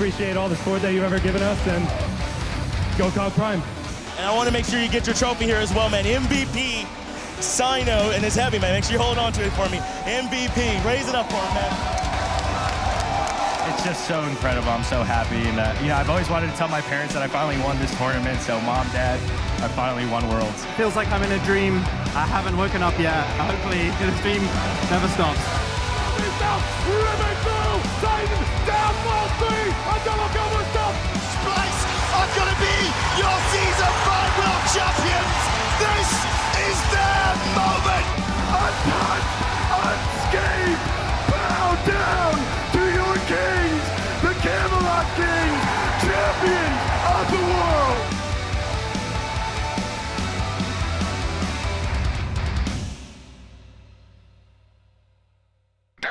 appreciate all the support that you've ever given us, and go Cog Prime. And I want to make sure you get your trophy here as well, man. MVP, Sino, and his heavy, man. Make sure you hold on to it for me. MVP, raise it up for him, man. It's just so incredible. I'm so happy. And, I've always wanted to tell my parents that I finally won this tournament. So, Mom, Dad, I finally won Worlds. Feels like I'm in a dream. I haven't woken up yet. Hopefully, this dream never stops. Splice are going to be your Season 5 World Champions. This is their moment. Untouched, unscathed, bow down to your kings, the Camelot Kings, champions of the world.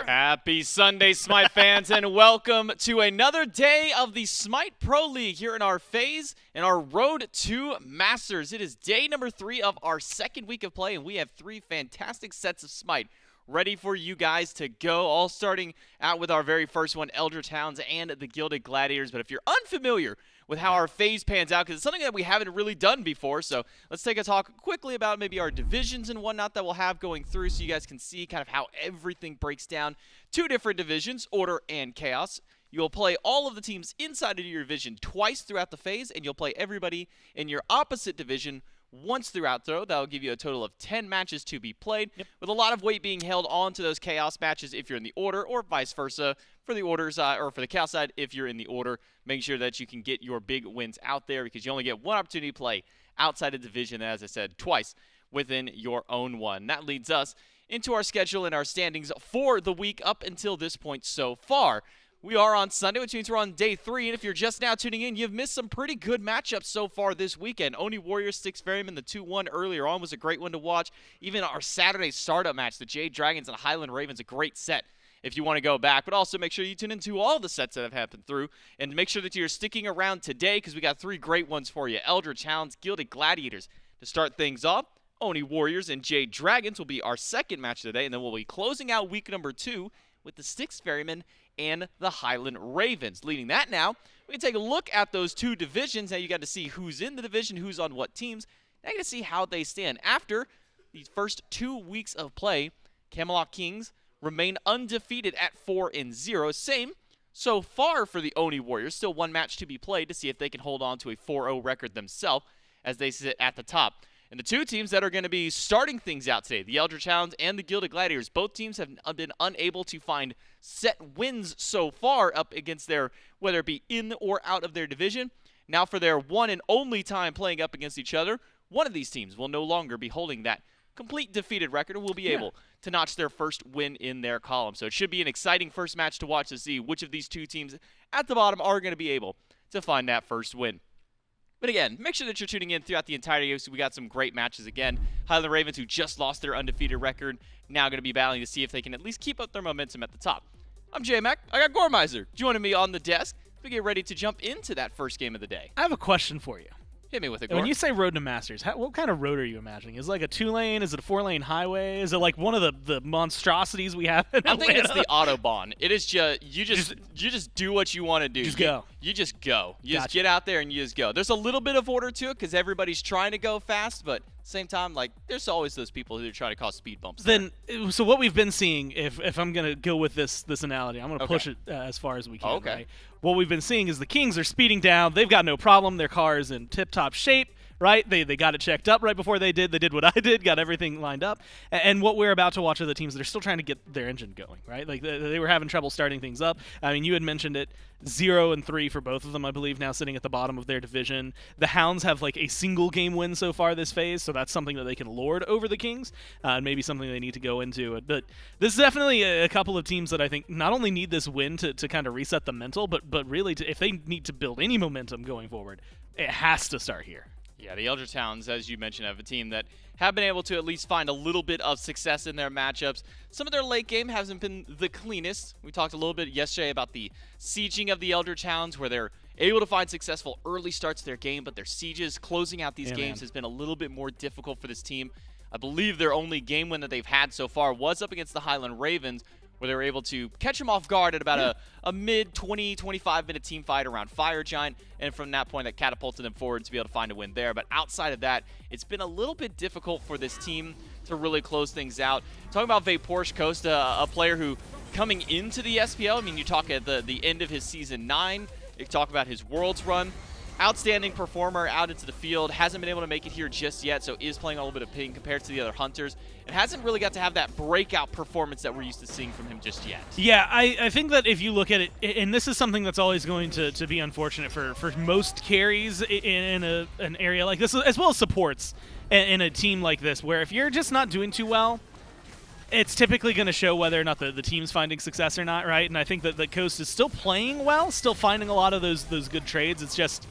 Happy Sunday, SMITE fans, and welcome to another day of the SMITE Pro League here in our phase and our road to Masters. It is day number 3 of our second week of play, and we have 3 fantastic sets of SMITE ready for you guys to go, all starting out with our very first one, Eldritch Hounds and the Gilded Gladiators. But if you're unfamiliar with how our phase pans out, because it's something that we haven't really done before, so let's take a talk quickly about maybe our divisions and whatnot that we'll have going through so you guys can see kind of how everything breaks down. 2 different divisions, Order and Chaos. You'll play all of the teams inside of your division twice throughout the phase, and you'll play everybody in your opposite division once throughout throw. That'll give you a total of 10 matches to be played, with a lot of weight being held on to those Chaos matches if you're in the Order, or vice versa for the Order side, or for the Chaos side if you're in the Order. Make sure that you can get your big wins out there, because you only get one opportunity to play outside of division, as I said, twice within your own one. That leads us into our schedule and our standings for the week up until this point so far. We are on Sunday, which means we're on day 3, and if you're just now tuning in, you've missed some pretty good matchups so far this weekend. Oni Warriors, Six Ferrymen, the 2-1 earlier on was a great one to watch. Even our Saturday startup match, the Jade Dragons and Highland Ravens, a great set if you want to go back. But also make sure you tune into all the sets that have happened through, and make sure that you're sticking around today, because we got 3 great ones for you. Eldritch Hounds, Gilded Gladiators to start things off. Oni Warriors and Jade Dragons will be our second match of the day, and then we'll be closing out week number 2 with the Six Ferrymen and the Highland Ravens. Leading that now, we can take a look at those 2 divisions. Now you got to see who's in the division, who's on what teams. Now you got to see how they stand. After these first 2 weeks of play, Camelot Kings remain undefeated at 4-0. Same so far for the Oni Warriors. Still 1 match to be played to see if they can hold on to a 4-0 record themselves as they sit at the top. And the 2 teams that are going to be starting things out today, the Eldritch Hounds and the Gilded Gladiators, both teams have been unable to find set wins so far up against their, whether it be in or out of their division. Now for their one and only time playing up against each other, one of these teams will no longer be holding that complete defeated record and will be able to notch their first win in their column. So it should be an exciting first match to watch to see which of these 2 teams at the bottom are going to be able to find that first win. But again, make sure that you're tuning in throughout the entirety. So we got some great matches again. Highland Ravens, who just lost their undefeated record, now going to be battling to see if they can at least keep up their momentum at the top. I'm J-Mac. I got Gormizer joining me on the desk. We get ready to jump into that first game of the day. I have a question for you. Hit me with it, Gore. When you say road to Masters, what kind of road are you imagining? Is it like a 2-lane? Is it a 4-lane highway? Is it like one of the monstrosities we have in I Atlanta? think it's the Autobahn. It is just you just do what you want to do. Just go. You just go. You just Gotcha. get out there and you just go. There's a little bit of order to it because everybody's trying to go fast, but same time, like, there's always those people who are trying to cause speed bumps. So what we've been seeing, if I'm gonna go with this analogy, I'm gonna push it as far as we can. Okay. Right? What we've been seeing is the Kings are speeding down. They've got no problem. Their car is in tip-top shape. Right? They got it checked up right before they did. They did what I did, got everything lined up. And what we're about to watch are the teams that are still trying to get their engine going, right? Like they were having trouble starting things up. I mean, you had mentioned it, 0-3 for both of them, I believe, now sitting at the bottom of their division. The Hounds have like a single game win so far this phase, so that's something that they can lord over the Kings, and maybe something they need to go into. But this is definitely a couple of teams that I think not only need this win to kind of reset the mental, but really if they need to build any momentum going forward, it has to start here. Yeah, the Eldritch Hounds, as you mentioned, have a team that have been able to at least find a little bit of success in their matchups. Some of their late game hasn't been the cleanest. We talked a little bit yesterday about the sieging of the Eldritch Hounds, where they're able to find successful early starts to their game, but their sieges, closing out these games, has been a little bit more difficult for this team. I believe their only game win that they've had so far was up against the Highland Ravens, where they were able to catch him off guard at about a mid 20, 25-minute team fight around Fire Giant, and from that point that catapulted them forward to be able to find a win there. But outside of that, it's been a little bit difficult for this team to really close things out. Talking about VaporishCoast, a player who coming into the SPL, I mean, you talk at the end of his Season 9, you talk about his Worlds run, outstanding performer out into the field, hasn't been able to make it here just yet, so is playing a little bit of ping compared to the other hunters, and hasn't really got to have that breakout performance that we're used to seeing from him just yet. Yeah, I think that if you look at it, and this is something that's always going to be unfortunate for most carries in an area like this, as well as supports in a team like this, where if you're just not doing too well, it's typically going to show whether or not the team's finding success or not, right? And I think that the Coast is still playing well, still finding a lot of those good trades. It's just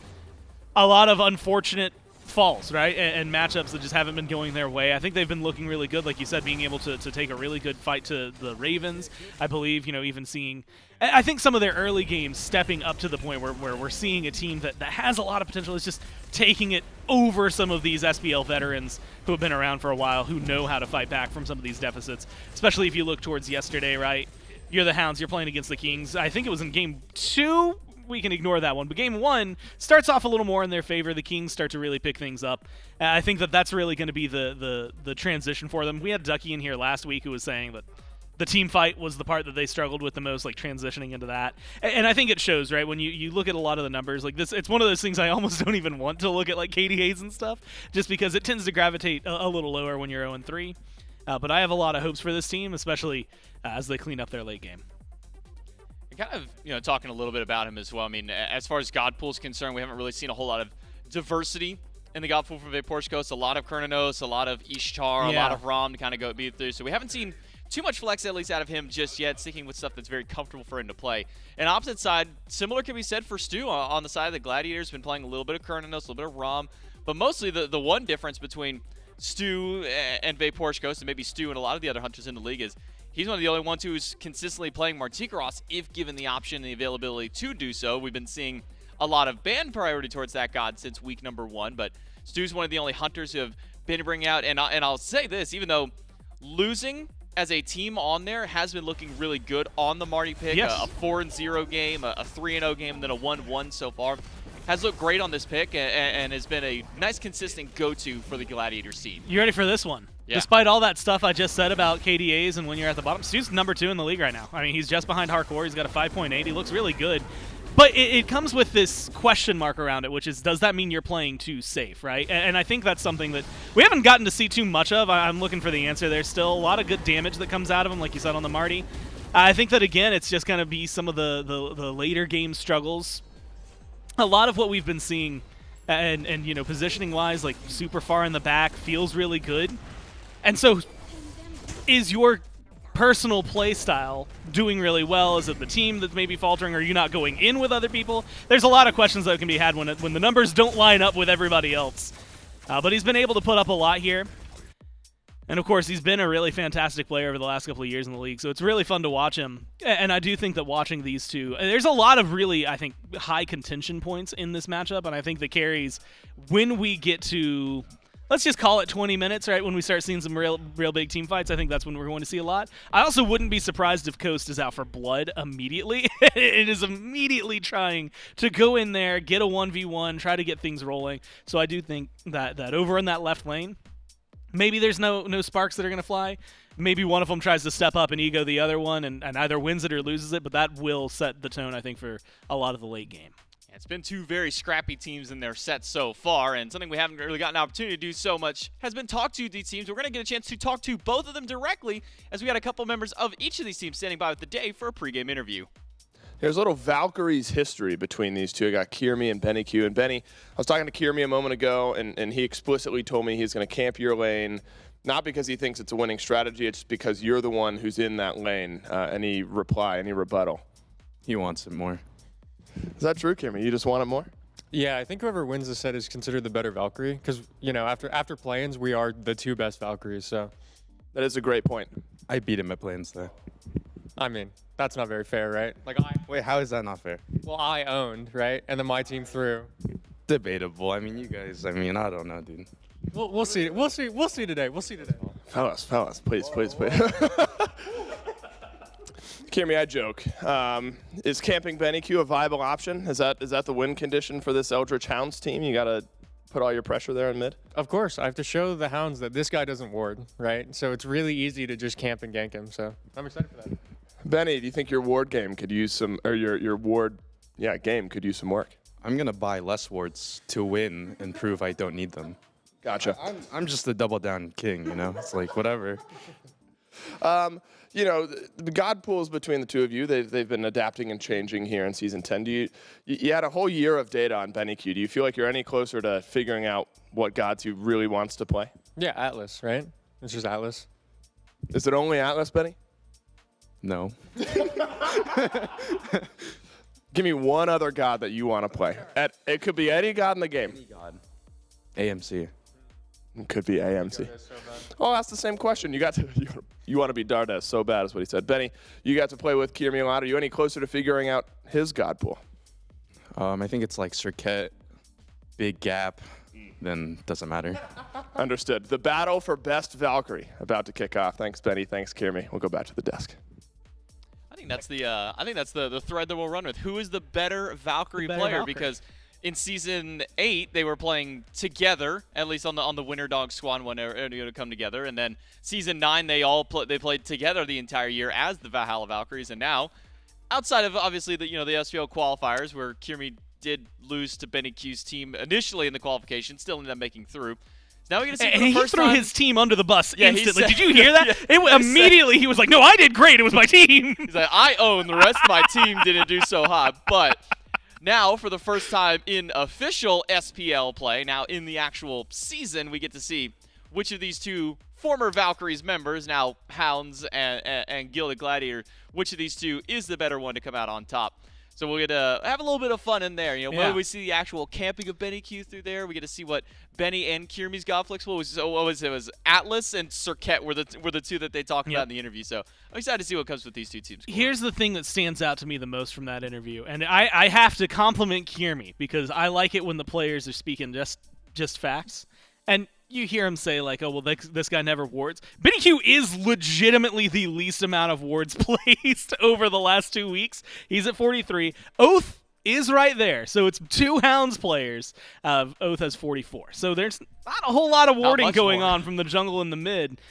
a lot of unfortunate falls, right? And matchups that just haven't been going their way. I think they've been looking really good, like you said, being able to take a really good fight to the Ravens. I believe, even seeing, I think some of their early games stepping up to the point where we're seeing a team that has a lot of potential. Is just taking it over some of these SPL veterans who have been around for a while, who know how to fight back from some of these deficits, especially if you look towards yesterday, right? You're the Hounds, you're playing against the Kings. I think it was in Game 2. We can ignore that one. But Game 1 starts off a little more in their favor. The Kings start to really pick things up. I think that that's really going to be the transition for them. We had Ducky in here last week who was saying that the team fight was the part that they struggled with the most, like transitioning into that. And I think it shows, right? When you look at a lot of the numbers, like this, it's one of those things I almost don't even want to look at, like KDAs and stuff, just because it tends to gravitate a little lower when you're 0-3. But I have a lot of hopes for this team, especially as they clean up their late game. Kind of, talking a little bit about him as well. I mean, as far as God Pool is concerned, we haven't really seen a whole lot of diversity in the God Pool from VaporishCoast. A lot of Cernunnos, a lot of Ishtar, a lot of Ram to kind of go beat through. So we haven't seen too much flex, at least out of him just yet, sticking with stuff that's very comfortable for him to play. And opposite side, similar can be said for Stu on the side of the Gladiators. Been playing a little bit of Cernunnos, a little bit of Ram, but mostly the one difference between Stu and VaporishCoast, and maybe Stu and a lot of the other hunters in the league, is he's one of the only ones who's consistently playing Martikaros if given the option and the availability to do so. We've been seeing a lot of ban priority towards that god since week number 1, but Stu's one of the only hunters who have been bringing out, and I'll say this, even though losing as a team on there has been looking really good on the Marty pick, a 4-0 game, a 3-0 game, and then a 1-1 so far. Has looked great on this pick and has been a nice consistent go-to for the Gladiators team. You ready for this one? Yeah. Despite all that stuff I just said about KDAs and when you're at the bottom, Stu's number 2 in the league right now. I mean, he's just behind Hardcore. He's got a 5.8. He looks really good. But it comes with this question mark around it, which is, does that mean you're playing too safe, right? And I think that's something that we haven't gotten to see too much of. I'm looking for the answer. There's still a lot of good damage that comes out of him, like you said on the Marty. I think that, again, it's just going to be some of the later game struggles. A lot of what we've been seeing, and positioning-wise, like super far in the back, feels really good. And so, is your personal play style doing really well? Is it the team that's maybe faltering? Are you not going in with other people? There's a lot of questions that can be had when the numbers don't line up with everybody else. But he's been able to put up a lot here. And of course, he's been a really fantastic player over the last couple of years in the league, so it's really fun to watch him. And I do think that watching these two, there's a lot of really, I think, high contention points in this matchup, and I think the carries, when we get to, let's just call it 20 minutes, right, when we start seeing some real big team fights, I think that's when we're going to see a lot. I also wouldn't be surprised if Coast is out for blood immediately. It is immediately trying to go in there, get a 1v1, try to get things rolling. So I do think that over in that left lane, maybe there's no sparks that are going to fly. Maybe one of them tries to step up and ego the other one and either wins it or loses it, but that will set the tone, I think, for a lot of the late game. It's been two very scrappy teams in their sets so far, and something we haven't really gotten an opportunity to do so much has been talk to these teams. We're going to get a chance to talk to both of them directly, as we got a couple members of each of these teams standing by with the day for a pregame interview. There's a little Valkyrie's history between these two. I got Kyrmi and BennyQ. And Benny, I was talking to Kyrmi a moment ago, and he explicitly told me he's going to camp your lane, not because he thinks it's a winning strategy, it's because you're the one who's in that lane. Any reply, any rebuttal? He wants it more. Is that true, Kyrmi? You just want it more? Yeah, I think whoever wins the set is considered the better Valkyrie, because, after play-ins, we are the two best Valkyries, so. That is a great point. I beat him at play-ins, though. I mean, that's not very fair, right? Wait, how is that not fair? Well, I owned, right? And then my team threw. Debatable. I mean, you guys, I don't know, dude. We'll see. We'll see today. We'll see today. Fellas, please. Kyrmi, I joke. Is camping BennyQ a viable option? Is that the win condition for this Eldritch Hounds team? You got to put all your pressure there in mid? Of course, I have to show the Hounds that this guy doesn't ward, right? So it's really easy to just camp and gank him. So I'm excited for that. Benny, do you think your ward game could use some, or your ward, game could use some work? I'm gonna buy less wards to win and prove I don't need them. Gotcha. I'm just a double down king, you know. It's like whatever. You know, the God pools between the two of you, they've been adapting and changing here in Season 10. You had a whole year of data on BennyQ. Do you feel like you're any closer to figuring out what gods he really wants to play? Yeah, Atlas, right? It's just Atlas. Is it only Atlas, Benny? No. Give me one other god that you want to play. It could be any god in the game. Any god. AMC. It could be AMC. Oh, that's the same question. You want to be Dardes so bad is what he said. Benny, you got to play with Kyrmi a lot. Are you any closer to figuring out his god pool? I think it's like Serqet, big gap, then doesn't matter. Understood. The battle for best Valkyrie about to kick off. Thanks, Benny. Thanks, Kyrmi. We'll go back to the desk. I think that's the thread that we'll run with. Who is the better Valkyrie player? Because in Season 8, they were playing together, at least on the Winter Dog Squad when they were to come together. And then Season 9, they played together the entire year as the Valhalla Valkyries. And now, outside of obviously the SPL qualifiers, where Kyrmi did lose to BennyQ's team initially in the qualification, still ended up making through. So now we're gonna see. And he threw his team under the bus instantly. Did you hear that? Yeah, Immediately he was like, "No, I did great. It was my team." He's like, "I own. The rest of my team didn't do so hot." But now, for the first time in official SPL play, now in the actual season, we get to see which of these two former Valkyries members, now Hounds and Gilded Gladiator, which of these two is the better one to come out on top. So we'll get to have a little bit of fun in there. Whether we see the actual camping of BennyQ through there, we get to see what Benny and Kyrmi's god flicks was. It was Atlas and Serqet were the two that they talked about in the interview. So I'm excited to see what comes with these two teams. Here's the thing that stands out to me the most from that interview, and I have to compliment Kyrmi because I like it when the players are speaking just facts. And you hear him say, like, oh, well, this guy never wards. BennyQ is legitimately the least amount of wards placed over the last 2 weeks. He's at 43. Oathhh is right there. So it's 2 Hounds players. Oathhh has 44. So there's not a whole lot of warding going on from the jungle and the mid.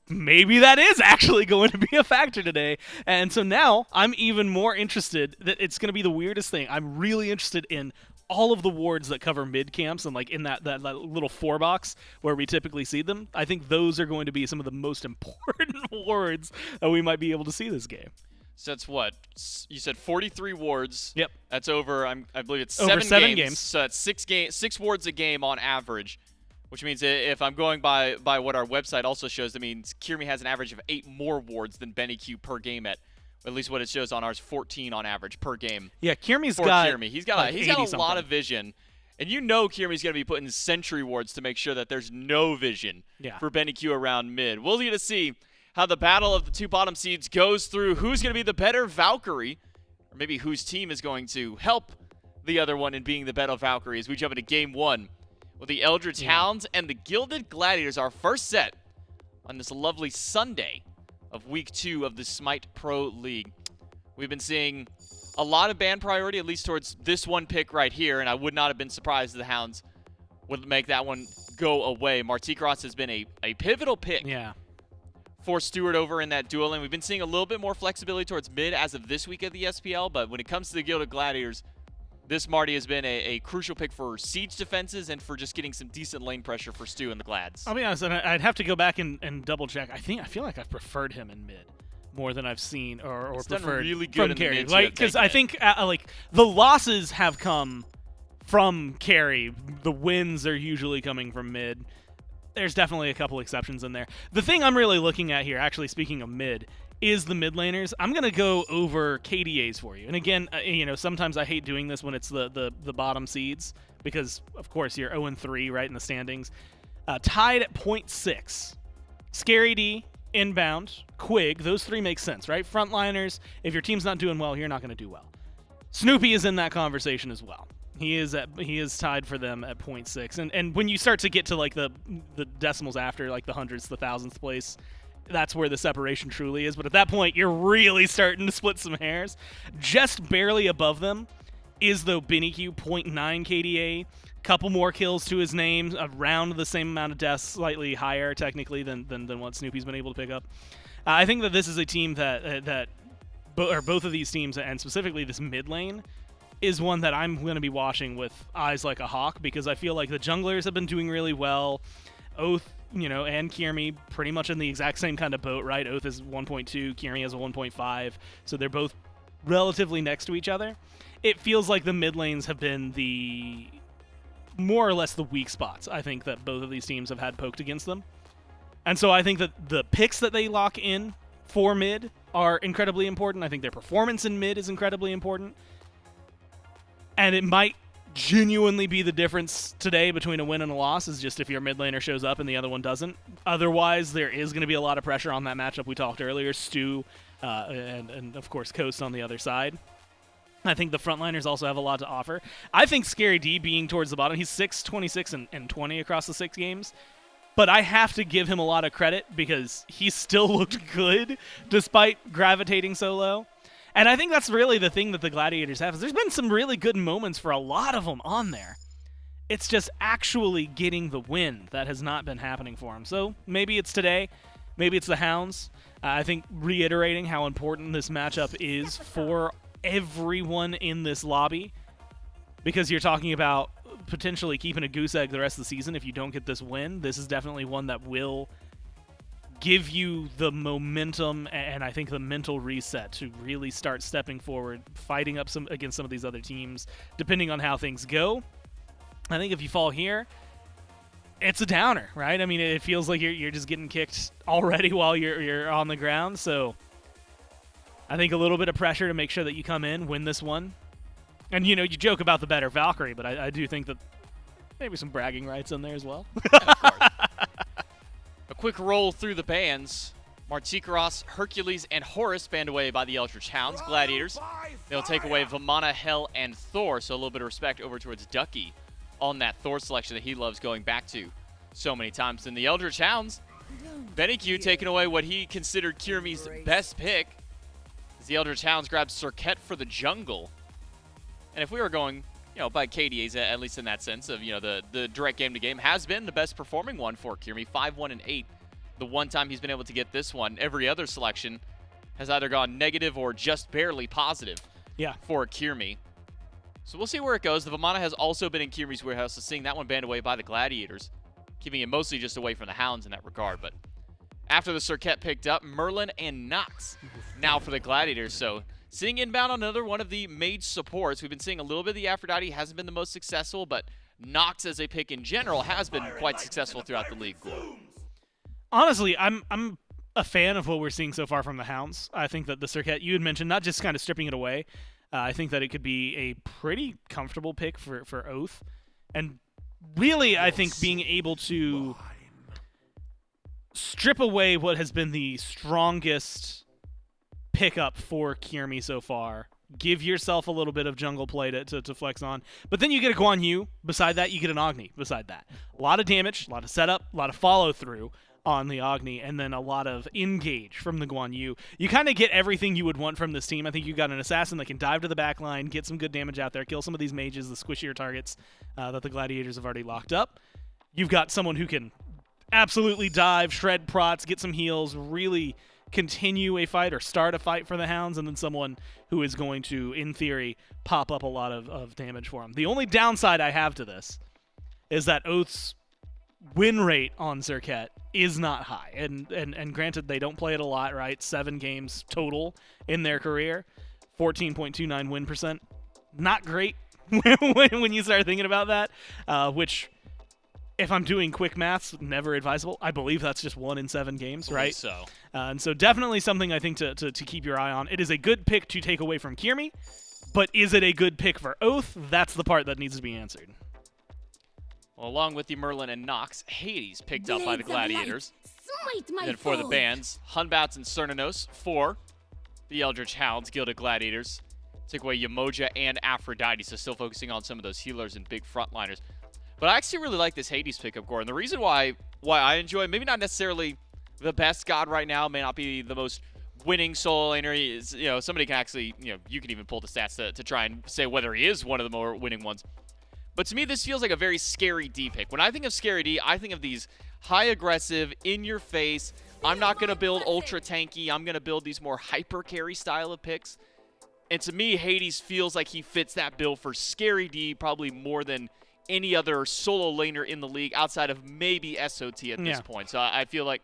Maybe that is actually going to be a factor today. And so now I'm even more interested. That it's going to be the weirdest thing. I'm really interested in all of the wards that cover mid camps and like in that little 4 box where we typically see them. I think those are going to be some of the most important wards that we might be able to see this game. So that's what you said, 43 wards. Yep. That's over. I believe it's over 7 games. So that's 6 wards a game on average, which means if I'm going by what our website also shows, that means Kyrmi has an average of 8 more wards than BennyQ per game at least what it shows on ours, 14 on average per game. Yeah, Kyrmi's He's got a lot of vision. And Kyrmi's going to be putting sentry wards to make sure that there's no vision for BennyQ around mid. We'll get to see how the battle of the 2 bottom seeds goes through, who's going to be the better Valkyrie, or maybe whose team is going to help the other one in being the better Valkyrie as we jump into Game 1 with the Eldritch Hounds and the Gilded Gladiators, our first set on this lovely Sunday of Week 2 of the SMITE Pro League. We've been seeing a lot of ban priority, at least towards this one pick right here, and I would not have been surprised if the Hounds would make that one go away. Martikros has been a pivotal pick for Stuart over in that duel, and we've been seeing a little bit more flexibility towards mid as of this week of the SPL, but when it comes to the Gilded Gladiators, this Marty has been a crucial pick for siege defenses and for just getting some decent lane pressure for Stu and the Glads. I'll be honest, and I'd have to go back and double check. I feel like I've preferred him in mid more than I've seen or preferred really good from carry. Because I think like the losses have come from carry. The wins are usually coming from mid. There's definitely a couple exceptions in there. The thing I'm really looking at here, actually speaking of mid, is the mid laners. I'm going to go over KDAs for you. And again, sometimes I hate doing this when it's the bottom seeds because, of course, you're 0-3 right in the standings. Tied at 0.6. Scary D, Inbound, Quig, those 3 make sense, right? Frontliners, if your team's not doing well, you're not going to do well. Snoopy is in that conversation as well. He is tied for them at 0.6. And when you start to get to like the decimals after, like the hundredths, the thousandth place, that's where the separation truly is. But at that point, you're really starting to split some hairs. Just barely above them is, though, BennyQ, 0.9 KDA. Couple more kills to his name, around the same amount of deaths, slightly higher, technically, than what Snoopy's been able to pick up. I think that this is a team that both of these teams, and specifically this mid lane, is one that I'm going to be watching with eyes like a hawk, because I feel like the junglers have been doing really well. Oathhh, and Kyrmi pretty much in the exact same kind of boat, right? Oathhh is 1.2, Kyrmi has a 1.5, so they're both relatively next to each other. It feels like the mid lanes have been the more or less the weak spots, I think, that both of these teams have had poked against them. And so I think that the picks that they lock in for mid are incredibly important. I think their performance in mid is incredibly important. And it might genuinely be the difference today between a win and a loss, is just if your mid laner shows up and the other one doesn't. Otherwise, there is going to be a lot of pressure on that matchup we talked earlier, Stu and of course, Coast on the other side. I think the frontliners also have a lot to offer. I think Scary D being towards the bottom, he's 6, 26, and 20 across the 6 games. But I have to give him a lot of credit because he still looked good despite gravitating so low. And I think that's really the thing that the Gladiators have. Is there's been some really good moments for a lot of them on there. It's just actually getting the win that has not been happening for him. So maybe it's today. Maybe it's the Hounds. I think reiterating how important this matchup is for everyone in this lobby, because you're talking about potentially keeping a goose egg the rest of the season if you don't get this win. This is definitely one that will give you the momentum and I think the mental reset to really start stepping forward, fighting up against some of these other teams, depending on how things go. I think if you fall here, it's a downer, right? I mean, it feels like you're just getting kicked already while you're on the ground. So I think a little bit of pressure to make sure that you come in, win this one. And, you joke about the better Valkyrie, but I do think that maybe some bragging rights in there as well. Of course. A quick roll through the bans. Martikaros, Hercules, and Horus banned away by the Eldritch Hounds. Gladiators, they'll take away Vamana, Hel, and Thor, so a little bit of respect over towards Ducky on that Thor selection that he loves going back to so many times. And the Eldritch Hounds, BennyQ taking away what he considered Kyrmi's best pick, as the Eldritch Hounds grabbed Serqet for the jungle. And if we were going, by KDAs, at least in that sense of, the direct game-to-game, has been the best performing one for Kyrmi, 5-1 and 8. The one time he's been able to get this one, every other selection has either gone negative or just barely positive for Kyrmi. So we'll see where it goes. The Vamana has also been in Kyrmi's warehouse, so seeing that one banned away by the Gladiators, keeping it mostly just away from the Hounds in that regard. But after the Serqet picked up, Merlin and Nox now for the Gladiators. So seeing Inbound on another one of the mage supports. We've been seeing a little bit of the Aphrodite, hasn't been the most successful, but Nox as a pick in general has been quite successful throughout the league. Honestly, I'm a fan of what we're seeing so far from the Hounds. I think that the Serqet, you had mentioned, not just kind of stripping it away. I think that it could be a pretty comfortable pick for Oathhh. And really, I think being able to strip away what has been the strongest pickup for Kyrmi so far, give yourself a little bit of jungle play to flex on. But then you get a Guan. Beside that, you get an Agni. Beside that, a lot of damage, a lot of setup, a lot of follow-through on the Agni, and then a lot of engage from the Guan. You kind of get everything you would want from this team. I think you got an assassin that can dive to the back line, get some good damage out there, kill some of these mages, the squishier targets that the Gladiators have already locked up. You've got someone who can absolutely dive, shred prots, get some heals, really continue a fight or start a fight for the Hounds, and then someone who is going to, in theory, pop up a lot of damage for them. The only downside I have to this is that Oathh's win rate on Serqet is not high. And granted, they don't play it a lot, right? 7 games total in their career. 14.29 win percent. Not great when you start thinking about that, which, if I'm doing quick maths, never advisable. I believe that's just 1 in 7 games, right? So. And so definitely something I think to keep your eye on. It is a good pick to take away from Kyrmi, but is it a good pick for Oathhh? That's the part that needs to be answered. Well, along with the Merlin and Nox, Hades picked up by the Gladiators. And then for the bands, Hunbats and Cernunnos for the Eldritch Hounds, Gilded Gladiators. Take away Yemoja and Aphrodite, so still focusing on some of those healers and big frontliners. But I actually really like this Hades pickup, Gordon. The reason why I enjoy, maybe not necessarily the best god right now, may not be the most winning solo laner. You know, somebody can actually, you can even pull the stats to try and say whether he is one of the more winning ones. But to me, this feels like a very scary D pick. When I think of scary D, I think of these high aggressive, in your face. I'm not going to build ultra tanky. I'm going to build these more hyper carry style of picks. And to me, Hades feels like he fits that bill for scary D probably more than any other solo laner in the league outside of maybe SOT at this point. So I feel like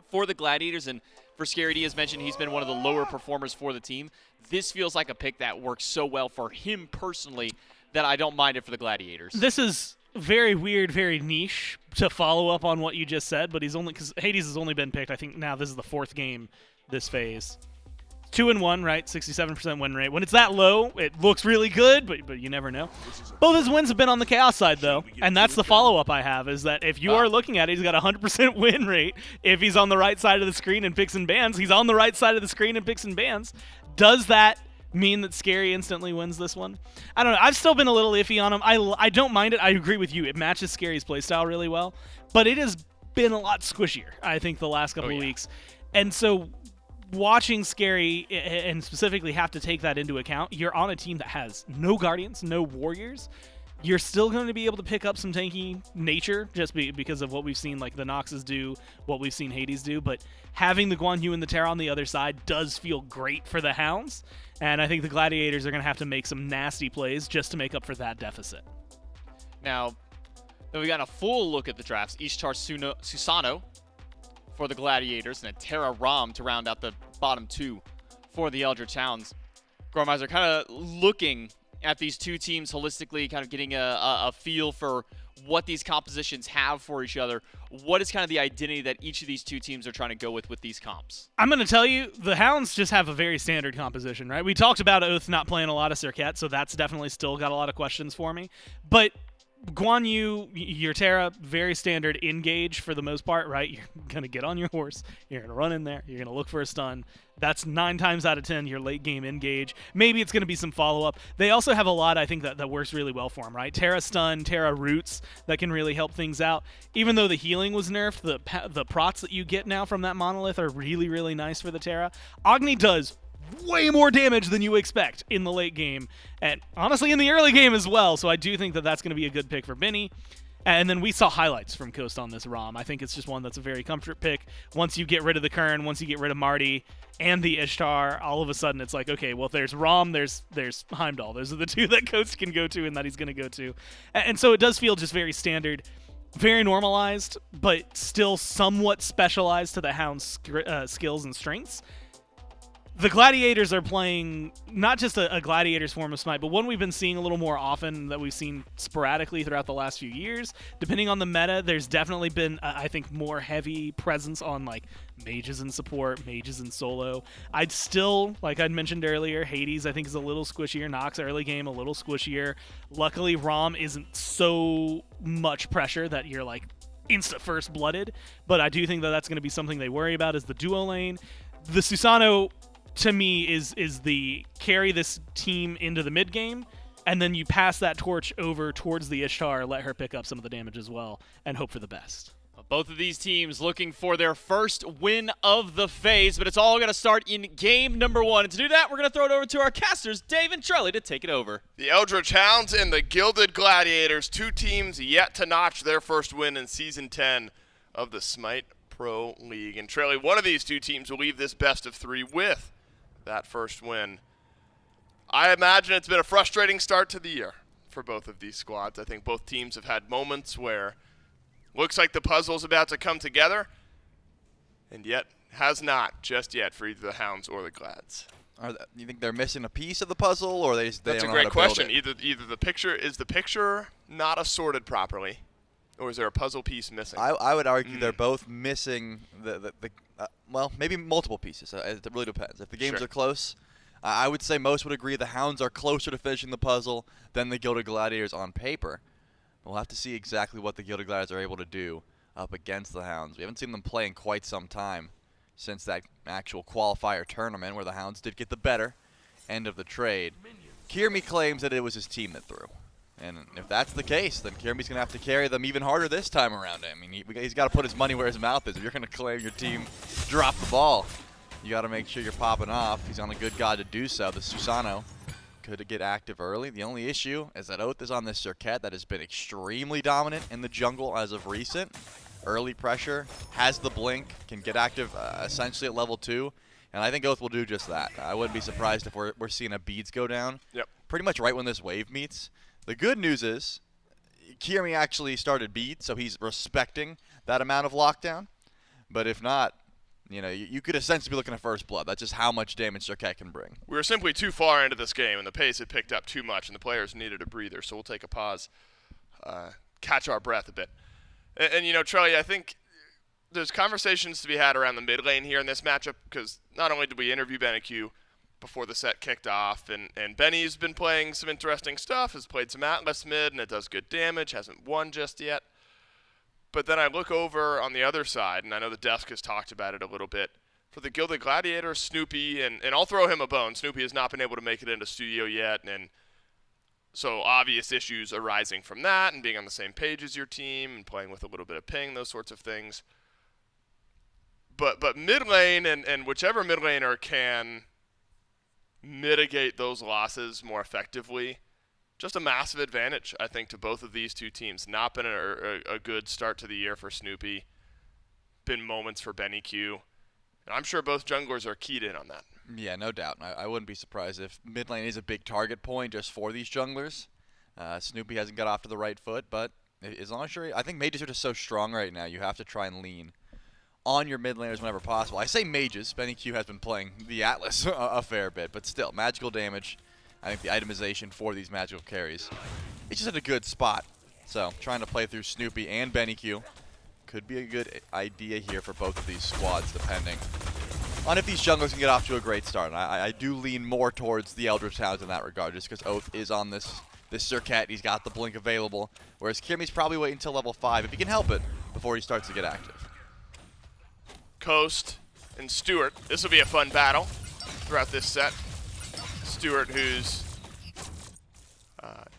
for the Gladiators and for Scary D, as mentioned, he's been one of the lower performers for the team. This feels like a pick that works so well for him personally that I don't mind it for the Gladiators. This is very weird, very niche to follow up on what you just said, but because Hades has only been picked, I think now this is the 4th game this phase. 2-1, right? 67% win rate. When it's that low, it looks really good, but you never know. Both his wins have been on the Chaos side, though, and that's the follow-up I have, is that if you are looking at it, he's got a 100% win rate. If he's on the right side of the screen and picks and bans, he's on the right side of the screen and picks and bans. Does that mean that Scary instantly wins this one? I don't know. I've still been a little iffy on him. I don't mind it. I agree with you. It matches Scary's playstyle really well, but it has been a lot squishier, I think, the last couple of weeks. And so watching Scary and specifically have to take that into account, you're on a team that has no Guardians, no Warriors. You're still going to be able to pick up some tanky nature just because of what we've seen, like the Noxes do, what we've seen Hades do. But having the Guan Yu and the Terra on the other side does feel great for the Hounds. And I think the Gladiators are going to have to make some nasty plays just to make up for that deficit. Now, then we got a full look at the drafts. Ishtar Susano for the Gladiators, and a Terra Ram to round out the bottom 2 for the Eldritch Hounds. Gormizer kind of looking at these two teams holistically, kind of getting a feel for what these compositions have for each other. What is kind of the identity that each of these two teams are trying to go with these comps? I'm going to tell you, the Hounds just have a very standard composition, right? We talked about Oathhh not playing a lot of Serqet, so that's definitely still got a lot of questions for me. But Guan Yu, your Terra, very standard engage for the most part, right? You're going to get on your horse, you're going to run in there, you're going to look for a stun. That's 9 times out of 10 your late game engage. Maybe it's going to be some follow-up. They also have a lot, I think, that works really well for them, right? Terra stun, Terra roots, that can really help things out. Even though the healing was nerfed, the prots that you get now from that monolith are really, really nice for the Terra. Agni does way more damage than you expect in the late game, and honestly in the early game as well, so I do think that that's going to be a good pick for Benny. And then we saw highlights from Coast on this Ram. I think it's just one that's a very comfort pick. Once you get rid of the Kern, once you get rid of Marty and the Ishtar, all of a sudden it's like, okay, well, if there's Ram, there's Heimdall. Those are the two that Coast can go to and that he's going to go to. And so it does feel just very standard, very normalized, but still somewhat specialized to the Hound's skills and strengths. The Gladiators are playing not just a Gladiators form of Smite, but one we've been seeing a little more often, that we've seen sporadically throughout the last few years. Depending on the meta, there's definitely been, I think, more heavy presence on like mages in support, mages in solo. I'd still, like I'd mentioned earlier, Hades I think is a little squishier. Nox early game a little squishier. Luckily, Ram isn't so much pressure that you're like insta first blooded, but I do think that that's going to be something they worry about is the duo lane. The Susano, to me, is the carry this team into the mid game, and then you pass that torch over towards the Ishtar, let her pick up some of the damage as well, and hope for the best. Both of these teams looking for their first win of the phase, but it's all going to start in game number 1. And to do that, we're going to throw it over to our casters, Dave and Charlie, to take it over. The Eldritch Hounds and the Gilded Gladiators, two teams yet to notch their first win in Season 10 of the SMITE Pro League. And Charlie, one of these two teams will leave this best of 3 with that first win. I imagine it's been a frustrating start to the year for both of these squads. I think both teams have had moments where looks like the puzzle's about to come together, and yet has not just yet for either the Hounds or the Glads. You think they're missing a piece of the puzzle, or they That's don't a know great how to build question. it? Either the picture not assorted properly, or is there a puzzle piece missing? I would argue they're both missing well, maybe multiple pieces. It really depends. If the games are close, I would say most would agree the Hounds are closer to finishing the puzzle than the Gilded Gladiators on paper. We'll have to see exactly what the Gilded Gladiators are able to do up against the Hounds. We haven't seen them play in quite some time since that actual qualifier tournament where the Hounds did get the better end of the trade. Kyrmi claims that it was his team that threw. And if that's the case, then Kyrmi's going to have to carry them even harder this time around. I mean, he's got to put his money where his mouth is. If you're going to claim your team drop the ball, you got to make sure you're popping off. He's on a good guy to do so. The Susano could get active early. The only issue is that Oathhh is on this Serqet that has been extremely dominant in the jungle as of recent. Early pressure, has the blink, can get active essentially at level 2. And I think Oathhh will do just that. I wouldn't be surprised if we're seeing a beads go down. Yep. Pretty much right when this wave meets. The good news is Kyrmi actually started beads, so he's respecting that amount of lockdown. But if not, you know, you could essentially be looking at first blood. That's just how much damage Serqet can bring. We were simply too far into this game, and the pace had picked up too much, and the players needed a breather. So we'll take a pause, catch our breath a bit. And you know, Charlie, I think there's conversations to be had around the mid lane here in this matchup, because not only did we interview BennyQ before the set kicked off, and Benny's been playing some interesting stuff, has played some Atlas mid, and it does good damage, hasn't won just yet. But then I look over on the other side, and I know the desk has talked about it a little bit. For the Gilded Gladiators, Snoopy, and I'll throw him a bone. Snoopy has not been able to make it into studio yet, and so obvious issues arising from that, and being on the same page as your team, and playing with a little bit of ping, those sorts of things. But mid lane, and whichever mid laner can mitigate those losses more effectively, just a massive advantage, I think, to both of these two teams. Not been a good start to the year for Snoopy. Been moments for BennyQ. And I'm sure both junglers are keyed in on that. Yeah, no doubt. I wouldn't be surprised if mid lane is a big target point just for these junglers. Snoopy hasn't got off to the right foot, but as long as you're... I think mages are just so strong right now, you have to try and lean on your mid laners whenever possible. I say mages. BennyQ has been playing the Atlas a fair bit, but still, magical damage. I think the itemization for these magical carries, it's just at a good spot. So trying to play through Snoopy and BennyQ could be a good idea here for both of these squads, depending on if these junglers can get off to a great start. And I do lean more towards the Eldritch Hounds in that regard, just because Oathhh is on this Serqet. He's got the blink available, whereas Kyrmi's probably waiting until level 5, if he can help it, before he starts to get active. Coast and Stuart. This will be a fun battle throughout this set. Stuart, who's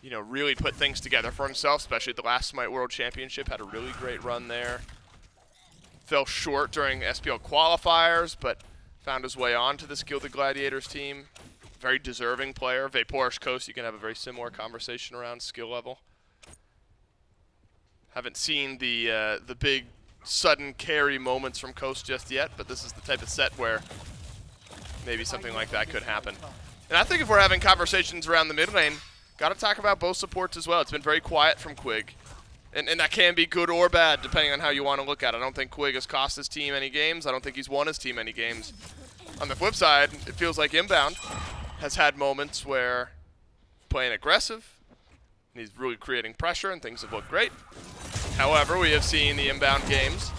you know, really put things together for himself, especially at the last SMITE World Championship. Had a really great run there. Fell short during SPL qualifiers, but found his way on to this Gilded Gladiators team. Very deserving player. VaporishCoast, you can have a very similar conversation around skill level. Haven't seen the big sudden carry moments from Coast just yet, but this is the type of set where maybe something like that could happen. And I think if we're having conversations around the mid lane, got to talk about both supports as well. It's been very quiet from Quig, and that can be good or bad depending on how you want to look at it. I don't think Quig has cost his team any games. I don't think he's won his team any games. On the flip side, it feels like Inbowned has had moments where playing aggressive, and he's really creating pressure, and things have looked great. However, we have seen the Inbound games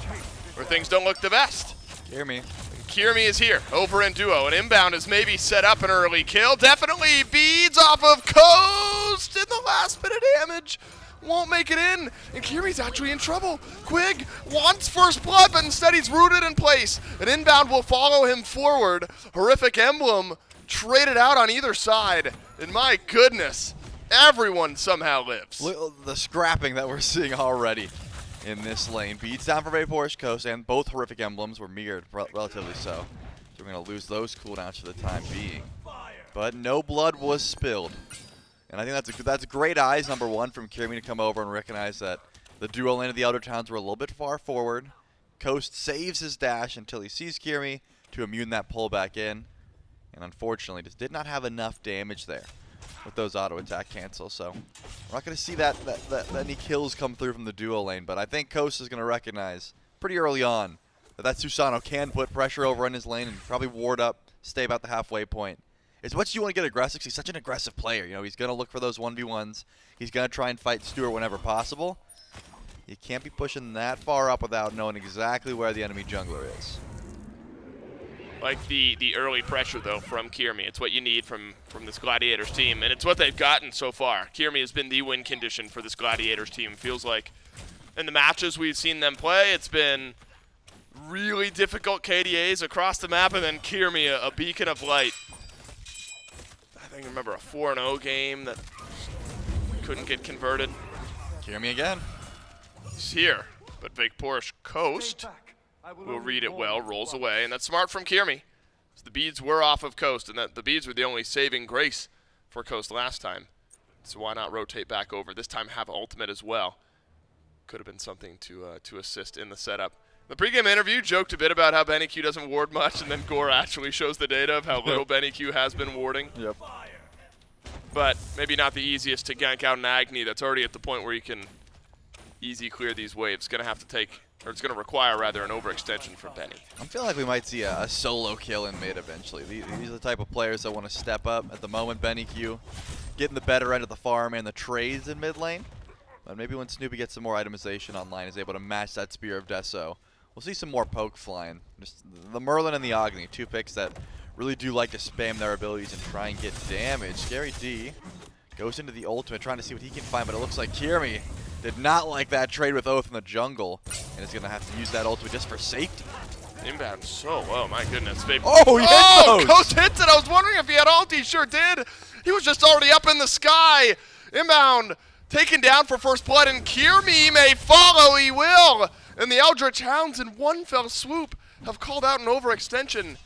where things don't look the best. Kyrmi. Kyrmi is here, over in duo, and Inbound has maybe set up an early kill. Definitely beads off of Coast in the last bit of damage. Won't make it in, and Kyrmi's actually in trouble. Quig wants first blood, but instead he's rooted in place. And Inbound will follow him forward. Horrific Emblem traded out on either side. And my goodness, everyone somehow lives. The scrapping that we're seeing already in this lane. Beats down for VaporishCoast, and both Horrific Emblems were metered, relatively so. So we're going to lose those cooldowns for the time being. But no blood was spilled. And I think that's great eyes, number one, from Kyrmi to come over and recognize that the duo lane of the Eldritch Hounds were a little bit far forward. Coast saves his dash until he sees Kyrmi to immune that pull back in. And unfortunately, just did not have enough damage there with those auto attack cancels. So we're not going to see that any kills come through from the duo lane. But I think Coast is going to recognize pretty early on that Susano can put pressure over in his lane and probably ward up, stay about the halfway point. As much as you want to get aggressive, he's such an aggressive player. You know, he's going to look for those 1v1s. He's going to try and fight Stuart whenever possible. You can't be pushing that far up without knowing exactly where the enemy jungler is. Like the early pressure, though, from Kyrmi. It's what you need from this Gladiators team, and it's what they've gotten so far. Kyrmi has been the win condition for this Gladiators team. Feels like in the matches we've seen them play, it's been really difficult KDAs across the map, and then Kyrmi, a beacon of light. I think I remember a 4-0 game that couldn't get converted. Kyrmi again. He's here, but VaporishCoast will read it well, rolls away, and that's smart from Kyrmi. The beads were off of Coast, and the beads were the only saving grace for Coast last time. So why not rotate back over? This time have ultimate as well. Could have been something to assist in the setup. The pregame interview joked a bit about how BennyQ doesn't ward much, and then Gore actually shows the data of how little BennyQ has been warding. Yep. But maybe not the easiest to gank out an Agni that's already at the point where you can easy clear these waves. Gonna have to take, or it's gonna require rather, an overextension for Benny. I feel like we might see a solo kill in mid eventually. These are the type of players that want to step up. At the moment, BennyQ getting the better end of the farm and the trades in mid lane. But maybe when Snoopy gets some more itemization online, is able to match that Spear of Deso. We'll see some more poke flying. Just the Merlin and the Agni, 2 picks that really do like to spam their abilities and try and get damage. Scary D goes into the ultimate, trying to see what he can find, but it looks like Kyrmi did not like that trade with Oathhh in the jungle, and is going to have to use that ultimate just for safety. Inbound so low, my goodness. Oh, he hit those. Coast hits it. I was wondering if he had ult. He sure did. He was just already up in the sky. Inbound taken down for first blood, and Kyrmi may follow. He will. And the Eldritch Hounds in one fell swoop have called out an overextension.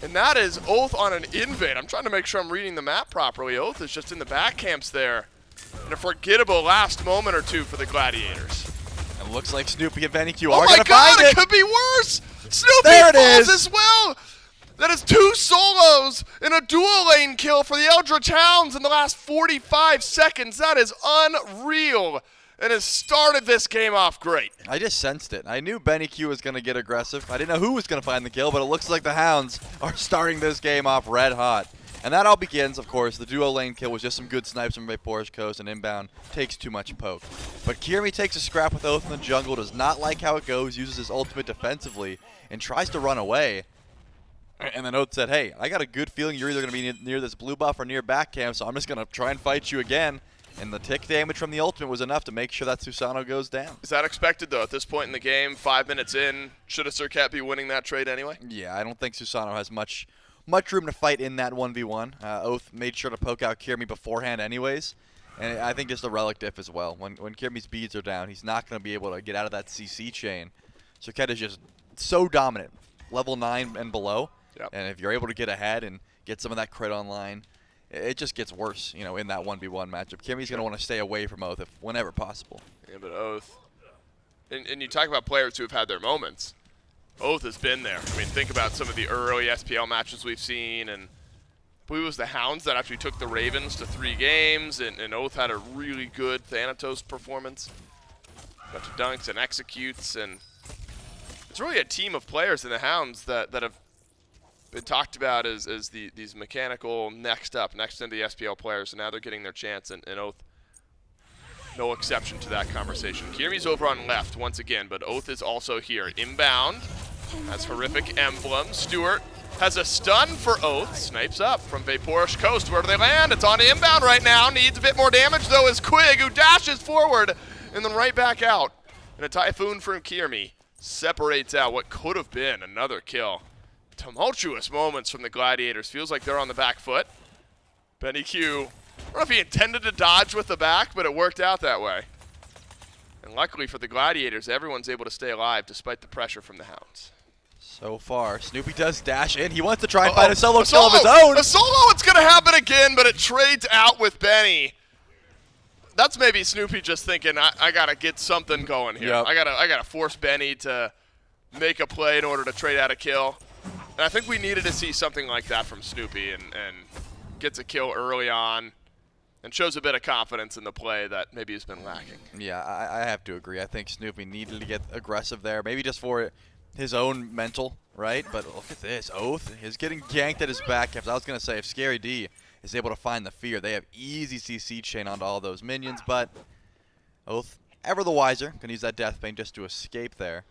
And that is Oathhh on an invade. I'm trying to make sure I'm reading the map properly. Oathhh is just in the back camps there. And a forgettable last moment or two for the Gladiators. And it looks like Snoopy and BennyQ are going to find it. Oh my god, it could be worse! Snoopy there it falls is. as well! That is 2 solos in a dual lane kill for the Eldritch Hounds in the last 45 seconds. That is unreal. And has started this game off great. I just sensed it. I knew BennyQ was going to get aggressive. I didn't know who was going to find the kill, but it looks like the Hounds are starting this game off red hot. And that all begins, of course, the duo lane kill was just some good snipes from VaporishCoast, and Inbound takes too much poke. But Kyrmi takes a scrap with Oathhh in the jungle, does not like how it goes, uses his ultimate defensively, and tries to run away. And then Oathhh said, hey, I got a good feeling you're either going to be near this blue buff or near back camp, so I'm just going to try and fight you again. And the tick damage from the ultimate was enough to make sure that Susano goes down. Is that expected, though, at this point in the game? 5 minutes in, should a Serqet be winning that trade anyway? Yeah, I don't think Susano has much room to fight in that 1v1. Oathhh made sure to poke out Kyrmi beforehand anyways. And I think just a relic diff as well. When Kyrmi's beads are down, he's not going to be able to get out of that CC chain. Serqet is just so dominant, level 9 and below. Yep. And if you're able to get ahead and get some of that crit online, it just gets worse, you know, in that 1v1 matchup. Kyrmi's going to want to stay away from Oathhh whenever possible. Yeah, but Oathhh, and you talk about players who have had their moments. Oathhh has been there. I mean, think about some of the early SPL matches we've seen, and I believe it was the Hounds that actually took the Ravens to 3 games, and Oathhh had a really good Thanatos performance. A bunch of dunks and executes, and it's really a team of players in the Hounds that have been talked about as these mechanical next into the SPL players, and now they're getting their chance, and Oathhh, no exception to that conversation. Kyrmi's over on left once again, but Oathhh is also here. Inbound has horrific emblem. Stuart has a stun for Oathhh. Snipes up from VaporishCoast. Where do they land? It's on Inbound right now. Needs a bit more damage, though, is Quig, who dashes forward and then right back out. And a Typhoon from Kyrmi separates out what could have been another kill. Tumultuous moments from the Gladiators. Feels like they're on the back foot. BennyQ, I don't know if he intended to dodge with the back, but it worked out that way. And luckily for the Gladiators, everyone's able to stay alive despite the pressure from the Hounds. So far, Snoopy does dash in. He wants to try and find a solo kill of his own. A solo, it's going to happen again, but it trades out with Benny. That's maybe Snoopy just thinking, I got to get something going here. Yep. I gotta force Benny to make a play in order to trade out a kill. And I think we needed to see something like that from Snoopy, and gets a kill early on and shows a bit of confidence in the play that maybe has been lacking. Yeah, I have to agree. I think Snoopy needed to get aggressive there, maybe just for his own mental, right? But look at this. Oathhh is getting ganked at his back. I was going to say, if Scary D is able to find the fear, they have easy CC chain onto all those minions, but Oathhh, ever the wiser, can use that Death Bane just to escape there.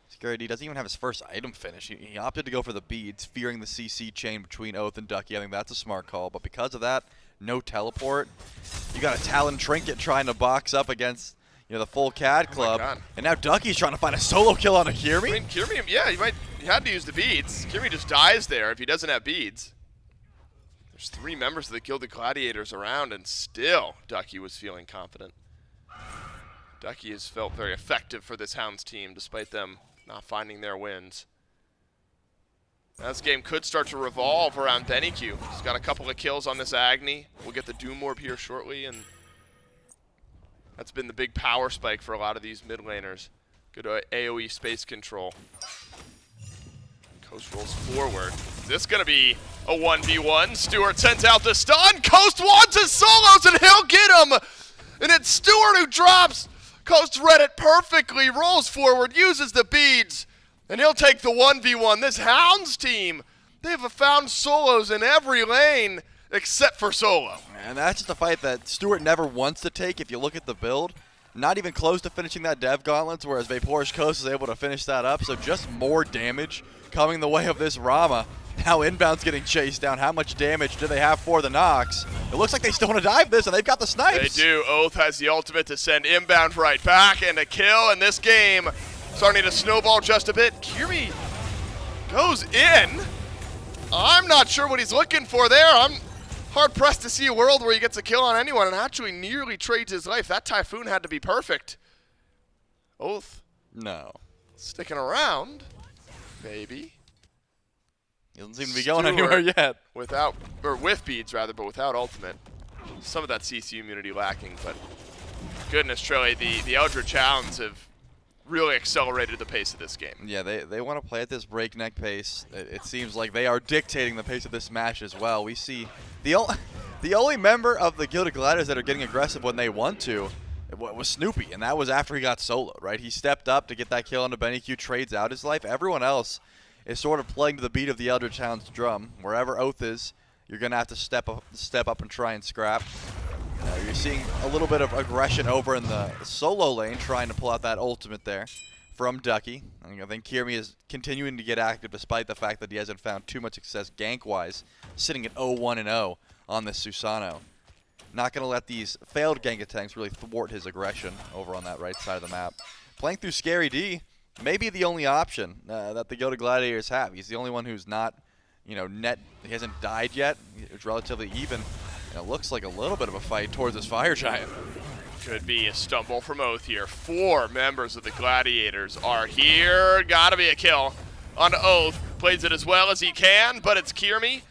Scary D doesn't even have his first item finish. He opted to go for the beads, fearing the CC chain between Oathhh and Ducky. I think that's a smart call, but because of that, no teleport. You got a Talon Trinket trying to box up against, you know, the full CAD club. And now Ducky's trying to find a solo kill on a Kyrmi. I mean, Kyrmi, yeah, he had to use the beads. Kyrmi just dies there if he doesn't have beads. There's 3 members of the Gilded Gladiators around, and still Ducky was feeling confident. Ducky has felt very effective for this Hounds team, despite them not finding their wins. Now this game could start to revolve around BennyQ. He's got a couple of kills on this Agni. We'll get the Doom Orb here shortly, and that's been the big power spike for a lot of these mid laners. Good AoE space control. Coast rolls forward. Is this going to be a 1v1? Stuart sends out the stun. Coast wants his solos, and he'll get him. And it's Stuart who drops. Coast read it perfectly, rolls forward, uses the beads, and he'll take the 1v1. This Hounds team, they have found solos in every lane except for solo. And that's just a fight that Stuart never wants to take. If you look at the build, not even close to finishing that Dev Gauntlets, whereas VaporishCoast is able to finish that up. So just more damage coming the way of this Rama. Now Inbound's getting chased down. How much damage do they have for the Nox? It looks like they still want to dive this, and they've got the snipes. They do. Oathhh has the ultimate to send Inbound right back, and a kill in this game. Starting to snowball just a bit. Kyrmi goes in. I'm not sure what he's looking for there. I'm hard-pressed to see a world where he gets a kill on anyone and actually nearly trades his life. That Typhoon had to be perfect. Oathhh. No. Sticking around. Maybe. He doesn't seem to be going anywhere yet. Without, or with beads rather, but without ultimate. Some of that CC immunity lacking, but goodness, Trelly, the Eldritch Hounds have really accelerated the pace of this game. Yeah, they want to play at this breakneck pace. It seems like they are dictating the pace of this match as well. We see the only member of the Gilded Gladiators that are getting aggressive when they want to was Snoopy, and that was after he got soloed, right? He stepped up to get that kill onto BennyQ, trades out his life. Everyone else is sort of playing to the beat of the Eldritch Hounds drum. Wherever Oathhh is, you're going to have to step up and try and scrap. You're seeing a little bit of aggression over in the solo lane, trying to pull out that ultimate there from Ducky. I think Kyrmi is continuing to get active despite the fact that he hasn't found too much success gank-wise, sitting at 0-1-0 on this Susano. Not going to let these failed gank attempts really thwart his aggression over on that right side of the map. Playing through Scary D may be the only option that the Gilded Gladiators have. He's the only one who's not, he hasn't died yet. It's relatively even. And it looks like a little bit of a fight towards this Fire Giant. Could be a stumble from Oathhh here. 4 members of the Gladiators are here. Gotta be a kill on Oathhh. Plays it as well as he can, but it's Kyrmi.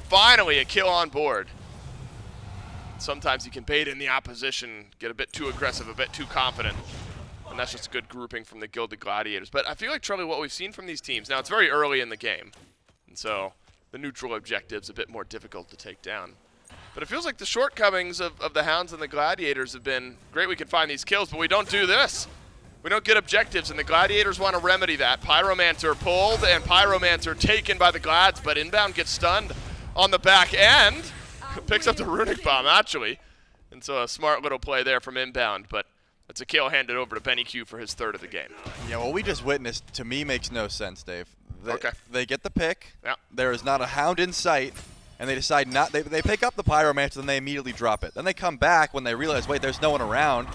Finally a kill on board. Sometimes you can bait in the opposition, get a bit too aggressive, a bit too confident. And that's just a good grouping from the Gilded Gladiators. But I feel like, Charlie, what we've seen from these teams, now it's very early in the game, and so the neutral objective's a bit more difficult to take down. But it feels like the shortcomings of the Hounds and the Gladiators have been, great we can find these kills, but we don't do this. We don't get objectives, and the Gladiators want to remedy that. Pyromancer pulled, and Pyromancer taken by the Glads, but Inbound gets stunned on the back end. Picks up the Runic Bomb, actually. And so a smart little play there from Inbound, but it's a kill handed over to BennyQ for his 3rd of the game. Yeah, what we just witnessed, to me, makes no sense, Dave. Okay. They get the pick. Yeah. There is not a Hound in sight, and they decide not. They pick up the Pyromancer, and they immediately drop it. Then they come back when they realize, wait, there's no one around,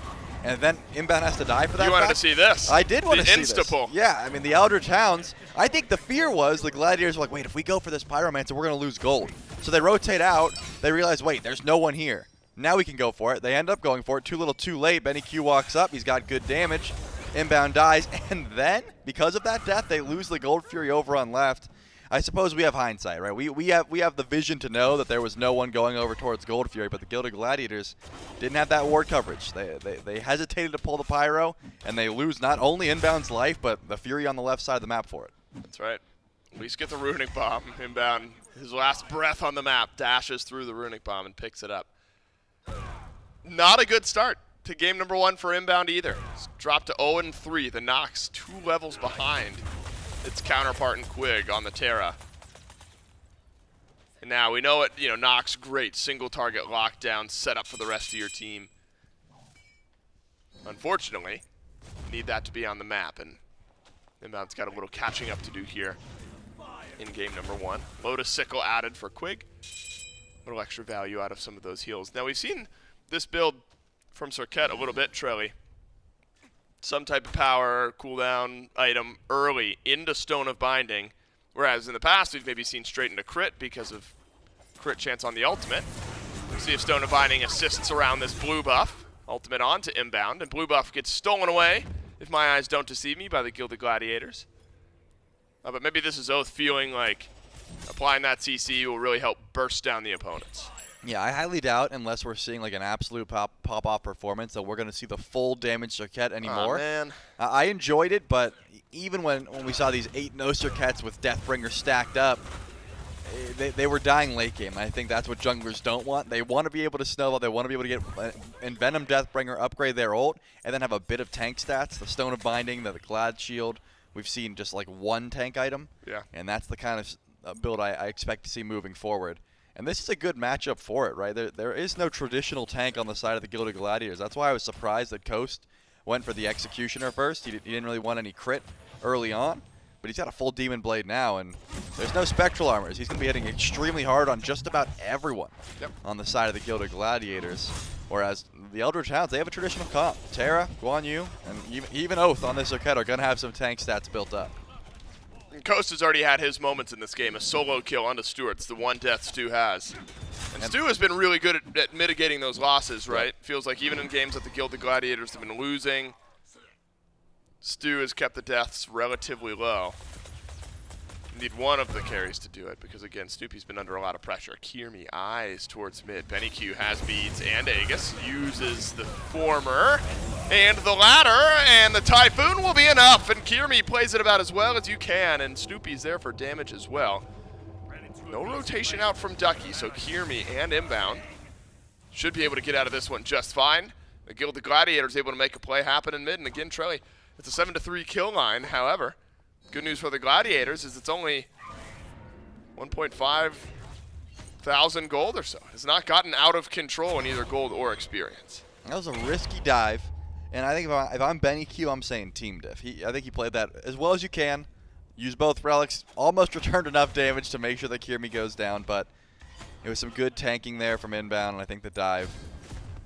and then Inbound has to die for that. You wanted to see this. I did want to see this. The insta-pull. Yeah, I mean, the Eldritch Hounds, I think the fear was the Gladiators were like, wait, if we go for this Pyromancer, we're going to lose gold. So they rotate out. They realize, wait, there's no one here. Now we can go for it. They end up going for it. Too little, too late. BennyQ walks up. He's got good damage. Inbound dies. And then, because of that death, they lose the Gold Fury over on left. I suppose we have hindsight, right? We have the vision to know that there was no one going over towards Gold Fury, but the Gilded Gladiators didn't have that ward coverage. They hesitated to pull the Pyro, and they lose not only Inbound's life, but the Fury on the left side of the map for it. That's right. At least get the Runic Bomb. Inbound, his last breath on the map, dashes through the Runic Bomb and picks it up. Not a good start to game number 1 for Inbound either. It's dropped to 0-3. The Nox 2 levels behind its counterpart in Quig on the Terra. And now we know it, Nox, great single target lockdown set up for the rest of your team. Unfortunately, need that to be on the map, and Inbound's got a little catching up to do here in game number 1. Lotus Sickle added for Quig. A little extra value out of some of those heals. Now we've seen this build from Serqet a little bit, Trelly. Some type of power, cooldown item early into Stone of Binding, whereas in the past we've maybe seen straight into crit because of crit chance on the ultimate. We'll see if Stone Divining assists around this blue buff. Ultimate on to Inbound, and blue buff gets stolen away, if my eyes don't deceive me, by the Gilded Gladiators. But maybe this is Oathhh feeling like applying that CC will really help burst down the opponents. Yeah, I highly doubt, unless we're seeing like an absolute pop-off performance, that we're going to see the full damage Serqet anymore. Oh, man. I enjoyed it, but even when we saw these 8 no Serqets with Deathbringer stacked up, they were dying late game. I think that's what junglers don't want. They want to be able to snowball. They want to be able to get Envenom Deathbringer, upgrade their ult, and then have a bit of tank stats. The Stone of Binding, the Glad Shield. We've seen just like 1 tank item. Yeah. And that's the kind of build I expect to see moving forward. And this is a good matchup for it, right? There is no traditional tank on the side of the Gilded Gladiators. That's why I was surprised that Coast went for the Executioner first. He didn't really want any crit early on, but he's got a full Demon Blade now, and there's no Spectral Armors. He's going to be hitting extremely hard on just about everyone on the side of the Gilded Gladiators. Whereas the Eldritch Hounds, they have a traditional comp. Terra, Guan, and even Oathhh on this Serqet are going to have some tank stats built up. And Coast has already had his moments in this game. A solo kill onto Stuart. It's the one death Stu has. And Stu has been really good at mitigating those losses, right? Feels like even in games that the Gilded Gladiators have been losing, Stu has kept the deaths relatively low. Need one of the carries to do it because, again, Snoopy's been under a lot of pressure. Kyrmi eyes towards mid. BennyQ has beads and Aegis. Uses the former and the latter, and the Typhoon will be enough. And Kyrmi plays it about as well as you can, and Snoopy's there for damage as well. No rotation out from Ducky, so Kyrmi and Inbound should be able to get out of this one just fine. The Gilded Gladiators able to make a play happen in mid, and again, Trelly, it's a 7-3 kill line. However, good news for the Gladiators is it's only 1.5 thousand gold or so. It's not gotten out of control in either gold or experience. That was a risky dive, and I think if I'm BennyQ, I'm saying team diff. I think he played that as well as you can. Use both relics, almost returned enough damage to make sure that Kyrmi goes down, but it was some good tanking there from Inbound, and I think the dive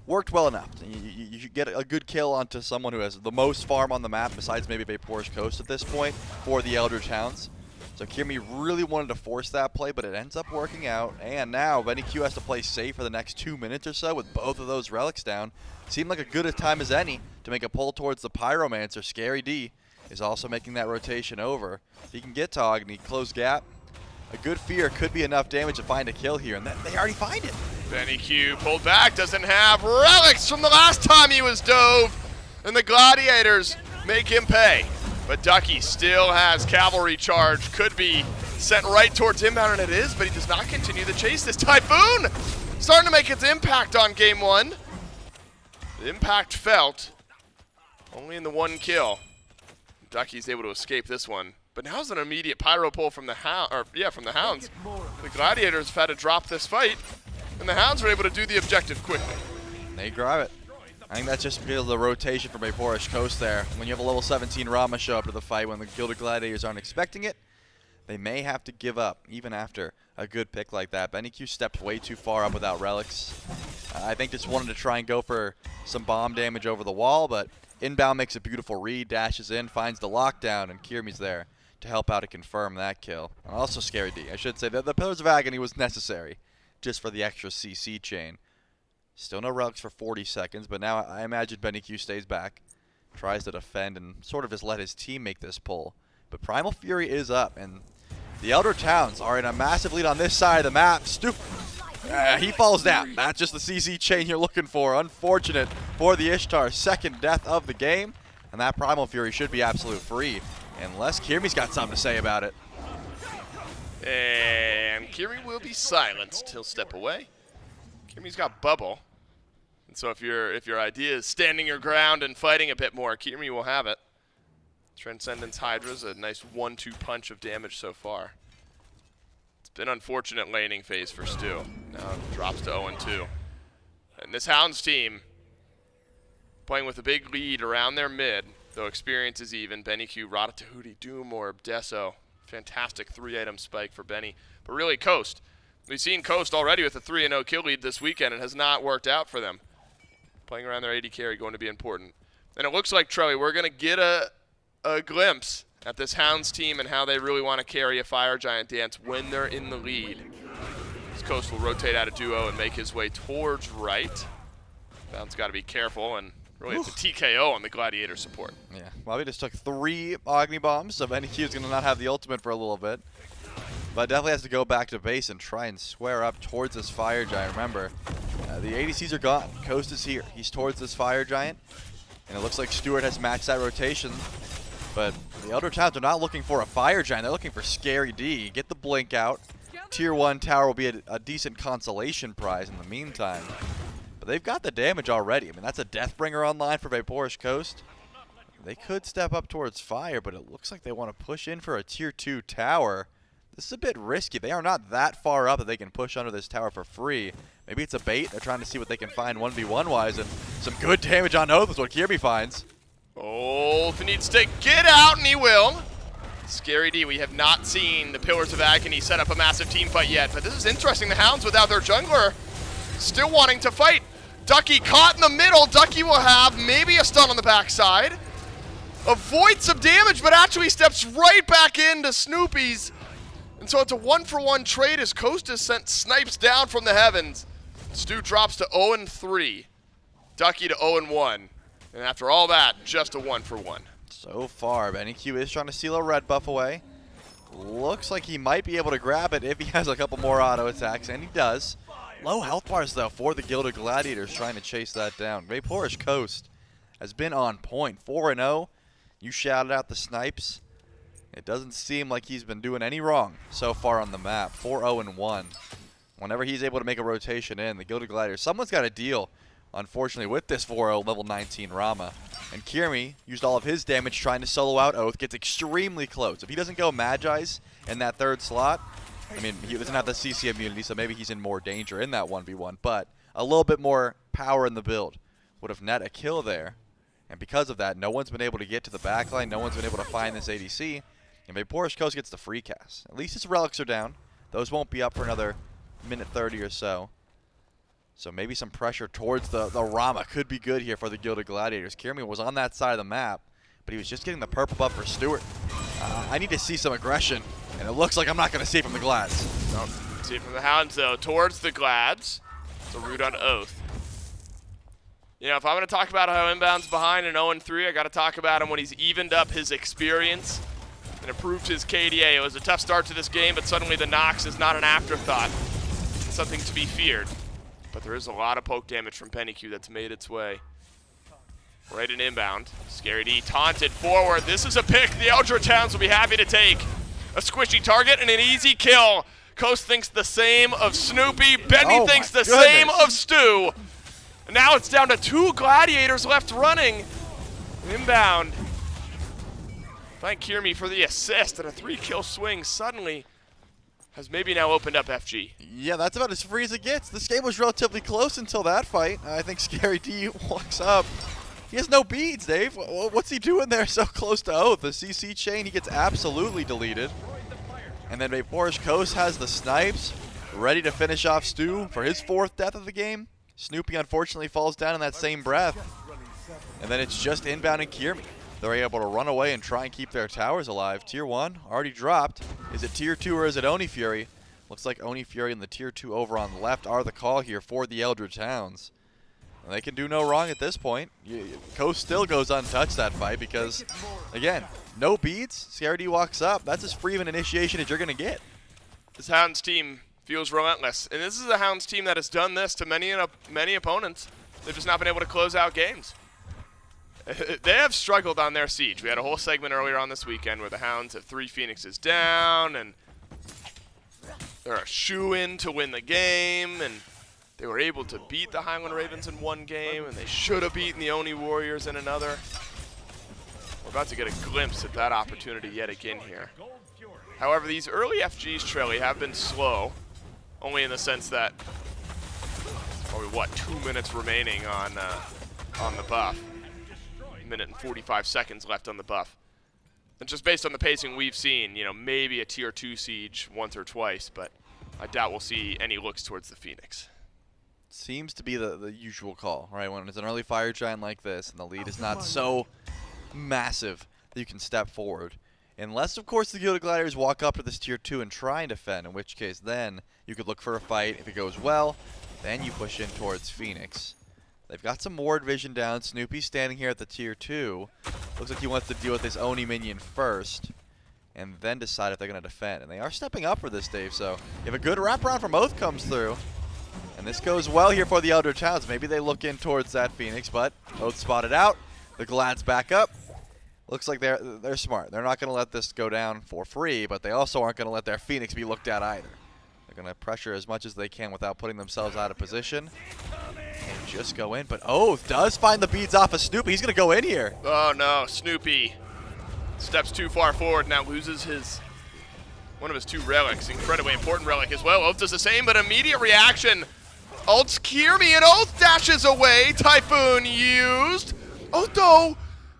worked well enough. You should get a good kill onto someone who has the most farm on the map, besides maybe VaporishCoast at this point, for the Eldritch Hounds. So Kyrmi really wanted to force that play, but it ends up working out. And now BennyQ has to play safe for the next 2 minutes or so with both of those relics down. Seemed like a good a time as any to make a pull towards the Pyromancer. Scary D is also making that rotation over. He can get to Agni, close gap. A good fear could be enough damage to find a kill here, and they already find it. BennyQ pulled back, doesn't have relics from the last time he was dove, and the Gladiators make him pay. But Ducky still has cavalry charge, could be sent right towards Inbound, and it is, but he does not continue the chase. This Typhoon starting to make its impact on game one. The impact felt only in the 1 kill. Ducky's able to escape this one. But now's an immediate pyro pull from the from the Hounds. The Gladiators have had to drop this fight, and the Hounds were able to do the objective quickly. They grab it. I think that's just because of the rotation from VaporishCoast there. When you have a level 17 Rama show up to the fight when the Gilded Gladiators aren't expecting it, they may have to give up, even after a good pick like that. BennyQ stepped way too far up without relics. I think just wanted to try and go for some bomb damage over the wall, but Inbound makes a beautiful read, dashes in, finds the lockdown, and Kyrmi's there to help out to confirm that kill. And also Scary D. I should say that the Pillars of Agony was necessary just for the extra CC chain. Still no relics for 40 seconds, but now I imagine BennyQ stays back, tries to defend, and sort of just let his team make this pull. But Primal Fury is up, and the Eldritch Hounds are in a massive lead on this side of the map. He falls down. That's just the CC chain you're looking for. Unfortunate for the Ishtar. Second death of the game, and that Primal Fury should be absolute free, unless Kyrmi's got something to say about it. And Kyrmi will be silenced. He'll step away. Kyrmi's got bubble, and so if your idea is standing your ground and fighting a bit more, Kyrmi will have it. Transcendence Hydra's a nice 1-2 punch of damage so far. It's been unfortunate laning phase for Stu. Now it drops to 0-2. And this Hounds team playing with a big lead around their mid, though experience is even. BennyQ, Ratatouille, Doom Orb, Deso. Fantastic 3-item spike for Benny. But really, Coast. We've seen Coast already with a 3-0 kill lead this weekend. It has not worked out for them. Playing around their AD carry going to be important. And it looks like, Trelly, we're going to get a glimpse at this Hounds team and how they really want to carry a Fire Giant dance when they're in the lead. This Coast will rotate out of duo and make his way towards right. Bound's got to be careful, and really it's a TKO on the Gladiator support. Yeah, Bobby just took 3 Agni bombs, so BennyQ is going to not have the ultimate for a little bit. But definitely has to go back to base and try and square up towards this Fire Giant. Remember, the ADCs are gone. Coast is here. He's towards this Fire Giant. And it looks like Stuart has matched that rotation. But the Eldritch Hounds are not looking for a Fire Giant. They're looking for Scary D. Get the blink out. Tier 1 tower will be a decent consolation prize in the meantime. But they've got the damage already. I mean, that's a Deathbringer online for VaporishCoast. They could step up towards fire, but it looks like they want to push in for a Tier 2 tower. This is a bit risky. They are not that far up that they can push under this tower for free. Maybe it's a bait. They're trying to see what they can find 1v1-wise, and some good damage on Oathhh is what Kyrmi finds. Oathhh needs to get out, and he will. Scary D, we have not seen the Pillars of Agni set up a massive team fight yet, but this is interesting. The Hounds without their jungler still wanting to fight. Ducky caught in the middle. Ducky will have maybe a stun on the backside. Avoids some damage, but actually steps right back into Snoopy's. And so it's a 1-for-1 trade as Coast has sent snipes down from the heavens. Stu drops to 0-3. Ducky to 0-1. And after all that, just a 1-for-1. So far, BennyQ is trying to steal a red buff away. Looks like he might be able to grab it if he has a couple more auto attacks, and he does. Low health bars, though, for the Gilded Gladiators trying to chase that down. VaporishCoast has been on point. 4-0. You shouted out the snipes. It doesn't seem like he's been doing any wrong so far on the map. 4-0-1. Whenever he's able to make a rotation in, the Gilded Gladiators, someone's got to deal, unfortunately, with this 4-0 level 19 Rama. And Kyrmi used all of his damage trying to solo out Oathhh, gets extremely close. If he doesn't go Magi's in that 3rd slot, I mean, he doesn't have the CC immunity, so maybe he's in more danger in that 1v1. But a little bit more power in the build would have net a kill there. And because of that, no one's been able to get to the backline. No one's been able to find this ADC. And VaporishCoast gets the free cast. At least his relics are down. Those won't be up for another minute 30 or so. So maybe some pressure towards the Rama could be good here for the Gilded Gladiators. Kyrmi was on that side of the map, but he was just getting the purple buff for Stuart. I need to see some aggression, and it looks like I'm not going to see it from the Glads. No, see it from the Hounds, though, towards the Glads. It's a root on Oathhh. You know, if I'm going to talk about how Inbound's behind in 0-3, I got to talk about him when he's evened up his experience and improved his KDA. It was a tough start to this game, but suddenly the Nox is not an afterthought. It's something to be feared. But there is a lot of poke damage from BennyQ that's made its way right in Inbound. Scary D taunted forward. This is a pick the Eldritch Hounds will be happy to take. A squishy target and an easy kill. Coast thinks the same of Snoopy. Benny thinks the same of Stu. And now it's down to 2 Gladiators left running. Inbound. Thank Kyrmi for the assist, and a 3-kill swing suddenly has maybe now opened up FG. Yeah, that's about as free as it gets. This game was relatively close until that fight. I think Scary D walks up. He has no beads, Dave. What's he doing there so close to Oathhh? The CC chain, he gets absolutely deleted. And then VaporishCoast has the snipes, ready to finish off Stu for his 4th death of the game. Snoopy unfortunately falls down in that same breath. And then it's just Inbound and Kyrmi. They're able to run away and try and keep their towers alive. Tier 1 already dropped. Is it Tier 2 or is it Oni Fury? Looks like Oni Fury and the Tier 2 over on the left are the call here for the Eldritch Hounds. And they can do no wrong at this point. Coast still goes untouched that fight because, again, no beads. Scary D walks up. That's as free of an initiation as you're going to get. This Hounds team feels relentless. And this is a Hounds team that has done this to many opponents. They've just not been able to close out games. They have struggled on their siege. We had a whole segment earlier on this weekend where the Hounds have 3 Phoenixes down, and they're a shoo-in to win the game, and they were able to beat the Highland Ravens in 1 game, and they should have beaten the Oni Warriors in another. We're about to get a glimpse at that opportunity yet again here. However, these early FGs, Trelly, have been slow, only in the sense that probably, 2 minutes remaining on the buff. Minute and 45 seconds left on the buff. And just based on the pacing we've seen, you know, maybe a Tier 2 siege once or twice, but I doubt we'll see any looks towards the Phoenix. Seems to be the usual call, right? When it's an early Fire Giant like this and the lead is not so massive that you can step forward Unless, of course, the Gilded Gladiators walk up to this tier 2 and try and defend, in which case then you could look for a fight. If it goes well, then you push in towards Phoenix. They've got some ward vision down. Snoopy's standing here at the tier 2. Looks like he wants to deal with his Oni minion first and then decide if they're going to defend. And they are stepping up for this, Dave, so if a good wraparound from Oathhh comes through, and this goes well here for the Eldritch Hounds, maybe they look in towards that Phoenix, but Oathhh spotted out. The Glad's back up. Looks like they're smart. They're not going to let this go down for free, but they also aren't going to let their Phoenix be looked at either. They're going to pressure as much as they can without putting themselves out of position. And just go in, but Oathhh does find the beads off of Snoopy. He's going to go in here. Oh no, Snoopy steps too far forward, now loses one of his 2 relics. Incredibly important relic as well. Oathhh does the same, but immediate reaction. Ults Kyrmi and Oathhh dashes away. Typhoon used. Oathhh though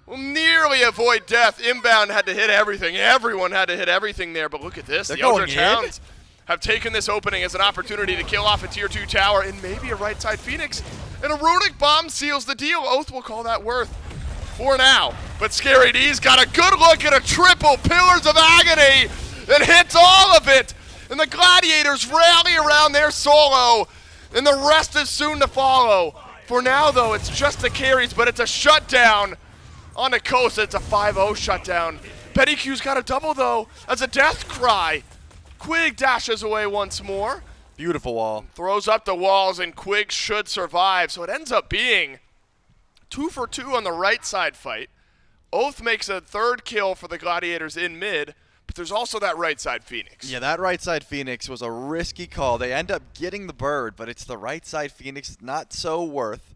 will nearly avoid death. Inbound had to hit everything. Everyone had to hit everything there, but look at this. The Eldritch Hounds have taken this opening as an opportunity to kill off a tier 2 tower and maybe a right side Phoenix. And a runic bomb seals the deal. Oathhh will call that worth for now. But Scary D's got a good look at a triple Pillars of Agni and hits all of it. And the Gladiators rally around their solo, and the rest is soon to follow. For now, though, it's just the carries, but it's a shutdown on the coast. It's a 5-0 shutdown. BennyQ's got a double, though, as a death cry. Quig dashes away once more. Beautiful wall. Throws up the walls, and Quig should survive. So it ends up being 2 for 2 on the right side fight. Oathhh makes a 3rd kill for the Gladiators in mid, but there's also that right side Phoenix. Yeah, that right side Phoenix was a risky call. They end up getting the bird, but it's the right side Phoenix, not so worth.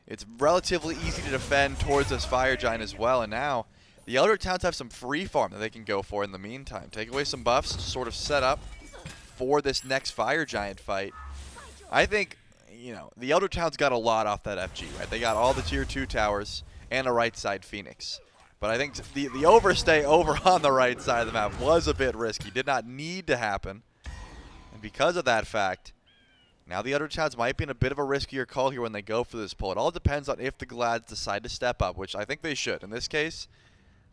It's relatively easy to defend towards this Fire Giant as well, and now the Eldritch Hounds have some free farm that they can go for in the meantime. Take away some buffs to sort of set up for this next Fire Giant fight. I think, you know, the Eldritch Hounds got a lot off that FG, right? They got all the tier 2 towers and a right side Phoenix. But I think the overstay over on the right side of the map was a bit risky. Did not need to happen. And because of that fact, now the Eldritch Hounds might be in a bit of a riskier call here when they go for this pull. It all depends on if the Glads decide to step up, which I think they should. In this case,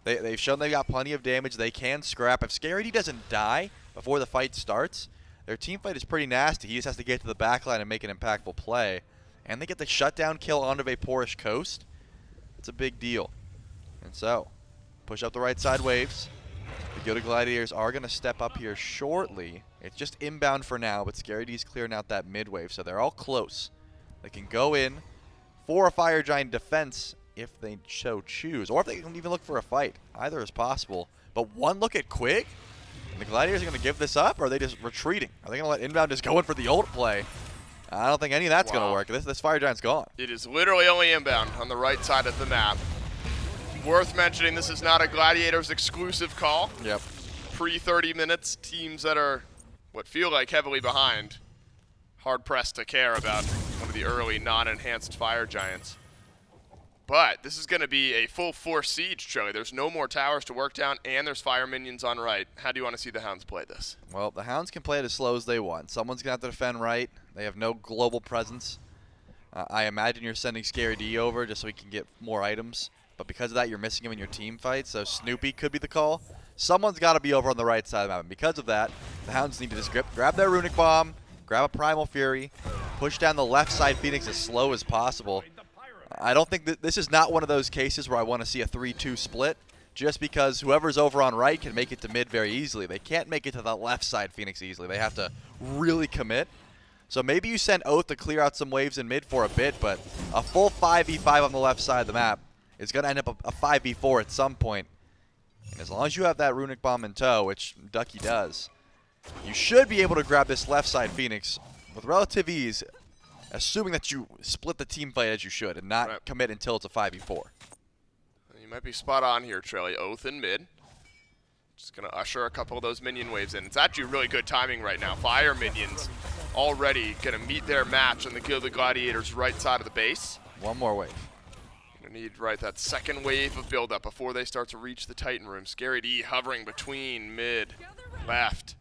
they've shown they've got plenty of damage. They can scrap. If Scary D doesn't die before the fight starts, their team fight is pretty nasty. He just has to get to the backline and make an impactful play. And they get the shutdown kill onto VaporishCoast. It's a big deal. And so, push up the right side waves. The Gilded Gladiators are going to step up here shortly. It's just inbound for now, but Scary D's clearing out that mid wave, so they're all close. They can go in for a Fire Giant defense if they so choose, or if they can even look for a fight. Either is possible. But one look at Quig, and the Gladiators are going to give this up, or are they just retreating? Are they going to let Inbound just go in for the ult play? I don't think any of that's going to work. This Fire Giant's gone. It is literally only Inbound on the right side of the map. Worth mentioning, this is not a Gladiators exclusive call. Yep. Pre-30 minutes, teams that are what feel like heavily behind, hard-pressed to care about one of the early non-enhanced Fire Giants. But this is going to be a full force siege, Trilly. There's no more towers to work down, and there's fire minions on right. How do you want to see the Hounds play this? Well, the Hounds can play it as slow as they want. Someone's going to have to defend right. They have no global presence. I imagine you're sending Scary D over just so he can get more items. But because of that, you're missing him in your team fight, so Snoopy could be the call. Someone's got to be over on the right side of the map, and because of that, the Hounds need to just grab their Runic Bomb, grab a Primal Fury, push down the left side Phoenix as slow as possible. I don't think that this is not one of those cases where I want to see a 3-2 split, just because whoever's over on right can make it to mid very easily. They can't make it to the left side Phoenix easily. They have to really commit. So maybe you send Oathhh to clear out some waves in mid for a bit, but a full 5v5 on the left side of the map is going to end up a 5v4 at some point. And as long as you have that Runic Bomb in tow, which Ducky does, you should be able to grab this left side Phoenix with relative ease, assuming that you split the team fight as you should and not commit until it's a 5v4. You might be spot on here, Trelly. Oathhh in mid. Just going to usher a couple of those minion waves in. It's actually really good timing right now. Fire minions already going to meet their match on the Gilded Gladiators' right side of the base. One more wave. Need that second wave of buildup before they start to reach the Titan room. Scary D hovering between mid, left.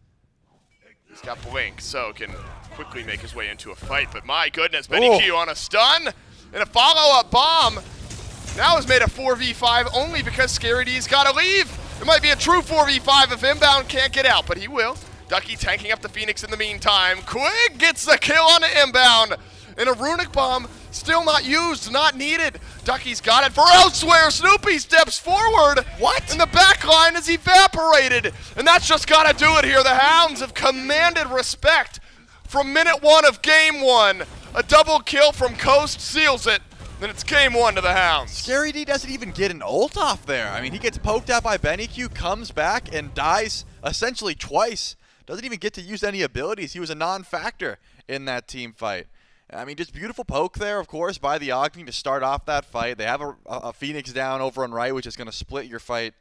He's got Blink, so can quickly make his way into a fight. But my goodness, BennyQ on a stun and a follow-up bomb. Now has made a 4v5 only because Scary D's got to leave. It might be a true 4v5 if Inbound can't get out, but he will. Ducky tanking up the Phoenix in the meantime. Quig gets the kill on the Inbound. And a Runic Bomb still not used, not needed. Ducky's got it for elsewhere. Snoopy steps forward. What? And the back line is evaporated. And that's just got to do it here. The Hounds have commanded respect from minute 1 of game 1. A double kill from Coast seals it. Then it's game 1 to the Hounds. Scary D doesn't even get an ult off there. I mean, he gets poked out by BennyQ, comes back, and dies essentially twice. Doesn't even get to use any abilities. He was a non-factor in that team fight. I mean, just beautiful poke there, of course, by the Agni to start off that fight. They have a Phoenix down over on right, which is going to split your fight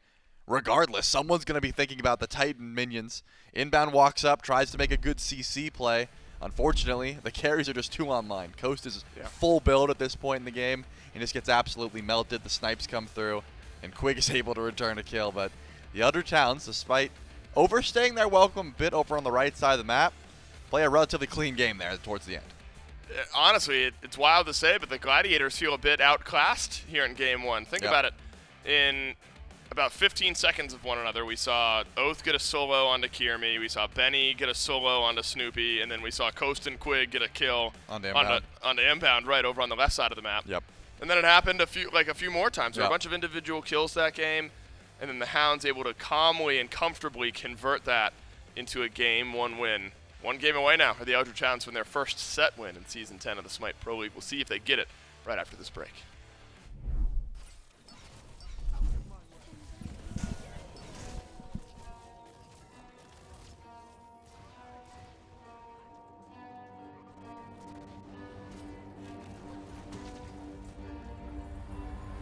regardless. Someone's going to be thinking about the Titan minions. Inbound walks up, tries to make a good CC play. Unfortunately, the carries are just too online. Coast is full build at this point in the game and just gets absolutely melted. The snipes come through, and Quig is able to return a kill. But the Eldritch Hounds, despite overstaying their welcome a bit over on the right side of the map, play a relatively clean game there towards the end. Honestly, it's wild to say, but the Gladiators feel a bit outclassed here in game 1. Think about it. In about 15 seconds of one another, we saw Oathhh get a solo onto Kyrmi, we saw Benny get a solo onto Snoopy, and then we saw Coast and Quig get a kill onto Inbound right over on the left side of the map. Yep. And then it happened a few more times. There were a bunch of individual kills that game, and then the Hounds able to calmly and comfortably convert that into a game 1 win. 1 game away now for the Eldritch Hounds from their first set win in Season 10 of the SMITE Pro League. We'll see if they get it right after this break.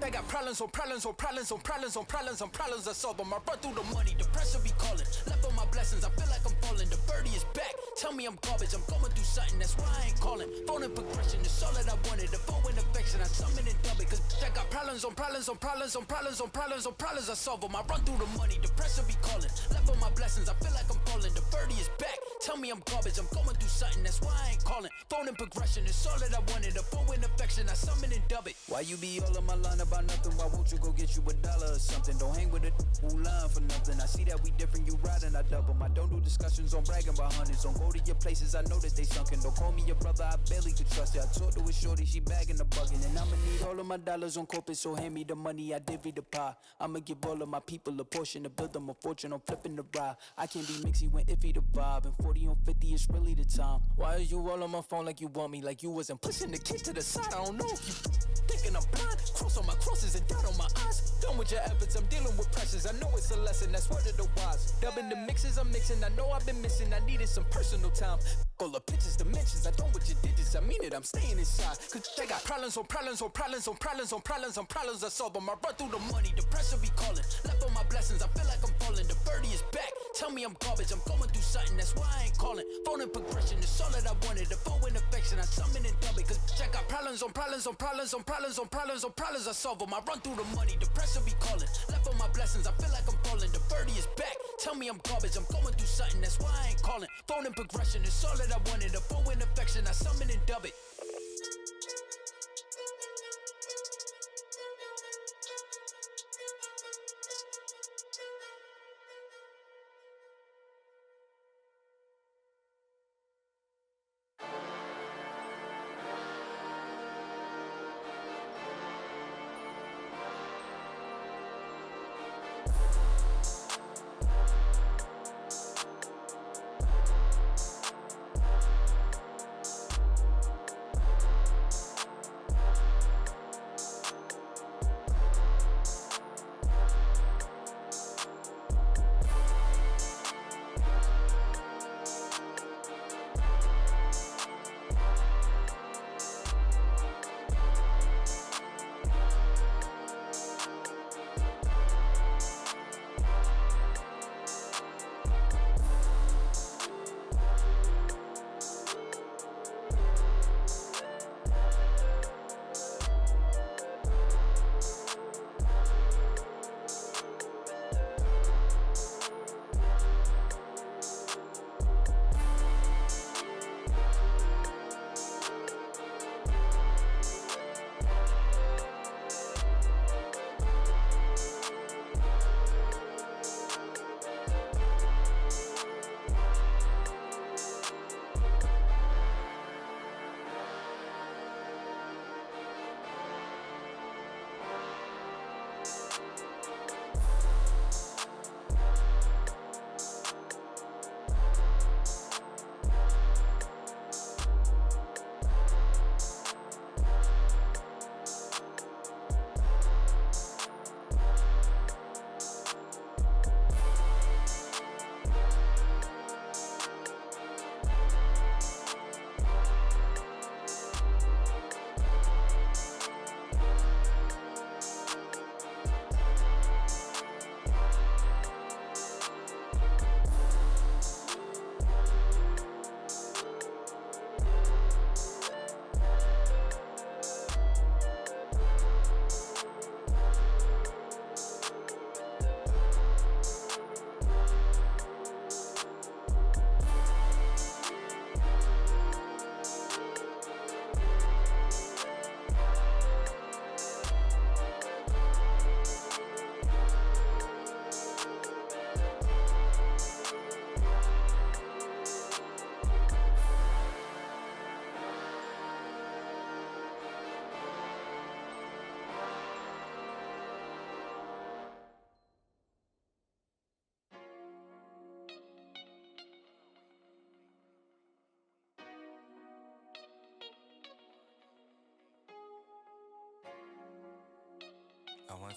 I got problems on problems on problems on problems on problems on problems I solve them. I run through the money, the pressure be calling. Left on my blessings, I feel like I'm falling. The birdie is back, tell me I'm garbage. I'm going through something, that's why I ain't calling. Phone and progression, it's all that I wanted. The phone and affection, I summon and dub it. Cause I got problems on problems on problems on problems on problems on problems I solve them. I run through the money, the pressure be calling. Left on my blessings, I feel like I'm falling. The birdie is back, tell me I'm garbage. I'm going through something, that's why I ain't calling. Phone and progression, it's all that I wanted. The phone and affection, I summon and dub it. Why you be all on my line about nothing? Why won't you go get you $1 or something? Don't hang with it who line for nothing. I see that we different, you riding, I double. I don't do discussions on bragging about hundreds. Don't go to your places, I know that they sunken. Don't call me your brother, I barely could trust it. I talked to a shorty, she bagging the bugging. And I'ma need all of my dollars on corporate, so hand me the money, I divvy the pie. I'ma give all of my people a portion to build them a fortune. I'm flipping the ride. I can't be mixy when iffy the vibe. And 40 on 50 is really the time. Why are you all on my phone like you want me? Like you wasn't pushing the kid to the side. I don't know if you thinking I'm blind. Cross on my crosses and dot on my eyes. Done with your efforts, I'm dealing with pressures. I know it's a lesson, that's word of the wise. Dubbing the mixes I'm mixing, I know I've been missing. I needed some personal time. All the pictures, dimensions, I don't what you digits. I mean it, I'm staying inside. Cause they got problems on problems on problems on problems on problems on problems I solve them. I run through the money, the pressure be calling. Left on my blessings, I feel like I'm falling. The birdie is back, tell me I'm garbage. I'm going through something, that's why I ain't calling. Phone and progression, it's all that I wanted. The phone and affection, I summon and dub it. Cause I got problems on problems on problems on problems on problems on problems I solve them. I run through the money, the pressure be calling. Left on my blessings, I feel like I'm falling. The birdie is back, tell me I'm garbage. I'm going through something, that's why I ain't calling. Phone and progression, it's all that I wanted. The phone and affection, I summon and dub it.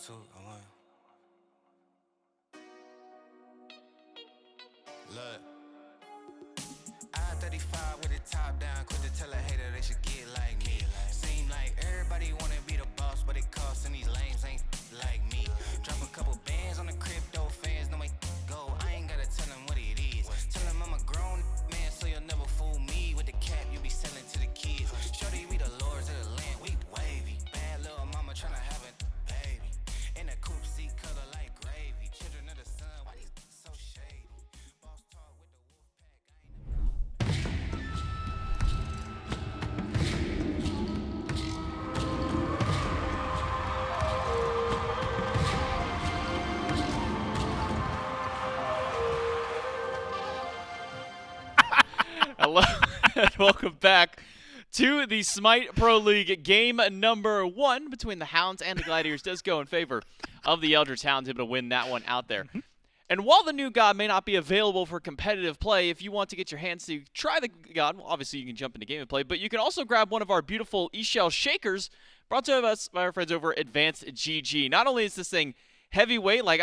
2, I won. Look. I-35 with the top down, quick to tell a hater they should get like me. Seem like everybody wanna be the boss, but it costs and these lames ain't like me. Drop a couple bands on the crypto fans, no make go. I ain't gotta tell them what it is. Tell them I'm a grown man, so you'll never fool me with the cap you be selling to the kids. Shorty, we the lords of the land, we wavy. Bad little mama tryna have a baby. In a coupe seat color like gravy. Children of the sun, why these so shady? Boss talk with the wolf pack, I ain't Hello and welcome back to the SMITE Pro League. Game number 1 between the Hounds and the Gladiators does go in favor of the Eldritch Hounds, able to win that one out there. And while the new god may not be available for competitive play, if you want to get your hands to try the god, well, obviously you can jump into game and play, but you can also grab one of our beautiful eShell shakers brought to us by our friends over at Advanced GG. Not only is this thing heavyweight, like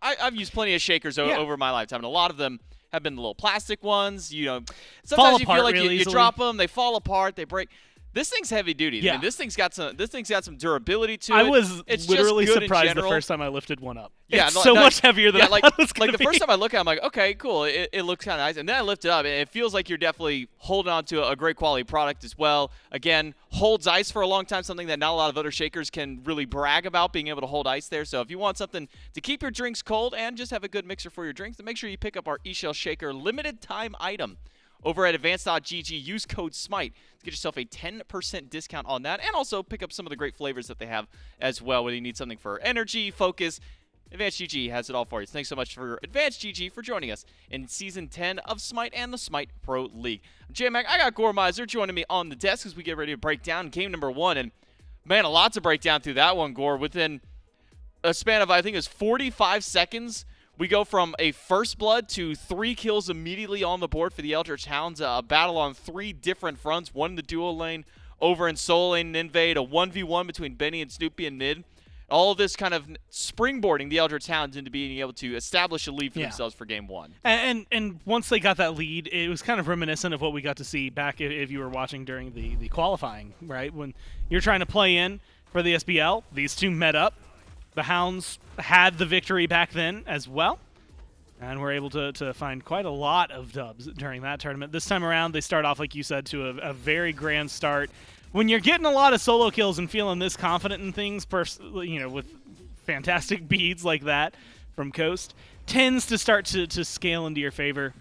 I've used plenty of shakers over my lifetime, and a lot of them have been the little plastic ones. You know, sometimes you feel like you drop them, they fall apart, they break. This thing's heavy duty. Yeah. I mean, this thing's got some durability to it. I was it's literally just good surprised in general. the first time I lifted one up. Yeah, it's so much heavier than I thought it was gonna the be. first time I look at it, I'm like, okay, cool. It looks kind of nice. And then I lift it up, and it feels like you're definitely holding on to a great quality product as well. Again, holds ice for a long time, something that not a lot of other shakers can really brag about, being able to hold ice there. So if you want something to keep your drinks cold and just have a good mixer for your drinks, then make sure you pick up our eShell Shaker limited time item over at advanced.gg. Use code SMITE to get yourself a 10% discount on that, and also pick up some of the great flavors that they have as well, whether you need something for energy, focus. Advanced GG has it all for you. So thanks so much for Advanced GG for joining us in Season 10 of SMITE and the SMITE Pro League. I'm J-Mac. I got Gore Miser joining me on the desk as we get ready to break down game number 1. And, man, a lot to break down through that one, Gore. Within a span of, I think it was 45 seconds, we go from a first blood to 3 kills immediately on the board for the Eldritch Hounds. A battle on 3 different fronts. One in the duo lane, over in solo lane and invade. A 1v1 between Benny and Snoopy and mid. All of this kind of springboarding the Eldritch Hounds into being able to establish a lead for themselves for game 1. And once they got that lead, it was kind of reminiscent of what we got to see back if you were watching during the qualifying, right? When you're trying to play in for the SBL, these two met up. The Hounds had the victory back then as well, and were able to find quite a lot of dubs during that tournament. This time around, they start off, like you said, to a very grand start. When you're getting a lot of solo kills and feeling this confident in things, with fantastic beads like that from Coast, tends to start to scale into your favor.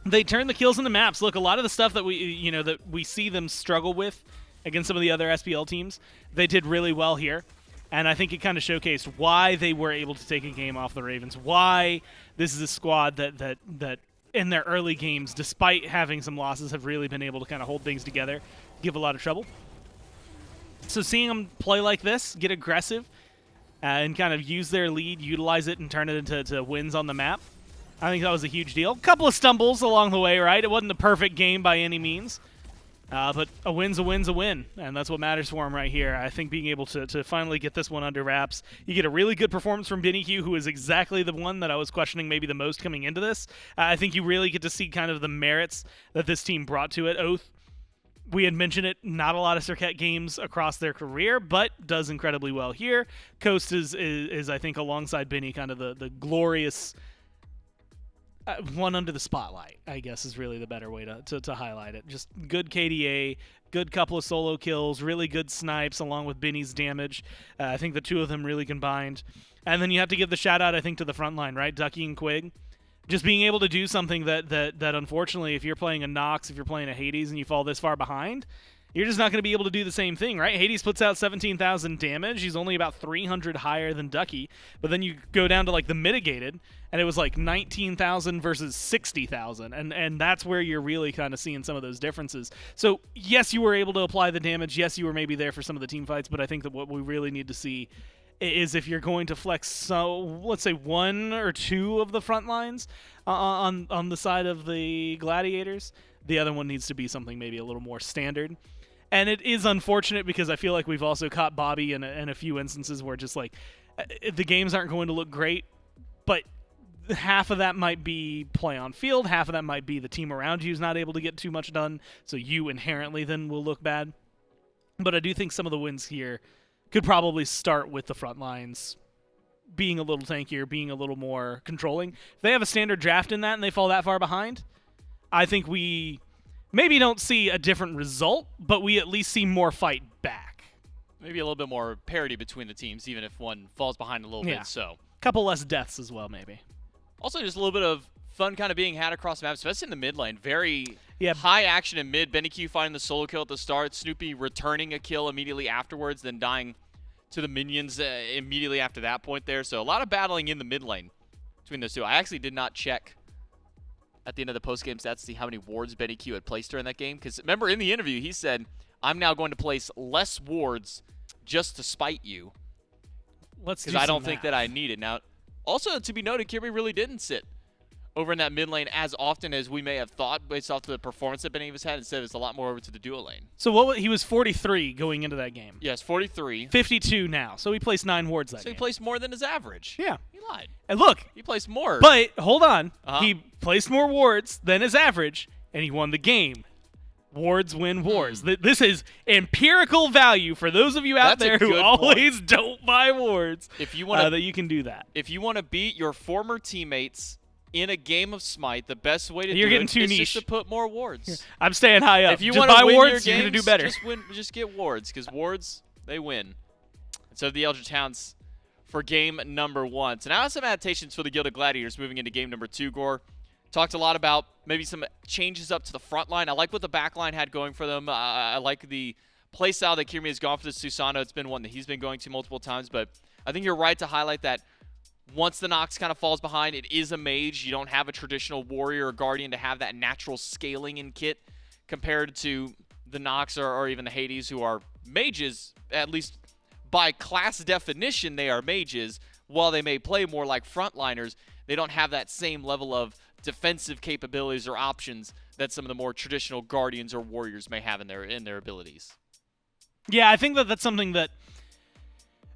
They turn the kills into maps. Look, a lot of the stuff that we see them struggle with against some of the other SPL teams, they did really well here. And I think it kind of showcased why they were able to take a game off the Ravens, why this is a squad that in their early games, despite having some losses, have really been able to kind of hold things together, give a lot of trouble. So seeing them play like this, get aggressive, and kind of use their lead, utilize it, and turn it into wins on the map, I think that was a huge deal. A couple of stumbles along the way, right? It wasn't a perfect game by any means. But a win's a win's a win, and that's what matters for him right here. I think being able to finally get this one under wraps. You get a really good performance from BennyQ, who is exactly the one that I was questioning maybe the most coming into this. I think you really get to see kind of the merits that this team brought to it. Oathhh, we had mentioned it, not a lot of Serqet games across their career, but does incredibly well here. Coast is I think, alongside Benny, kind of the glorious one under the spotlight, I guess, is really the better way to highlight it. Just good KDA, good couple of solo kills, really good snipes along with Benny's damage. I think the two of them really combined. And then you have to give the shout out, I think, to the front line, right? Ducky and Quig. Just being able to do something that unfortunately, if you're playing a Nox, if you're playing a Hades and you fall this far behind, you're just not going to be able to do the same thing, right? Hades puts out 17,000 damage. He's only about 300 higher than Ducky. But then you go down to, like, the mitigated, and it was, like, 19,000 versus 60,000. And that's where you're really kind of seeing some of those differences. So, yes, you were able to apply the damage. Yes, you were maybe there for some of the team fights. But I think that what we really need to see is if you're going to flex, so let's say 1 or 2 of the front lines on the side of the Gladiators, the other one needs to be something maybe a little more standard. And it is unfortunate because I feel like we've also caught Bobby in a few instances where just like the games aren't going to look great, but half of that might be play on field, half of that might be the team around you is not able to get too much done, so you inherently then will look bad. But I do think some of the wins here could probably start with the front lines being a little tankier, being a little more controlling. If they have a standard draft in that and they fall that far behind, I think we maybe don't see a different result, but we at least see more fight back. Maybe a little bit more parity between the teams, even if one falls behind a little bit. So, couple less deaths as well, maybe. Also, just a little bit of fun kind of being had across the map, especially in the mid lane. Very high action in mid. BennyQ finding the solo kill at the start. Snoopy returning a kill immediately afterwards, then dying to the minions immediately after that point there. So a lot of battling in the mid lane between those two. I actually did not check at the end of the post-game stats to see how many wards BennyQ had placed during that game. Because remember, in the interview, he said, I'm now going to place less wards just to spite you. Because I don't think that I need it. Now, also, to be noted, Kyrmi really didn't sit over in that mid lane as often as we may have thought based off the performance that Benny has had. Instead, it's a lot more over to the duo lane. So he was 43 going into that game. Yes, 43. 52 now. So he placed 9 wards that game. So he placed more than his average. Yeah. He lied. And look. He placed more. But, hold on. He placed more wards than his average, and he won the game. Wards win wars. This is empirical value for those of you out there who always don't buy wards. If you want that you can do that. If you want to beat your former teammates in a game of Smite, the best way to do it is niche. just to put more wards. I'm staying high up. If you want to buy wards, your you're going to do better. Just get wards, because wards, they win. And so the Eldritch Hounds for game number 1. So now some adaptations for the Gilded Gladiators moving into game number 2, Gore. Talked a lot about maybe some changes up to the front line. I like what the back line had going for them. I like the play style that Kyrmi has gone for the Susano. It's been one that he's been going to multiple times, but I think you're right to highlight that once the Nox kind of falls behind, it is a mage. You don't have a traditional warrior or guardian to have that natural scaling in kit compared to the Nox or even the Hades, who are mages, at least by class definition, they are mages. While they may play more like frontliners, they don't have that same level of defensive capabilities or options that some of the more traditional guardians or warriors may have in their abilities. Yeah, I think that's something that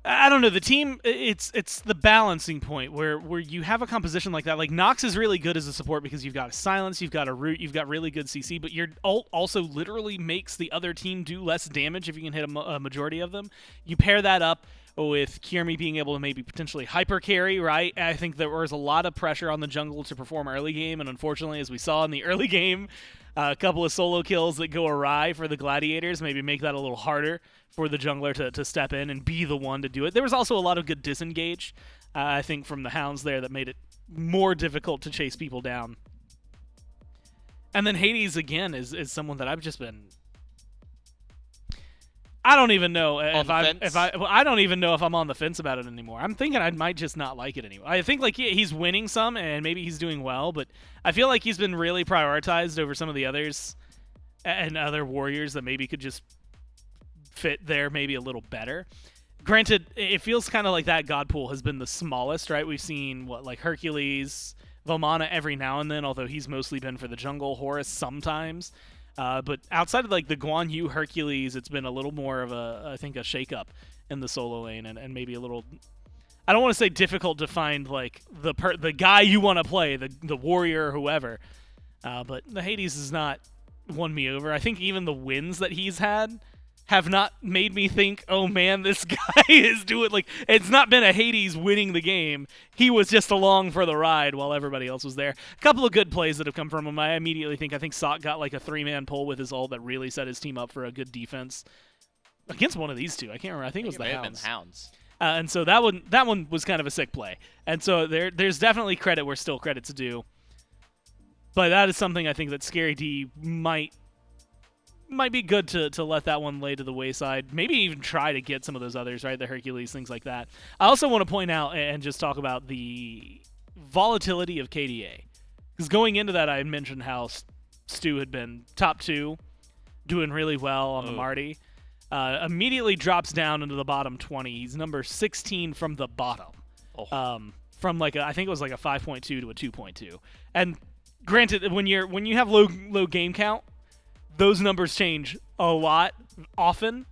I don't know. The team, it's the balancing point where you have a composition like that. Like Nox is really good as a support because you've got a silence, you've got a root, you've got really good CC, but you're also literally makes the other team do less damage if you can hit a majority of them. You pair that up with Kyrmi being able to maybe potentially hyper carry, right? I think there was a lot of pressure on the jungle to perform early game, and unfortunately, as we saw in the early game, a couple of solo kills that go awry for the Gladiators maybe make that a little harder for the jungler to step in and be the one to do it. There was also a lot of good disengage, I think, from the Hounds there that made it more difficult to chase people down. And then Hades, again, is someone that I've just been... I don't even know I don't even know if I'm on the fence about it anymore. I'm thinking I might just not like it anymore. I think like he's winning some and maybe he's doing well, but I feel like he's been really prioritized over some of the others and other warriors that maybe could just fit there maybe a little better. Granted, it feels kind of like that god pool has been the smallest, right? We've seen like Hercules, Vomana every now and then, although he's mostly been for the jungle, Horus sometimes. But outside of like the Guan, Hercules, it's been a little more of I think a shake-up in the solo lane and maybe a little, I don't want to say difficult to find like the guy you want to play, the warrior or whoever. But the Hades has not won me over. I think even the wins that he's had have not made me think, oh man, this guy is doing, like, it's not been a Hades winning the game. He was just along for the ride while everybody else was there. A couple of good plays that have come from him. I immediately think Sok got like a 3-man pull with his ult that really set his team up for a good defense against one of these two. I can't remember. I think it was the Hounds. And so that one was kind of a sick play. And so there's definitely credit where still credit's due. But that is something I think that Scary D might be good to let that one lay to the wayside. Maybe even try to get some of those others, right? The Hercules, things like that. I also want to point out and just talk about the volatility of KDA. Because going into that, I mentioned how Stu had been top 2, doing really well on the Marty. Immediately drops down into the bottom 20. He's number 16 from the bottom. From like I think it was like a 5.2 to a 2.2. And granted, when you have low game count, those numbers change a lot often,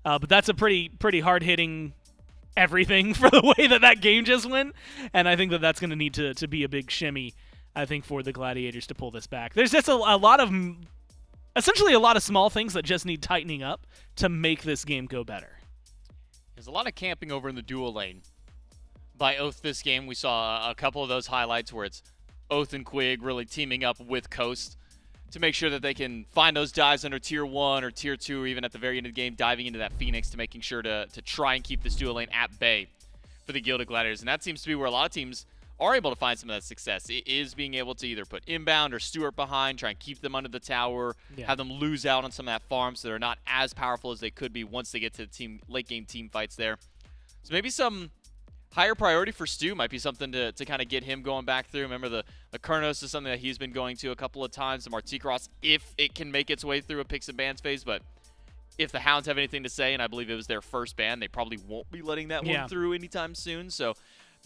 but that's a pretty hard-hitting everything for the way that game just went, and I think that's going to need to be a big shimmy, I think, for the Gladiators to pull this back. There's just essentially a lot of small things that just need tightening up to make this game go better. There's a lot of camping over in the dual lane by Oathhh this game. We saw a couple of those highlights where it's Oathhh and Quig really teaming up with Coast to make sure that they can find those dives under Tier 1 or Tier 2, or even at the very end of the game, diving into that Phoenix to making sure to try and keep this dual lane at bay for the Gilded Gladiators. And that seems to be where a lot of teams are able to find some of that success. It is being able to either put Inbound or Stuart behind, try and keep them under the tower, have them lose out on some of that farm so they're not as powerful as they could be once they get to the late game team fights there. So maybe some higher priority for Stu might be something to kind of get him going back through. Remember, the Cernunnos is something that he's been going to a couple of times. The Martikros, if it can make its way through a picks and bans phase, but if the Hounds have anything to say, and I believe it was their first ban, they probably won't be letting that one through anytime soon. So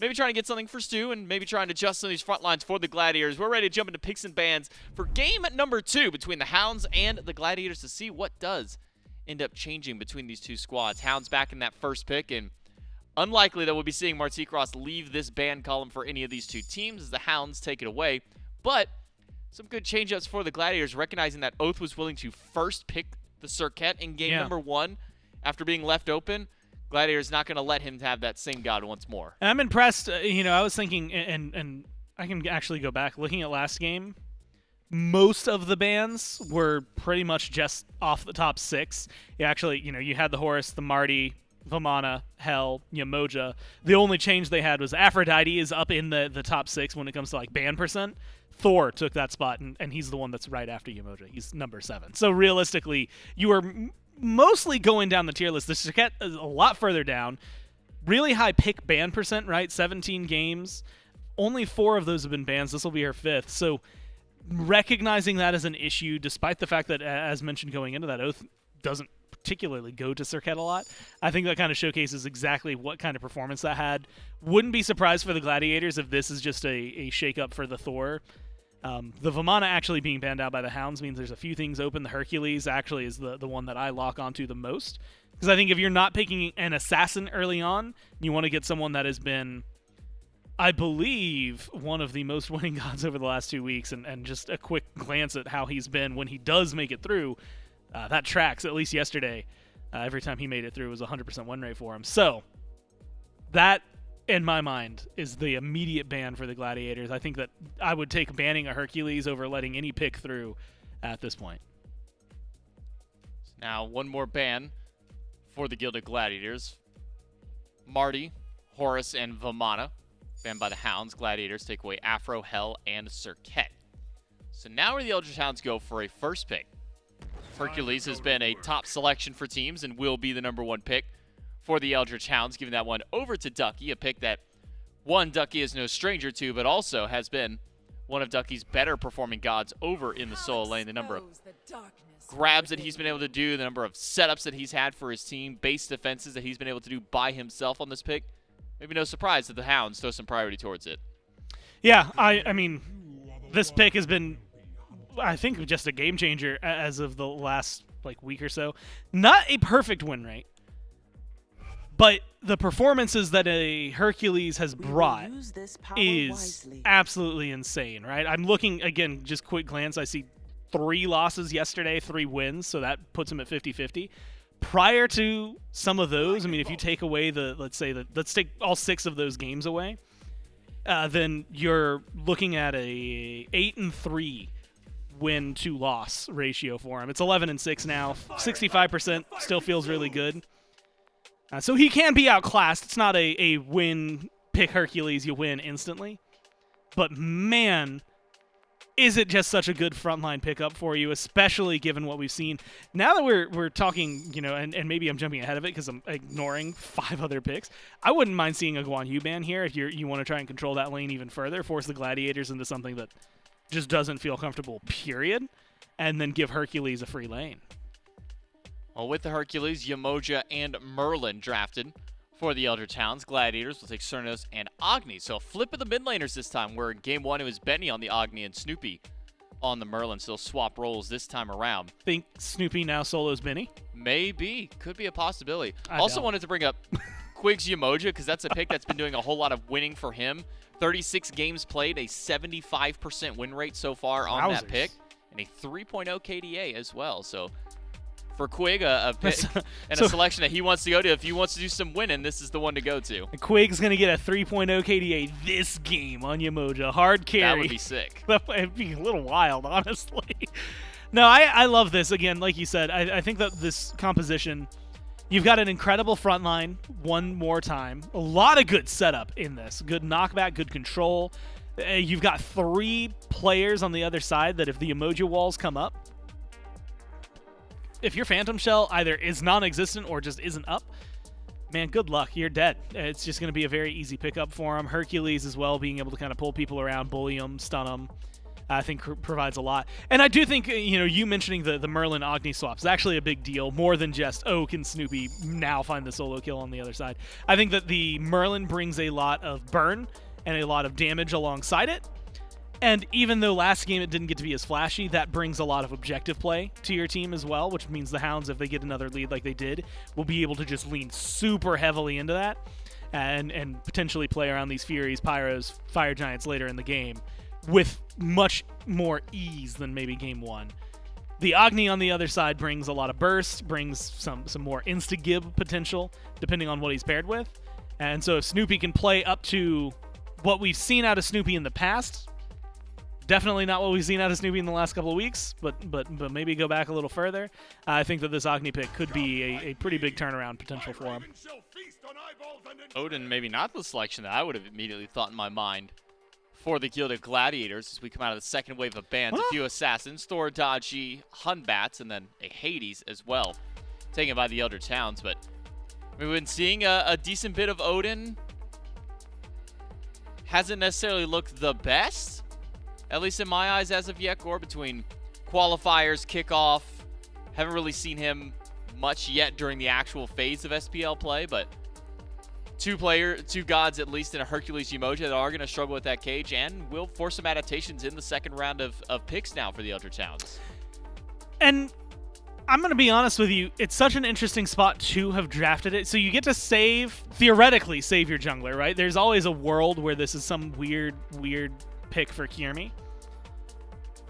maybe trying to get something for Stu and maybe trying to adjust some of these front lines for the Gladiators. We're ready to jump into picks and bans for game number 2 between the Hounds and the Gladiators to see what does end up changing between these two squads. Hounds back in that first pick, and unlikely that we'll be seeing Martikros leave this ban column for any of these two teams as the Hounds take it away. But some good change-ups for the Gladiators, recognizing that Oathhh was willing to first pick the Serqet in game number 1 after being left open. Gladiators not going to let him have that same god once more. And I'm impressed. I was thinking, and I can actually go back, looking at last game, most of the bans were pretty much just off the top 6. You had the Horus, the Marty, Vamana, Hell, Yemoja. The only change they had was Aphrodite is up in the top 6 when it comes to like ban percent. Thor took that spot, and he's the one that's right after Yemoja. He's number 7. So realistically, you are mostly going down the tier list. The Serqet is a lot further down. Really high pick ban percent, right? 17 games. Only 4 of those have been bans. This will be her 5th. So recognizing that as an issue, despite the fact that, as mentioned going into that, Oathhh doesn't particularly go to Serqet a lot, I think that kind of showcases exactly what kind of performance that had. Wouldn't be surprised for the Gladiators if this is just a shake-up for the Thor. The Vamana actually being banned out by the Hounds means there's a few things open. The Hercules actually is the one that I lock onto the most. Because I think if you're not picking an assassin early on, you want to get someone that has been, I believe, one of the most winning gods over the last 2 weeks. And just a quick glance at how he's been when he does make it through, that tracks, at least yesterday. Every time he made it through, it was 100% win rate for him. So that, in my mind, is the immediate ban for the Gladiators. I think that I would take banning a Hercules over letting any pick through at this point. Now, one more ban for the Gilded Gladiators. Marty, Horus, and Vamana banned by the Hounds. Gladiators take away Afro, Hell, and Serqet. So now where the Eldritch Hounds go for a first pick. Hercules has been a top selection for teams and will be the number 1 pick for the Eldritch Hounds, giving that one over to Ducky, a pick that, one, Ducky is no stranger to, but also has been one of Ducky's better performing gods over in the solo lane. The number of grabs that he's been able to do, the number of setups that he's had for his team, base defenses that he's been able to do by himself on this pick. Maybe no surprise that the Hounds throw some priority towards it. Yeah, I mean, this pick has been, I think, just a game changer as of the last week or so. Not a perfect win rate, but the performances that a Hercules has brought is absolutely insane, right? I'm looking, again, just quick glance. I see 3 losses yesterday, 3 wins, so that puts him at 50-50. Prior to some of those, I mean, if you take away let's take all 6 of those games away, then you're looking at a 8-3 win to loss ratio for him. It's 11-6 now. 65% still feels really good. So he can be outclassed. It's not a win, pick Hercules, you win instantly. But man, is it just such a good frontline pickup for you, especially given what we've seen. Now that we're talking, and maybe I'm jumping ahead of it because I'm ignoring 5 other picks, I wouldn't mind seeing a Guan ban here if you want to try and control that lane even further, force the Gladiators into something that just doesn't feel comfortable, period, and then give Hercules a free lane. Well, with the Hercules, Yemoja and Merlin drafted for the Eldritch Hounds. Gladiators will take Cernunnos and Agni. So a flip of the mid laners this time, where in game 1 it was Benny on the Agni and Snoopy on the Merlin, so they'll swap roles this time around. Think Snoopy now solos Benny? Maybe. Could be a possibility. I Also don't. wanted to bring up Quig's Yemoja, because that's a pick that's been doing a whole lot of winning for him. 36 games played, a 75% win rate so far on that Wowzers. pick, and a 3.0 KDA as well. So for Quig, a pick and a selection that he wants to go to. If he wants to do some winning, this is the one to go to. Quig's going to get a 3.0 KDA this game on Yemoja. Hard carry. That would be sick. That would be a little wild, honestly. No, I love this. Again, like you said, I think that this composition, you've got an incredible front line one more time. A lot of good setup in this. Good knockback, good control. You've got 3 players on the other side that if the Yemoja walls come up, if your Phantom Shell either is non-existent or just isn't up, man, good luck. You're dead. It's just going to be a very easy pickup for him. Hercules as well, being able to kind of pull people around, bully them, stun them, I think provides a lot. And I do think, you mentioning the Merlin Agni swaps is actually a big deal, more than just, oh, can Snoopy now find the solo kill on the other side. I think that the Merlin brings a lot of burn and a lot of damage alongside it. And even though last game it didn't get to be as flashy, that brings a lot of objective play to your team as well, which means the Hounds, if they get another lead like they did, will be able to just lean super heavily into that and potentially play around these Furies, Pyros, Fire Giants later in the game with much more ease than maybe game 1. The Agni on the other side brings a lot of burst, brings some more insta-gib potential, depending on what he's paired with. And so if Snoopy can play up to what we've seen out of Snoopy in the past, definitely not what we've seen out of Snoopy in the last couple of weeks, but maybe go back a little further. I think that this Agni pick could be a pretty big turnaround potential for him. Odin, maybe not the selection that I would have immediately thought in my mind for the Gilded Gladiators as we come out of the second wave of bans. A few Assassins, Thor, Dodgy, Hunbats, and then a Hades as well, taken by the Eldritch Hounds. But we've been seeing a decent bit of Odin. Hasn't necessarily looked the best, at least in my eyes as of yet, Gore, between qualifiers, kickoff. Haven't really seen him much yet during the actual phase of SPL play, but two gods at least in a Hercules Yemoja that are going to struggle with that cage and will force some adaptations in the second round of picks now for the Eldritch Hounds. And I'm going to be honest with you, it's such an interesting spot to have drafted it. So you get to theoretically save your jungler, right? There's always a world where this is some weird pick for Kyrmi.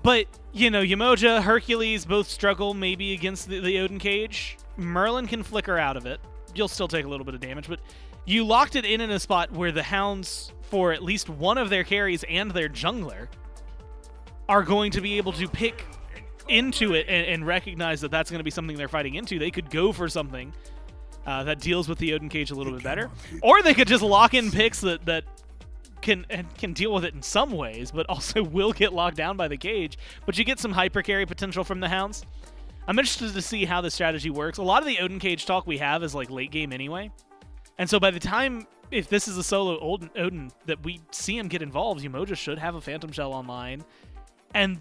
But, Yemoja, Hercules both struggle maybe against the Odin cage. Merlin can flicker out of it. You'll still take a little bit of damage, but you locked it in a spot where the Hounds, for at least one of their carries and their jungler, are going to be able to pick into it and recognize that that's going to be something they're fighting into. They could go for something that deals with the Odin cage a little bit better, or they could just lock in picks that can deal with it in some ways, but also will get locked down by the cage. But you get some hyper carry potential from the Hounds. I'm interested to see how the strategy works. A lot of the Odin cage talk we have is like late game anyway. And so by the time, if this is a solo Odin that we see him get involved, Yemoja should have a Phantom Shell online. And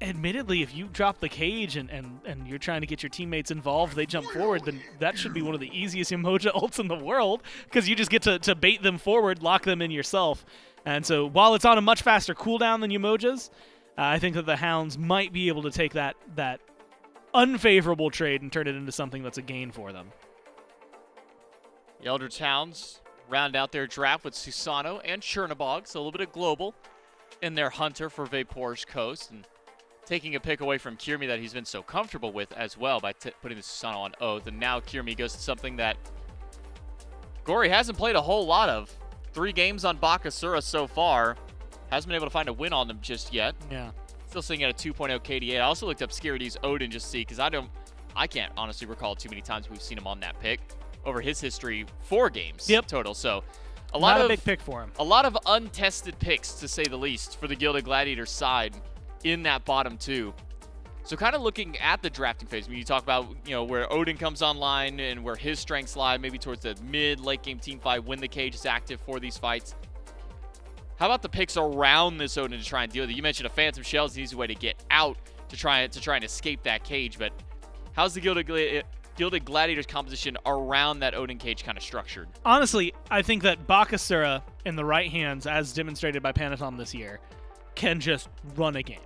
admittedly, if you drop the cage and you're trying to get your teammates involved, they jump forward, then that should be one of the easiest Yemoja ults in the world, because you just get to bait them forward, lock them in yourself. And so while it's on a much faster cooldown than Yemoja's, I think that the Hounds might be able to take that unfavorable trade and turn it into something that's a gain for them. The Eldritch Hounds round out their draft with Susano and Chernobog, so a little bit of global in their hunter for VaporishCoast, and taking a pick away from Kyrmi that he's been so comfortable with as well by putting the Susano on Oathhh. And now Kyrmi goes to something that Gory hasn't played a whole lot of. 3 games on Bakasura so far. Hasn't been able to find a win on them just yet. Yeah. Still sitting at a 2.0 KDA. I also looked up Scarity's Odin just to see, because I can't honestly recall too many times we've seen him on that pick over his history. 4 games total. So not a big pick for him. A lot of untested picks, to say the least, for the Gilded Gladiators side in that bottom 2. So kind of looking at the drafting phase, when you talk about, where Odin comes online and where his strengths lie, maybe towards the mid-late game team fight when the cage is active for these fights. How about the picks around this Odin to try and deal with it? You mentioned a Phantom Shell is an easy way to get out to try and escape that cage, but how's the Gilded Gladiators composition around that Odin cage kind of structured? Honestly, I think that Bakasura in the right hands, as demonstrated by Panathon this year, can just run a game.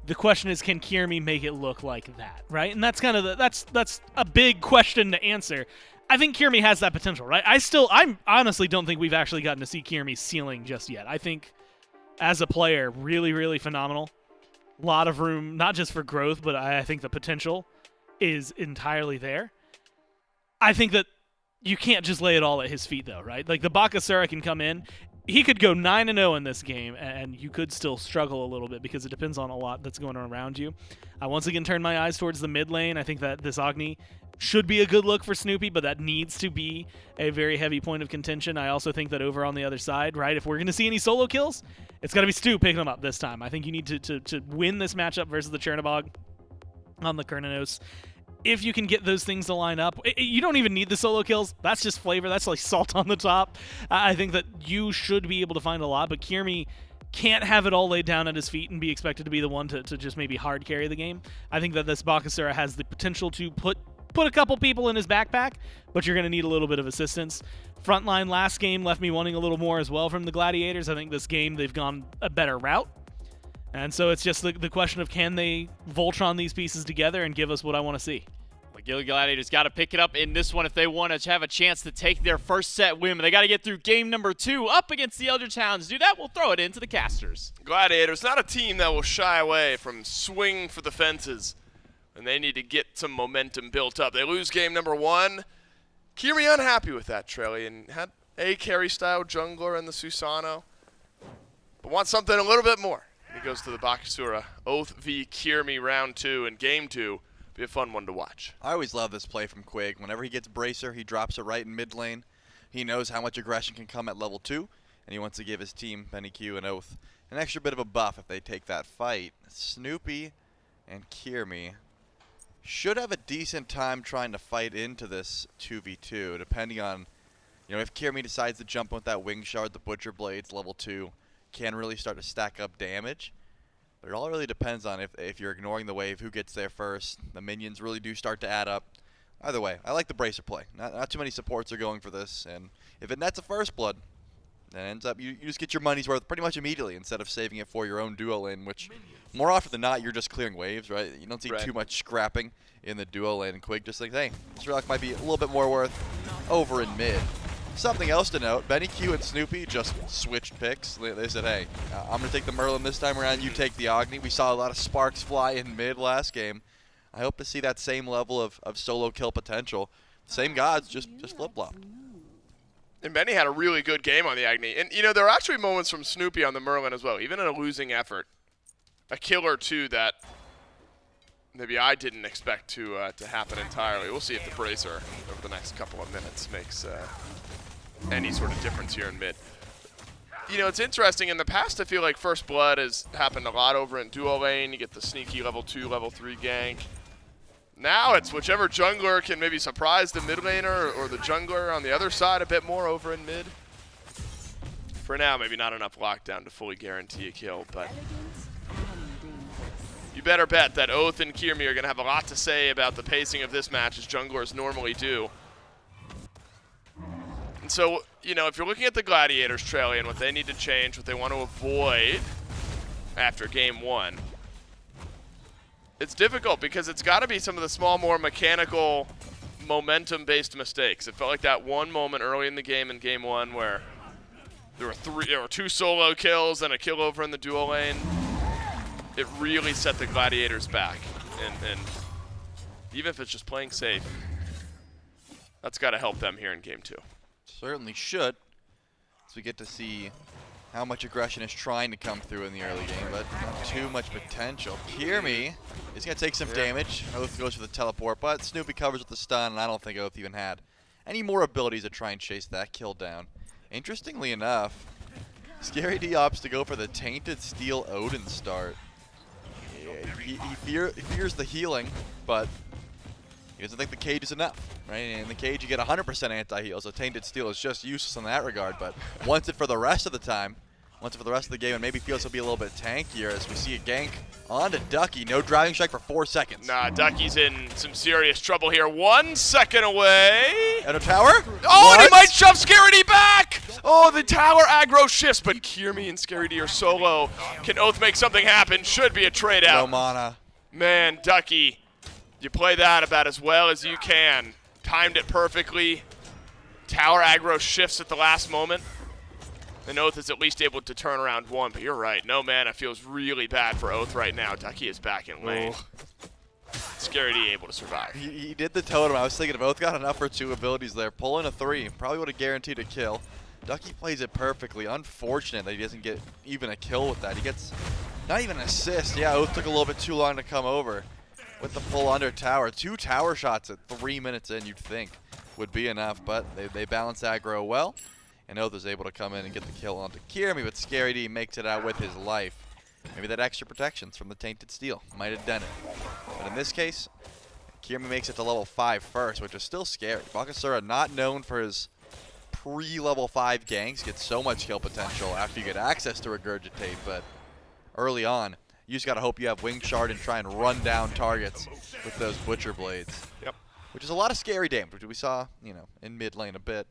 The question is, can Kyrmi make it look like that, right? And that's kind of that's a big question to answer. I think Kyrmi has that potential, right? I honestly don't think we've actually gotten to see Kyrmi's ceiling just yet. I think as a player, really, really phenomenal. A lot of room, not just for growth, but I think the potential is entirely there. I think that you can't just lay it all at his feet, though, right? Like, the Bakasura can come in. He could go 9-0 in this game, and you could still struggle a little bit because it depends on a lot that's going on around you. I once again turn my eyes towards the mid lane. I think that this Agni should be a good look for Snoopy, but that needs to be a very heavy point of contention. I also think that over on the other side, right, if we're going to see any solo kills, it's got to be Stu picking them up this time. I think you need to win this matchup versus the Chernobog on the Cernunnos. If you can get those things to line up, you don't even need the solo kills. That's just flavor. That's like salt on the top. I think that you should be able to find a lot, but Kyrmi can't have it all laid down at his feet and be expected to be the one to just maybe hard carry the game. I think that this Bakasura has the potential to put a couple people in his backpack, but you're going to need a little bit of assistance. Frontline last game left me wanting a little more as well from the Gladiators. I think this game they've gone a better route. And so it's just the question of, can they Voltron these pieces together and give us what I want to see? The Gilded Gladiators got to pick it up in this one if they want to have a chance to take their first set win. They got to get through game number 2 up against the Eldritch Hounds. Do that, we'll throw it into the casters. Gladiators, not a team that will shy away from swing for the fences, and they need to get some momentum built up. They lose game number 1. Kyrmi unhappy with that, Trelly, and had a carry-style jungler in the Susano, but wants something a little bit more. He goes to the Bakasura. Oathhh v Kyrmi round 2 and game 2. Be a fun one to watch. I always love this play from Quig. Whenever he gets Bracer, he drops it right in mid lane. He knows how much aggression can come at level 2, and he wants to give his team, BennyQ and Oathhh, an extra bit of a buff if they take that fight. Snoopy and Kyrmi should have a decent time trying to fight into this 2v2, depending on, if Kyrmi decides to jump with that Wing Shard, the Butcher Blades, level 2, can really start to stack up damage. But it all really depends on if you're ignoring the wave, who gets there first. The minions really do start to add up. Either way, I like the Bracer play. Not too many supports are going for this, and if it nets a first blood, then it ends up you just get your money's worth pretty much immediately instead of saving it for your own duo lane, which more often than not you're just clearing waves, right? You don't see too much scrapping in the duo lane, and Quig just thinks, hey, this relic might be a little bit more worth over in mid. Something else to note, BennyQ and Snoopy just switched picks. They said, hey, I'm going to take the Merlin this time around, you take the Agni. We saw a lot of sparks fly in mid last game. I hope to see that same level of solo kill potential. Same gods, just flip-flopped. And Benny had a really good game on the Agni. And, there are actually moments from Snoopy on the Merlin as well, even in a losing effort. A kill or two that maybe I didn't expect to happen entirely. We'll see if the Bracer over the next couple of minutes makes any sort of difference here in mid. It's interesting. In the past, I feel like First Blood has happened a lot over in duo lane. You get the sneaky level 2, level 3 gank. Now it's whichever jungler can maybe surprise the mid laner or the jungler on the other side a bit more over in mid. For now, maybe not enough lockdown to fully guarantee a kill, but you better bet that Oathhh and Kyrmi are going to have a lot to say about the pacing of this match, as junglers normally do. And so, if you're looking at the Gladiators, Trelly, and what they need to change, what they want to avoid after game 1, it's difficult because it's got to be some of the small, more mechanical, momentum-based mistakes. It felt like that one moment early in the game in game 1 where there were 2 solo kills and a kill over in the duo lane. It really set the Gladiators back. And even if it's just playing safe, that's got to help them here in game 2. Certainly should, so we get to see how much aggression is trying to come through in the early game, but not too much potential. Kyrmi is going to take some damage. Oathhh goes for the teleport, but Snoopy covers with the stun, and I don't think Oathhh even had any more abilities to try and chase that kill down. Interestingly enough, Scary D opts to go for the Tainted Steel Odin start. He fears the healing, but he doesn't think the cage is enough, right? In the cage, you get 100% anti-heal, so Tainted Steel is just useless in that regard, but wants it for the rest of the time, wants it for the rest of the game, and maybe feels he'll be a little bit tankier as we see a gank onto Ducky. No driving strike for 4 seconds. Nah, Ducky's in some serious trouble here. 1 second away. At a tower? Oh, and he might shove Scary D back! Oh, the tower aggro shifts, but Kyrmi and Scary D are solo. Can Oathhh make something happen? Should be a trade out. No mana. Man, Ducky, you play that about as well as you can. Timed it perfectly. Tower aggro shifts at the last moment. And Oathhh is at least able to turn around one, but you're right. No mana feels really bad for Oathhh right now. Ducky is back in lane. Scary D able to survive. He did the totem. I was thinking if Oathhh got enough for 2 abilities there. Pulling a 3 probably would have guaranteed a kill. Ducky plays it perfectly. Unfortunate that he doesn't get even a kill with that. He gets not even an assist. Yeah, Oathhh took a little bit too long to come over with the full under tower. 2 tower shots at 3 minutes in, you'd think would be enough, but they balance aggro well. And Oathhh is able to come in and get the kill onto Kyrmi, but Scary D makes it out with his life. Maybe that extra protections from the Tainted Steel might have done it. But in this case, Kyrmi makes it to level 5 first, which is still scary. Bakasura, not known for his pre-level 5 ganks, gets so much kill potential after you get access to Regurgitate, but early on, you just gotta hope you have Wing Shard and try and run down targets with those Butcher Blades. Yep. Which is a lot of scary damage, which we saw, you know, in mid lane a bit.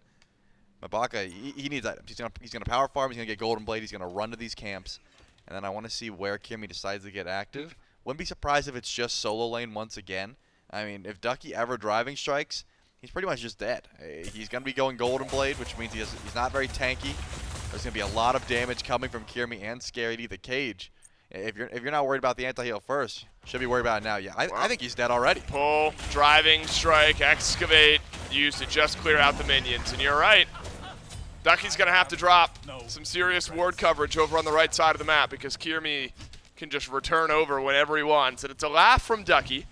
Mabaka, he needs items. He's gonna power farm, he's gonna get Golden Blade, he's gonna run to these camps, and then I want to see where Kyrmi decides to get active. Wouldn't be surprised if it's just solo lane once again. I mean, if Ducky ever driving strikes, he's pretty much just dead. He's gonna be going Golden Blade, which means he's not very tanky. There's gonna be a lot of damage coming from Kyrmi and Scary D, the cage. If you're not worried about the anti-heal first, should be worried about it now. Yeah, I think he's dead already. Pull, driving, strike, excavate, used to just clear out the minions, and you're right. Ducky's going to have to drop some serious ward coverage over on the right side of the map because Kyrmi can just return over whenever he wants. And it's a laugh from Ducky.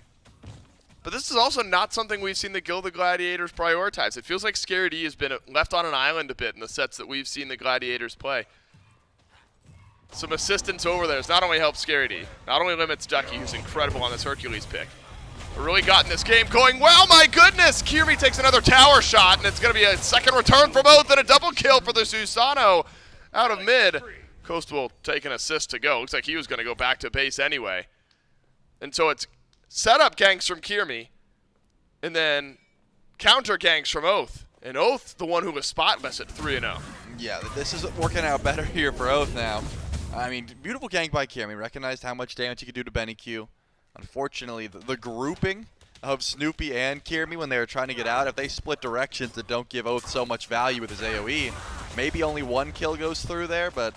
But this is also not something we've seen the Gilded Gladiators prioritize. It feels like Scary D has been left on an island a bit in the sets that we've seen the Gladiators play. Some assistance over there has not only helped Scary D, not only limits Ducky, who's incredible on this Hercules pick, but really gotten this game going well. My goodness, Kyrmi takes another tower shot, and it's going to be a second return from Oathhh and a double kill for the Susano out of mid. Coast will take an assist to go. Looks like he was going to go back to base anyway. And so it's setup ganks from Kyrmi, and then counter ganks from Oathhh. And Oathh, the one who was spotless at 3-0. Yeah, this is working out better here for Oathhh now. I mean, beautiful gank by Kyrmi. Recognized how much damage he could do to BennyQ. Unfortunately, the grouping of Snoopy and Kyrmi when they were trying to get out, if they split directions that don't give Oathhh so much value with his AoE, maybe only 1 kill goes through there, but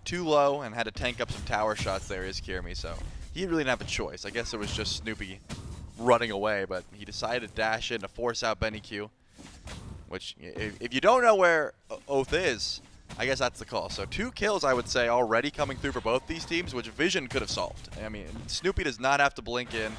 too low and had to tank up some tower shots there is Kyrmi, so he really didn't have a choice. I guess it was just Snoopy running away, but he decided to dash in to force out BennyQ, which, if you don't know where Oathhh is, I guess that's the call. So 2 kills, I would say, already coming through for both these teams, which Vision could have solved. I mean, Snoopy does not have to blink in.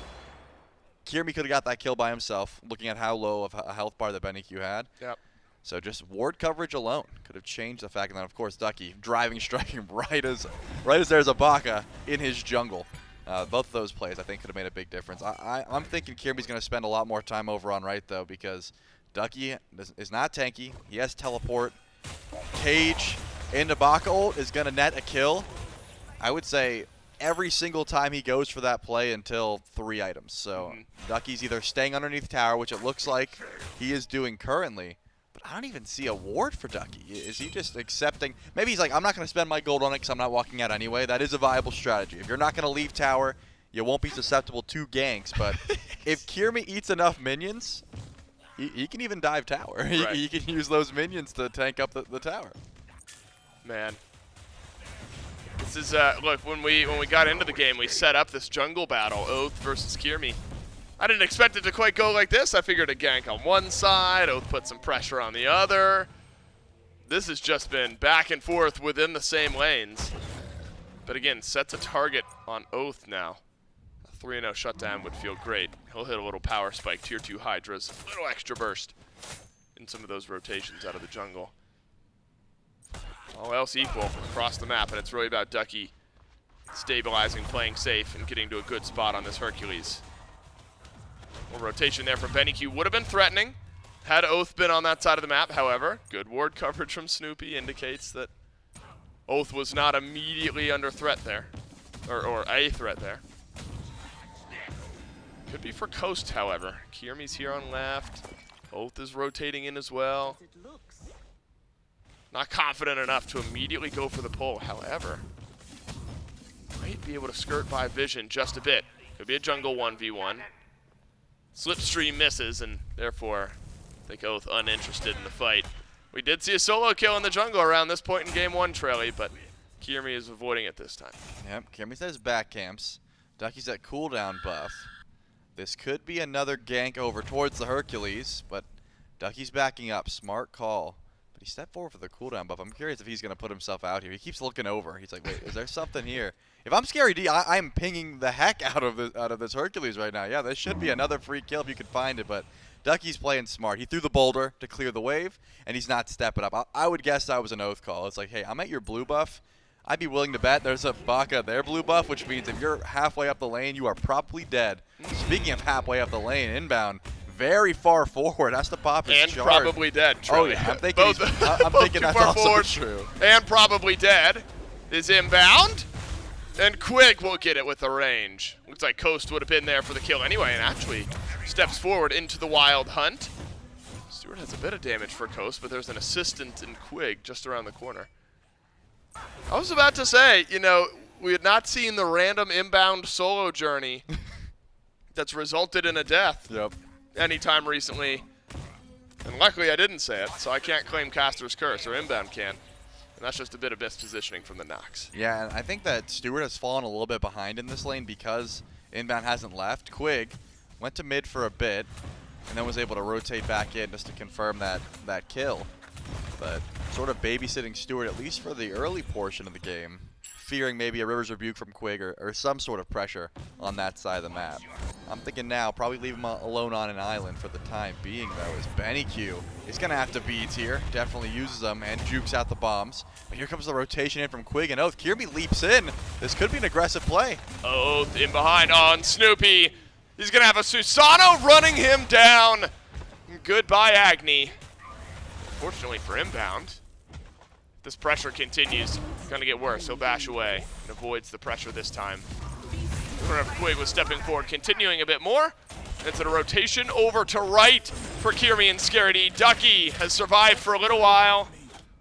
Kyrmi could have got that kill by himself, looking at how low of a health bar that BennyQ had. Yep. So just ward coverage alone could have changed the fact. And then, of course, Ducky driving, striking right as there's a Baka in his jungle. Both of those plays, I think, could have made a big difference. I'm thinking Kyrmi's going to spend a lot more time over on right, though, because Ducky is not tanky. He has teleport. Cage into Baka ult is going to net a kill. I would say every single time he goes for that play until 3 items. So Ducky's either staying underneath tower, which it looks like he is doing currently, but I don't even see a ward for Ducky. Is he just accepting? Maybe he's like, I'm not going to spend my gold on it because I'm not walking out anyway. That is a viable strategy. If you're not going to leave tower, you won't be susceptible to ganks. But if Kyrmi eats enough minions, he can even dive tower. Right. He can use those minions to tank up the tower. Man. This is, look, when we got into the game, we set up this jungle battle, Oathhh versus Kyrmi. I didn't expect it to quite go like this. I figured a gank on one side, Oathhh put some pressure on the other. This has just been back and forth within the same lanes. But again, sets a target on Oathhh now. 3-0 shutdown would feel great. He'll hit a little power spike, tier 2 Hydras, a little extra burst in some of those rotations out of the jungle. All else equal across the map, and it's really about Ducky stabilizing, playing safe, and getting to a good spot on this Hercules. A rotation there from BennyQ would have been threatening had Oathhh been on that side of the map. However, good ward coverage from Snoopy indicates that Oathhh was not immediately under threat there, or a threat there. Could be for Coast, however. Kyrmi's here on left. Oathhh is rotating in as well. Not confident enough to immediately go for the pull. However, might be able to skirt by vision just a bit. Could be a jungle 1v1. Slipstream misses, and therefore, I think Oathhh uninterested in the fight. We did see a solo kill in the jungle around this point in game 1, Trelly, but Kyrmi is avoiding it this time. Yep, Kyrmi says back camps. Ducky's at cooldown buff. This could be another gank over towards the Hercules, but Ducky's backing up. Smart call. But he stepped forward for the cooldown buff. I'm curious if he's going to put himself out here. He keeps looking over. He's like, wait, is there something here? If I'm Scary D, I'm pinging the heck out of this Hercules right now. Yeah, there should be another free kill if you can find it, but Ducky's playing smart. He threw the boulder to clear the wave, and he's not stepping up. I would guess that was an Oathhh call. It's like, hey, I'm at your blue buff. I'd be willing to bet there's a Baka their blue buff, which means if you're halfway up the lane, you are probably dead. Speaking of halfway up the lane, inbound, very far forward. Has to pop his and charge. Probably dead, Trey. Oh, yeah. I'm thinking, I'm thinking that's also forward, true. And probably dead is inbound. And Quig will get it with the range. Looks like Coast would have been there for the kill anyway, and actually steps forward into the wild hunt. Stuart has a bit of damage for Coast, but there's an assistant in Quig just around the corner. I was about to say, you know, we had not seen the random inbound solo journey that's resulted in a death anytime recently. And luckily I didn't say it, so I can't claim Caster's Curse, or inbound can. And that's just a bit of mispositioning from the Nox. Yeah, and I think that Stuart has fallen a little bit behind in this lane because inbound hasn't left. Quig went to mid for a bit, and then was able to rotate back in just to confirm that kill. But sort of babysitting Stuart, at least for the early portion of the game, fearing maybe a River's Rebuke from Quig or some sort of pressure on that side of the map. I'm thinking now, probably leave him alone on an island for the time being, though, as BennyQ is going to have to beads here. Definitely uses them and jukes out the bombs. But here comes the rotation in from Quig and Oathhh. Kyrmi leaps in. This could be an aggressive play. Oathhh in behind on Snoopy. He's going to have a Susano running him down. Goodbye, Agni. Fortunately for inbound, this pressure continues. It's going to get worse. He'll bash away and avoids the pressure this time. Quig was stepping forward, continuing a bit more. It's a rotation over to right for Kyrmi and Scaredy. Ducky has survived for a little while,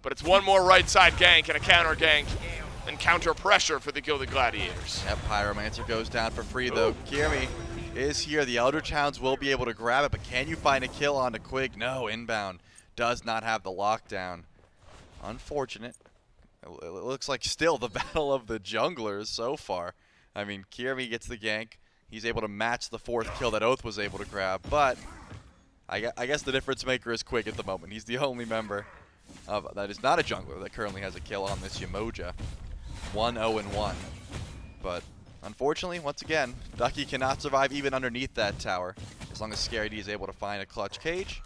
but it's one more right side gank and a counter gank and counter pressure for the Gilded Gladiators. That Pyromancer goes down for free, though. Kyrmi is here. The Eldritch Hounds will be able to grab it, but can you find a kill onto Quig? No, inbound does not have the lockdown. Unfortunate. It looks like still the battle of the junglers so far. I mean, Kyrmi gets the gank. He's able to match the 4th kill that Oathhh was able to grab, but I guess the difference maker is Quig at the moment. He's the only member that is not a jungler that currently has a kill on this Yemoja. 1-0-1. But unfortunately, once again, Ducky cannot survive even underneath that tower as long as Scary D is able to find a clutch cage.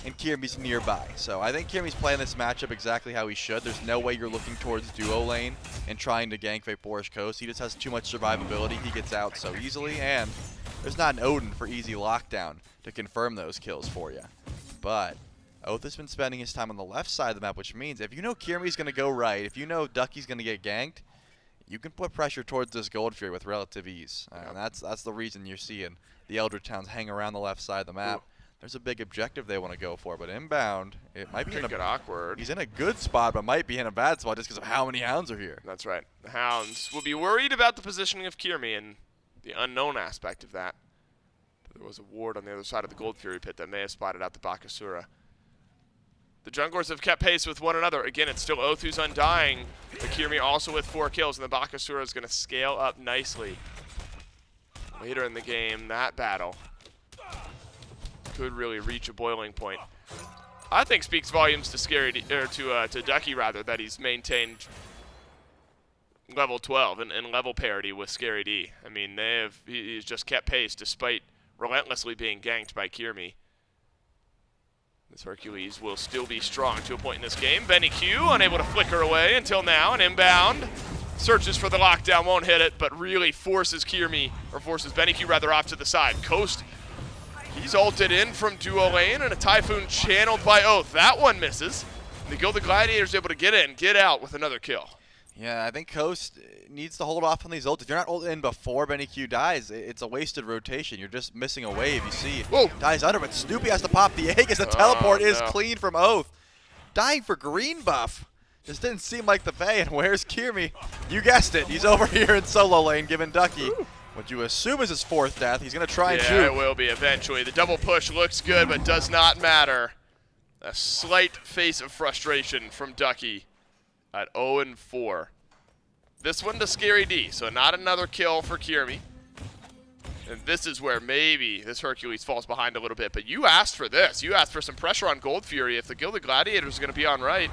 And Kyrmi's nearby. So I think Kyrmi's playing this matchup exactly how he should. There's no way you're looking towards duo lane and trying to gank VaporishCoast. He just has too much survivability. He gets out so easily, and there's not an Odin for easy lockdown to confirm those kills for you. But Oathhh has been spending his time on the left side of the map, which means if you know Kyrmi's going to go right, if you know Ducky's going to get ganked, you can put pressure towards this Gold Fury with relative ease. And that's the reason you're seeing the Eldritch Hounds hang around the left side of the map. There's a big objective they want to go for, but inbound, it might be awkward. He's in a good spot, but might be in a bad spot just because of how many Hounds are here. That's right. The Hounds will be worried about the positioning of Kyrmi and the unknown aspect of that. There was a ward on the other side of the Gold Fury pit that may have spotted out the Bakasura. The junglers have kept pace with one another. Again, it's still Oathhh who's undying, but Kyrmi also with 4 kills, and the Bakasura is going to scale up nicely. Later in the game, that battle could really reach a boiling point. I think speaks volumes to to Ducky rather, that he's maintained level 12 and level parity with Scary D. I mean, he's just kept pace despite relentlessly being ganked by Kyrmi. This Hercules will still be strong to a point in this game. BennyQ unable to flicker away until now, and inbound searches for the lockdown, won't hit it, but really forces BennyQ rather off to the side. Coast, he's ulted in from duo lane, and a Typhoon channeled by Oathhh. That one misses. The Gilded Gladiators able to get out with another kill. Yeah, I think Coast needs to hold off on these ults. If you're not ulted in before BennyQ dies, it's a wasted rotation. You're just missing a wave. You see, dies under, but Snoopy has to pop the egg as the teleport is clean from Oathhh. dying for green buff. Just didn't seem like the play. And where's Kyrmi? You guessed it. He's over here in solo lane giving Ducky what you assume is his 4th death. He's going to try and shoot. Yeah, it will be eventually. The double push looks good, but does not matter. A slight face of frustration from Ducky at 0-4. This one to Scary D, so not another kill for Kyrmi. And this is where maybe this Hercules falls behind a little bit. But you asked for this. You asked for some pressure on Gold Fury. If the Gilded Gladiators is going to be on right,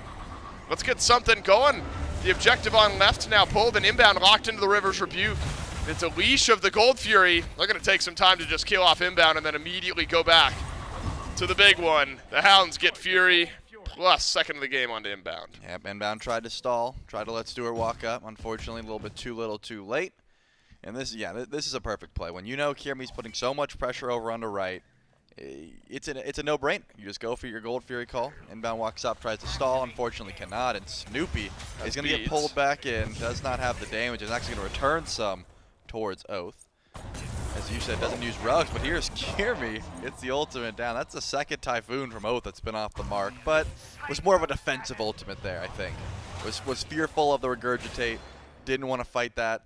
let's get something going. The objective on left now pulled and inbound locked into the River's Rebuke. It's a leash of the Gold Fury. They're going to take some time to just kill off inbound and then immediately go back to the big one. The Hounds get Fury plus 2nd of the game onto inbound. Yep, inbound tried to stall, tried to let Stuart walk up. Unfortunately, a little bit too little too late. And this is a perfect play. When you know Kyrmi's putting so much pressure over onto right, it's a no-brainer. You just go for your Gold Fury call. Inbound walks up, tries to stall, unfortunately cannot. And Snoopy is going to get pulled back in, does not have the damage, is actually going to return some towards Oathhh. As you said, doesn't use rugs, but here's Kyrmi. It's the ultimate down. That's the 2nd Typhoon from Oathhh that's been off the mark, but was more of a defensive ultimate there, I think. Was fearful of the regurgitate, didn't want to fight that.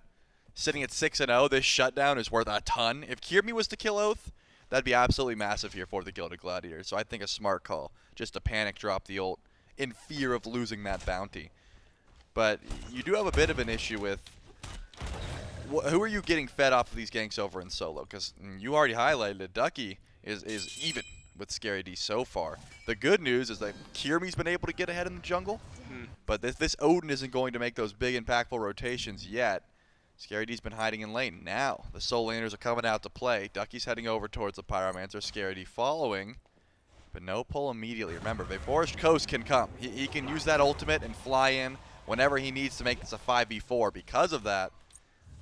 Sitting at 6-0, this shutdown is worth a ton. If Kyrmi was to kill Oathhh, that'd be absolutely massive here for the Gilded Gladiators. So I think a smart call, just to panic drop the ult in fear of losing that bounty. But you do have a bit of an issue with who are you getting fed off of these ganks over in solo? Because you already highlighted it. Ducky is even with Scary D so far. The good news is that Kyrmi's been able to get ahead in the jungle, but this Odin isn't going to make those big impactful rotations yet. Scary D's been hiding in lane. Now the soul laners are coming out to play. Ducky's heading over towards the Pyromancer. Scary D following, but no pull immediately. Remember, VaporishCoast can come. He can use that ultimate and fly in whenever he needs to make this a 5v4. Because of that,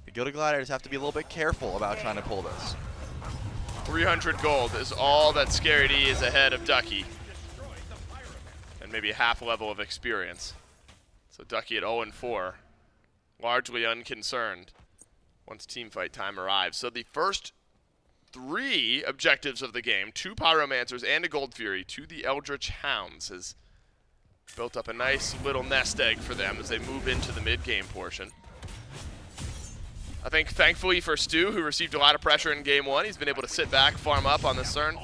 the Gilded Gladiators have to be a little bit careful about trying to pull this. 300 gold is all that Scary D is ahead of Ducky. And maybe a half level of experience. So Ducky at 0-4. Largely unconcerned once teamfight time arrives. So the first 3 objectives of the game, 2 Pyromancers and a Gold Fury to the Eldritch Hounds, has built up a nice little nest egg for them as they move into the mid-game portion. I think thankfully for Stu, who received a lot of pressure in game 1, he's been able to sit back, farm up on the Cern.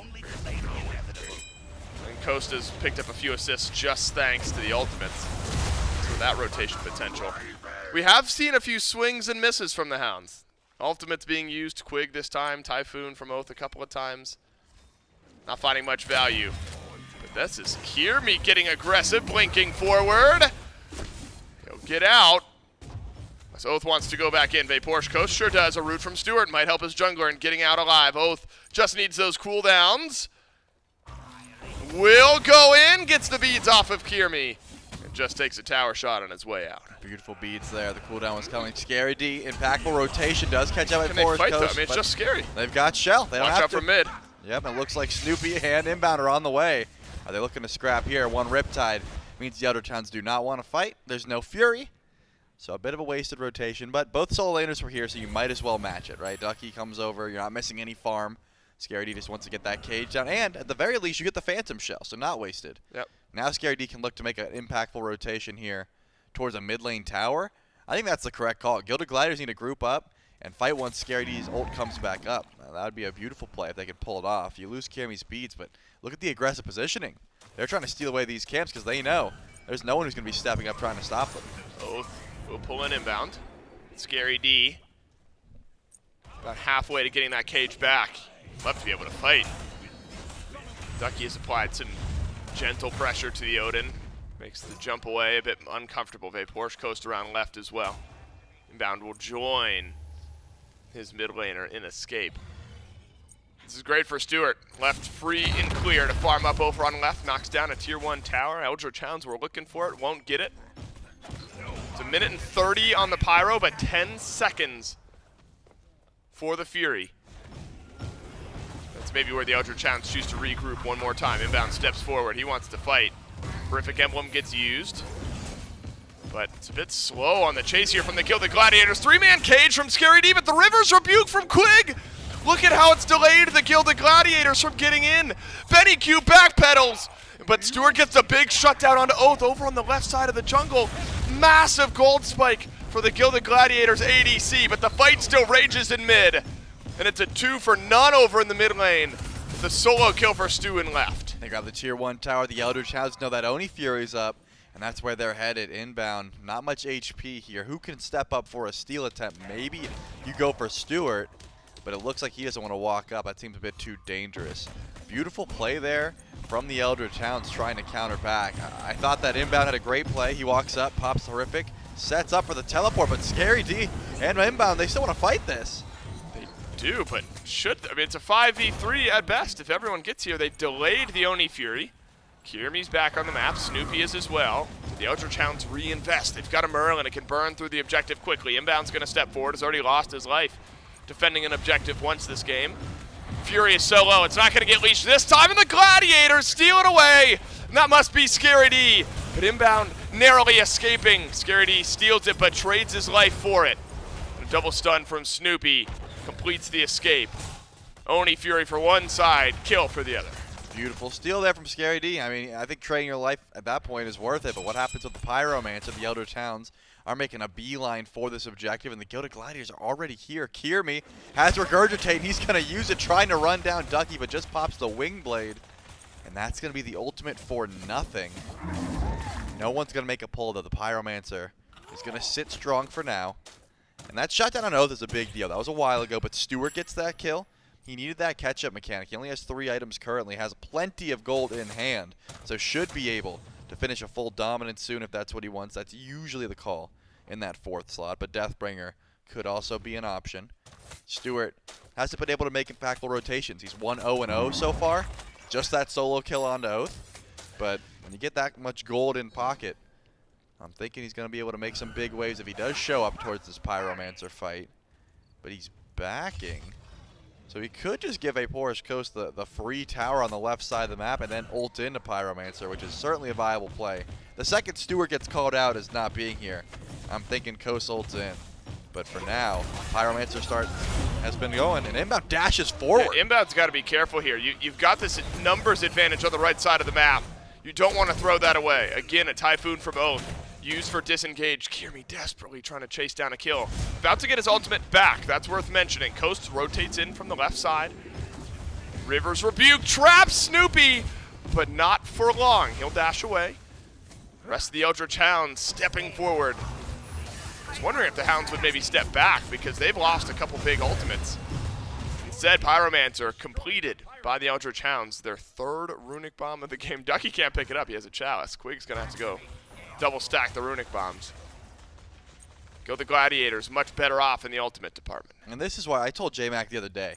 And Coast has picked up a few assists just thanks to the ultimates. So that rotation potential. We have seen a few swings and misses from the Hounds. Ultimates being used, Quig this time, Typhoon from Oathhh a couple of times. Not finding much value. But this is Kyrmi getting aggressive, blinking forward. He'll get out. As Oathhh wants to go back in. VaporishCoast sure does. A root from Stuart might help his jungler in getting out alive. Oathhh just needs those cooldowns. Will go in, gets the beads off of Kyrmi. And just takes a tower shot on his way out. Beautiful beads there. The cooldown was coming. Scary D, impactful rotation does catch up at Can they fight though? VaporishCoast. I mean, it's just Scary. They've got Shell. They don't Watch have out to. for mid. Yep, it looks like Snoopy and Inbound are on the way. Are they looking to scrap here? One Riptide means the other towns do not want to fight. There's no Fury. So a bit of a wasted rotation, but both solo laners were here, so you might as well match it, right? Ducky comes over. You're not missing any farm. Scary D just wants to get that cage down. And at the very least, you get the Phantom Shell, so not wasted. Yep. Now Scary D can look to make an impactful rotation here towards a mid lane tower. I think that's the correct call. Gilded Gladiators need to group up and fight once Scary D's ult comes back up. Now, that would be a beautiful play if they could pull it off. You lose Kyrmi's speeds, but look at the aggressive positioning. They're trying to steal away these camps because they know there's no one who's going to be stepping up trying to stop them. Oathhh will pull in inbound. Scary D. About halfway to getting that cage back. Love to be able to fight. Ducky has applied some gentle pressure to the Odin. Makes the jump away a bit uncomfortable. VaporishCoast around left as well. Inbound will join his mid laner in escape. This is great for Stuart. Left free and clear to farm up over on left. Knocks down a tier 1 tower. Eldritch Hounds were looking for it. Won't get it. It's 1:30 on the Pyro, but 10 seconds for the Fury. That's maybe where the Eldritch Hounds choose to regroup one more time. Inbound steps forward. He wants to fight. Horrific Emblem gets used. But it's a bit slow on the chase here from the Gilded Gladiators. 3-man cage from Scary D, but the River's Rebuke from Quig. Look at how it's delayed the Gilded Gladiators from getting in. BennyQ backpedals But Stuart gets a big shutdown onto Oathhh over on the left side of the jungle. Massive gold spike for the Gilded Gladiators ADC, but the fight still rages in mid. And it's a 2 for none over in the mid lane. The solo kill for Stu in left. They grab the tier 1 tower. The Eldritch Hounds know that Oni Fury's up, and that's where they're headed, inbound. Not much HP here. Who can step up for a steal attempt? Maybe you go for Stuart, but it looks like he doesn't want to walk up. That seems a bit too dangerous. Beautiful play there from the Eldritch Hounds trying to counter back. I thought that inbound had a great play. He walks up, pops horrific, sets up for the teleport, but Scary D and inbound, they still want to fight this. They do, but I mean, it's a 5v3 at best if everyone gets here. They've delayed the Oni Fury. Kyrmi's back on the map. Snoopy is as well. The Eldritch Hounds reinvest. They've got a Merlin. It can burn through the objective quickly. Inbound's going to step forward. Has already lost his life defending an objective once this game. Fury is so low, it's not going to get leashed this time, and the Gladiators steal it away. And that must be Scary D. But inbound narrowly escaping. Scary D steals it, but trades his life for it. And a double stun from Snoopy completes the escape. Oni Fury for one side, kill for the other. Beautiful steal there from Scary D. I mean, I think trading your life at that point is worth it, but what happens with the Pyromancer? The Eldritch Hounds are making a beeline for this objective, and the Gilded Gladiators are already here. Kyrmi has Regurgitate, and he's going to use it, trying to run down Ducky, but just pops the Wing Blade, and that's going to be the ultimate for nothing. No one's going to make a pull, though. The Pyromancer is going to sit strong for now, and that shutdown on Oathhh is a big deal. That was a while ago, but Stuart gets that kill. He needed that catch-up mechanic. He only has 3 items currently, has plenty of gold in hand, so should be able to finish a full dominance soon if that's what he wants. That's usually the call in that 4th slot, but Deathbringer could also be an option. Stuart hasn't been able to make impactful rotations. He's 1-0-0 so far. Just that solo kill onto Oathhh. But when you get that much gold in pocket, I'm thinking he's going to be able to make some big waves if he does show up towards this Pyromancer fight. But he's backing. So he could just give VaporishCoast the free tower on the left side of the map and then ult into Pyromancer, which is certainly a viable play. The second Stuart gets called out as not being here, I'm thinking Coast ults in. But for now, Pyromancer start has been going, and inbound dashes forward. Yeah, inbound's got to be careful here. You've got this numbers advantage on the right side of the map. You don't want to throw that away. Again, a Typhoon from Oathhh. Used for disengage. Kyrmi desperately trying to chase down a kill. About to get his ultimate back. That's worth mentioning. Coast rotates in from the left side. Rivers Rebuke traps Snoopy, but not for long. He'll dash away. The rest of the Eldritch Hounds stepping forward. I was wondering if the Hounds would maybe step back because they've lost a couple big ultimates. Instead, Pyromancer completed by the Eldritch Hounds. Their 3rd runic bomb of the game. Ducky can't pick it up. He has a chalice. Quig's going to have to go double stack the runic bombs. Go the Gladiators, much better off in the ultimate department. And this is why I told J-Mac the other day,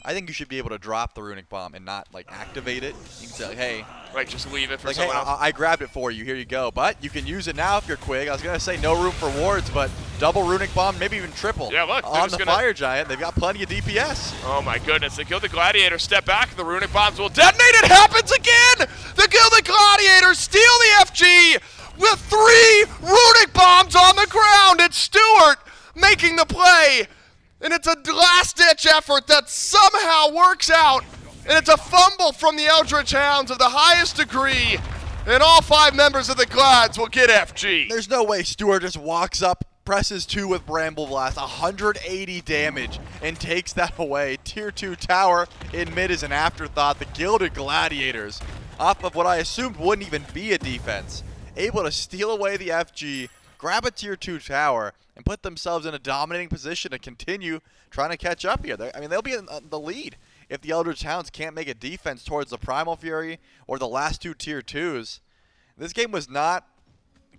I think you should be able to drop the runic bomb and not like activate it. You can say, hey, like just leave it for like, someone hey, else. I grabbed it for you, here you go. But you can use it now if you're Quig. I was gonna say no room for wards, but double runic bomb, maybe even triple. Yeah, look, on the Fire Giant, they've got plenty of DPS. Oh my goodness, the Gilded Gladiators step back, the runic bombs will detonate. It happens again! The Gilded Gladiators steal the FG with 3 runic bombs on the ground. It's Stuart making the play, and it's a last-ditch effort that somehow works out, and it's a fumble from the Eldritch Hounds of the highest degree, and all 5 members of the Glads will get FG. There's no way Stuart just walks up, presses 2 with Bramble Blast, 180 damage, and takes that away. Tier 2 tower in mid is an afterthought. The Gilded Gladiators, off of what I assumed wouldn't even be a defense, able to steal away the FG, grab a tier 2 tower, and put themselves in a dominating position to continue trying to catch up here. I mean, they'll be in the lead if the Eldritch Hounds can't make a defense towards the Primal Fury or the last 2 tier 2s. This game was not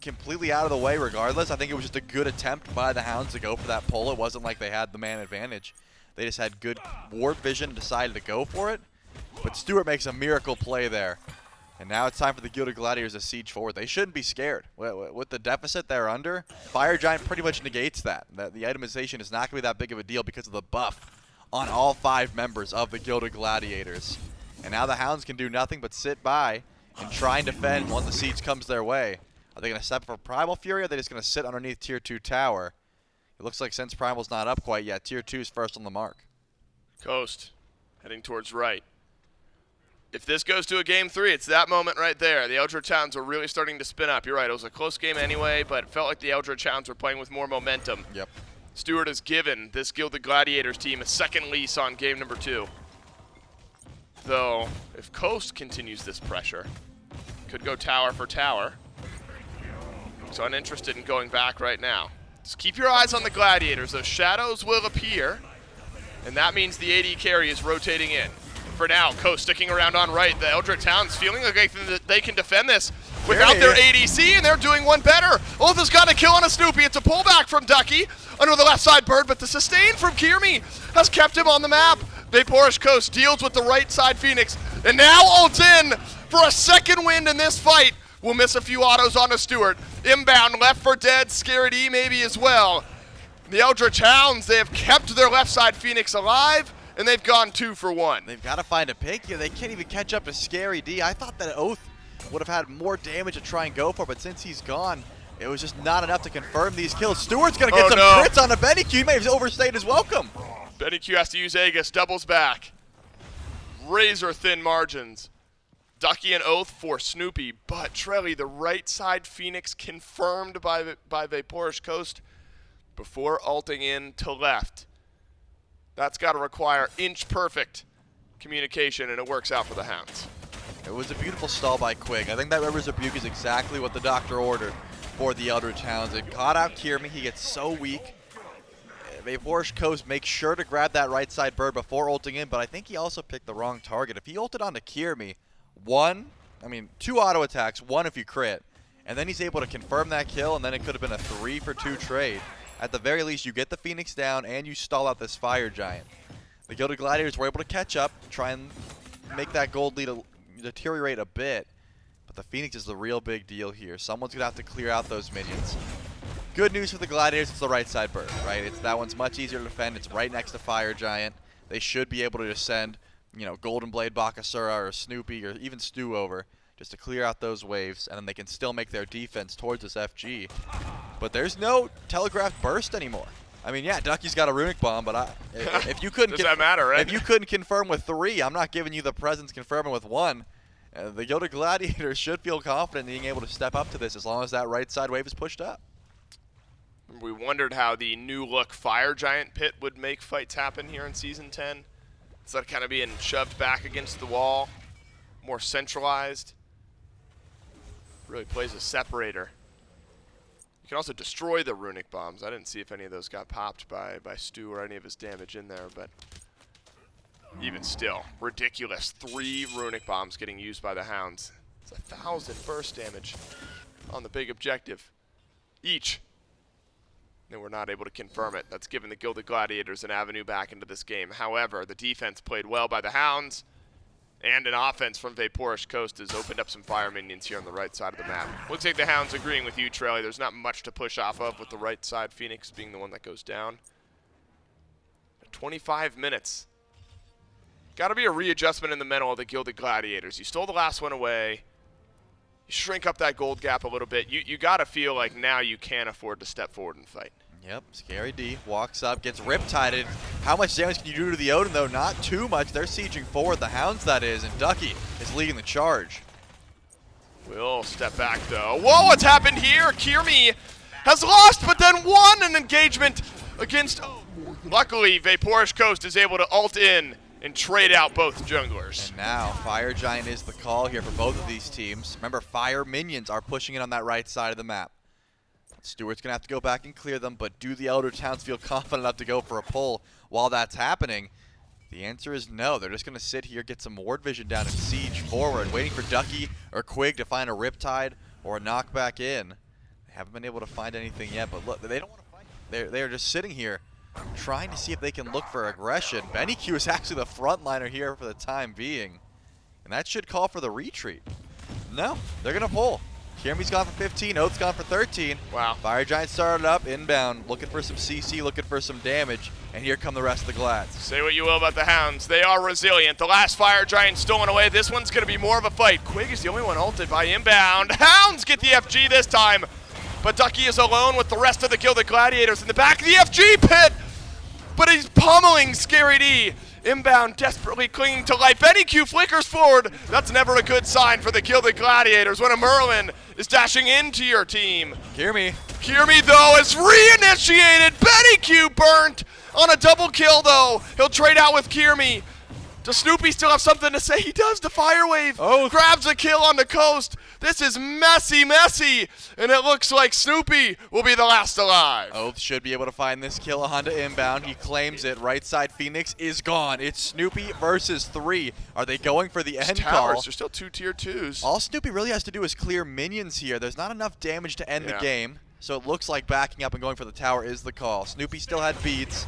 completely out of the way regardless. I think it was just a good attempt by the Hounds to go for that pull. It wasn't like they had the man advantage. They just had good ward vision and decided to go for it. But Stuart makes a miracle play there. And now it's time for the Gilded Gladiators to siege forward. They shouldn't be scared. With the deficit they're under, Fire Giant pretty much negates that. The itemization is not going to be that big of a deal because of the buff on all 5 members of the Gilded Gladiators. And now the Hounds can do nothing but sit by and try and defend once the siege comes their way. Are they going to step for Primal Fury, or are they just going to sit underneath Tier 2 tower? It looks like since Primal's not up quite yet, Tier 2's first on the mark. Coast heading towards right. if this goes to a game 3, it's that moment right there. The Eldritch Hounds are really starting to spin up. You're right, it was a close game anyway, but it felt like the Eldritch Hounds were playing with more momentum. Yep. Stuart has given this Gilded Gladiators team a second lease on game number 2. Though, if Coast continues this pressure, could go tower for tower. So uninterested in going back right now. Just keep your eyes on the Gladiators. Those shadows will appear, and that means the AD carry is rotating in. For now, Coast sticking around on right. The Eldritch Hounds feeling like they can defend this without their ADC, and they're doing one better. Oathhh has got a kill on a Snoopy. It's a pullback from Ducky under the left side bird, but the sustain from Kyrmi has kept him on the map. VaporishCoast deals with the right side Phoenix, and now ults in for a second win in this fight. We'll miss a few autos on a Stuart. Inbound, left for dead, Scared E maybe as well. The Eldritch Hounds, they have kept their left side Phoenix alive, and they've gone 2 for 1. They've got to find a pick here. They can't even catch up to Scary D. I thought that Oathhh would have had more damage to try and go for, but since he's gone, it was just not enough to confirm these kills. Stuart's going to get some crits on a BennyQ. He may have overstayed his welcome. BennyQ has to use Aegis, doubles back. Razor thin margins. Ducky and Oathhh for Snoopy, but Trelly, the right side Phoenix confirmed by VaporishCoast before ulting in to left. That's got to require inch-perfect communication, and it works out for the Hounds. It was a beautiful stall by Quig. I think that River's Rebuke is exactly what the doctor ordered for the Eldritch Hounds. It caught out Kyrmi. He gets so weak. VaporishCoast makes sure to grab that right side bird before ulting in, but I think he also picked the wrong target. If he ulted onto Kyrmi, 2 auto attacks, 1 if you crit, and then he's able to confirm that kill, and then it could have been a 3 for 2 trade. At the very least, you get the Phoenix down, and you stall out this Fire Giant. The Gilded Gladiators were able to catch up, try and make that gold lead deteriorate a bit, but the Phoenix is the real big deal here. Someone's going to have to clear out those minions. Good news for the Gladiators, it's the right side bird, right? That one's much easier to defend. It's right next to Fire Giant. They should be able to just send, Golden Blade Bakasura or Snoopy or even Stu over just to clear out those waves, and then they can still make their defense towards this FG. But there's no telegraphed burst anymore. I mean, yeah, Ducky's got a runic bomb, but if you couldn't does that matter, right? If you couldn't confirm with 3, I'm not giving you the presence confirming with 1. The Gilded Gladiators should feel confident in being able to step up to this as long as that right side wave is pushed up. We wondered how the new look Fire Giant pit would make fights happen here in Season 10. Instead of kind of being shoved back against the wall, more centralized. Really plays a separator. You can also destroy the runic bombs. I didn't see if any of those got popped by Stu or any of his damage in there, but even still, ridiculous. 3 runic bombs getting used by the Hounds. It's 1,000 burst damage on the big objective each. They were not able to confirm it. That's given the Gilded Gladiators an avenue back into this game. However, the defense played well by the Hounds, and an offense from VaporishCoast has opened up some fire minions here on the right side of the map. Looks like the Hounds agreeing with you, Trelly. There's not much to push off of with the right side Phoenix being the one that goes down. 25 minutes. Got to be a readjustment in the middle of the Gilded Gladiators. You stole the last one away. You shrink up that gold gap a little bit. You got to feel like now you can afford to step forward and fight. Yep, Scary D walks up, gets riptided. How much damage can you do to the Odin, though? Not too much. They're sieging forward, the Hounds, that is, and Ducky is leading the charge. Will step back, though. Whoa, what's happened here? Kyrmi has lost, but then won an engagement against Oathhh. Luckily, VaporishCoast is able to ult in and trade out both junglers. And now, Fire Giant is the call here for both of these teams. Remember, Fire Minions are pushing in on that right side of the map. Stuart's going to have to go back and clear them, but do the Eldritch Hounds feel confident enough to go for a pull while that's happening? The answer is no. They're just going to sit here, get some ward vision down, and siege forward, waiting for Ducky or Quig to find a Riptide or a knockback in. They haven't been able to find anything yet, but look, they don't want to fight. They're just sitting here trying to see if they can look for aggression. BennyQ is actually the frontliner here for the time being, and that should call for the retreat. No, they're going to pull. Kyrmi's gone for 15, Oathh's gone for 13. Wow. Fire Giant started up, inbound, looking for some CC, looking for some damage, and here come the rest of the Glads. Say what you will about the Hounds, they are resilient. The last Fire Giant stolen away. This one's going to be more of a fight. Quig is the only one ulted by Inbound. Hounds get the FG this time, but Ducky is alone with the rest of the Gilded Gladiators in the back of the FG pit, but he's pummeling Scary D Inbound desperately clinging to life. BennyQ flickers forward. That's never a good sign for the Gilded Gladiators when a Merlin is dashing into your team. Kyrmi, though, is reinitiated. BennyQ burnt on a double kill, though. He'll trade out with Kyrmi. Does Snoopy still have something to say? He does. The fire wave grabs a kill on the coast. This is messy, and it looks like Snoopy will be the last alive. Oathhh should be able to find this kill. A Honda inbound. He claims it. Right side Phoenix is gone. It's Snoopy versus 3. Are they going for the end call? There's still 2 tier 2s. All Snoopy really has to do is clear minions here. There's not enough damage to end the game, so it looks like backing up and going for the tower is the call. Snoopy still had beads,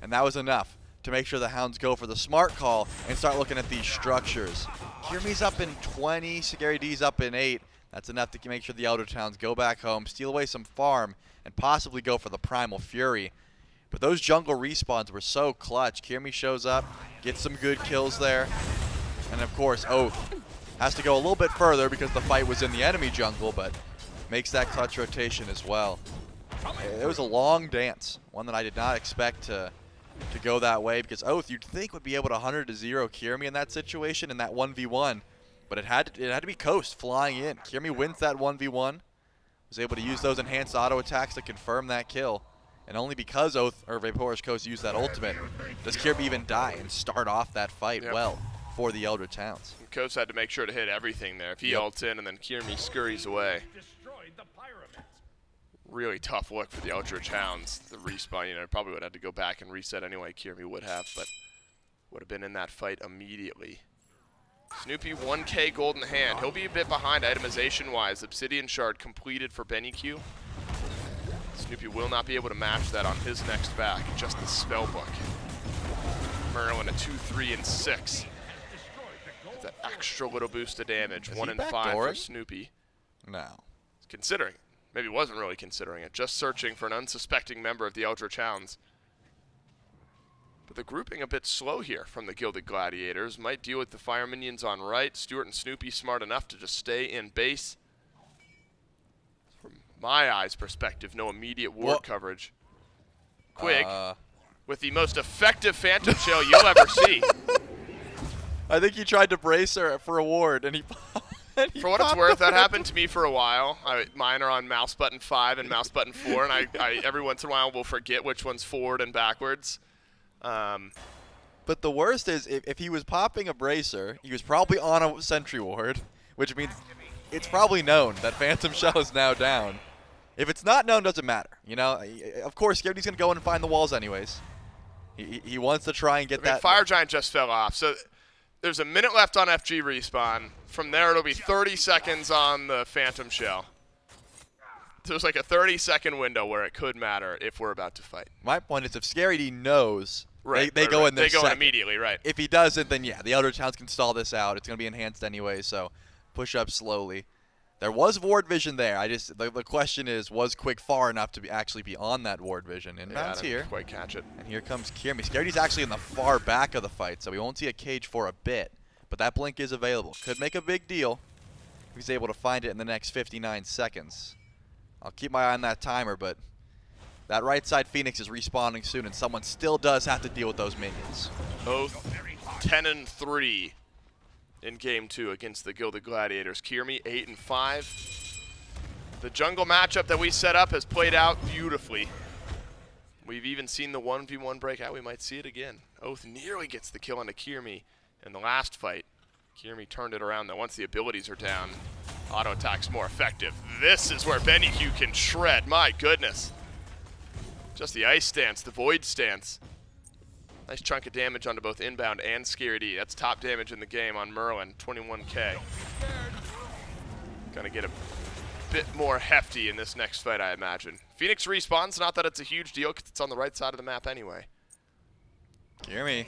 and that was enough to make sure the Hounds go for the smart call and start looking at these structures. Kyrmi's up in 20, Scary D's up in 8. That's enough to make sure the Eldritch Hounds go back home, steal away some farm, and possibly go for the Primal Fury. But those jungle respawns were so clutch. Kyrmi shows up, gets some good kills there, and of course Oathhh has to go a little bit further because the fight was in the enemy jungle, but makes that clutch rotation as well. It was a long dance, one that I did not expect to go that way, because Oathhh you'd think would be able to 100-0 Kyrmi in that situation in that 1v1, but it had to be Coast flying in. Kyrmi wins that 1v1, was able to use those enhanced auto attacks to confirm that kill, and only because VaporishCoast used that ultimate does Kyrmi even die and start off that fight well for the Eldritch Hounds. Coast had to make sure to hit everything there. If he ults in and then Kyrmi scurries away. Really tough look for the Eldritch Hounds. The respawn, probably would have to go back and reset anyway. Kyrmi would have, but would have been in that fight immediately. Snoopy 1K gold in hand. He'll be a bit behind itemization-wise. Obsidian Shard completed for BennyQ. Snoopy will not be able to match that on his next back. Just the spellbook. Merlin a 2, 3, and 6. That extra little boost of damage. 1 and 5 for Snoopy. No. Considering. Maybe wasn't really considering it, just searching for an unsuspecting member of the Eldritch Hounds. But the grouping a bit slow here from the Gilded Gladiators. Might deal with the fire minions on right. Stuart and Snoopy smart enough to just stay in base. From my eyes' perspective, no immediate ward coverage. Quig, with the most effective Phantom Shell you'll ever see. I think he tried to brace her for a ward, and he... For what it's worth, that happened to me for a while. Mine are on mouse button 5 and mouse button 4, and I every once in a while will forget which one's forward and backwards. But the worst is, if he was popping a bracer, he was probably on a sentry ward, which means it's probably known that Phantom Shell is now down. If it's not known, doesn't matter. Of course, Scaredy's going to go in and find the walls anyways. He wants to try and get that. Fire Giant just fell off, so there's a minute left on FG respawn. From there, it'll be 30 seconds on the Phantom Shell. There's like a 30-second window where it could matter if we're about to fight. My point is, if Scary D knows, they go in this They go in second. immediately, right. If he doesn't, then yeah, the Eldritch Hounds can stall this out. It's going to be enhanced anyway, so push up slowly. There was ward vision there. The question is, was Quig far enough to actually be on that ward vision? Inbound's here. Quite catch it. And here comes Kyrmi. Scary D's actually in the far back of the fight, so we won't see a cage for a bit. But that blink is available. Could make a big deal if he's able to find it in the next 59 seconds. I'll keep my eye on that timer, but that right side Phoenix is respawning soon, and someone still does have to deal with those minions. Oathhh 10 and 3 in game 2 against the Gilded Gladiators. Kyrmi 8 and 5. The jungle matchup that we set up has played out beautifully. We've even seen the 1v1 breakout. We might see it again. Oathhh nearly gets the kill on the Kyrmi in the last fight. Kyrmi turned it around, though. Once the abilities are down, auto attack's more effective. This is where BennyQ can shred. My goodness. Just the ice stance, the void stance. Nice chunk of damage onto both Inbound and Scary D. That's top damage in the game on Merlin, 21K. Gonna get a bit more hefty in this next fight, I imagine. Phoenix respawns, not that it's a huge deal, because it's on the right side of the map anyway. Kyrmi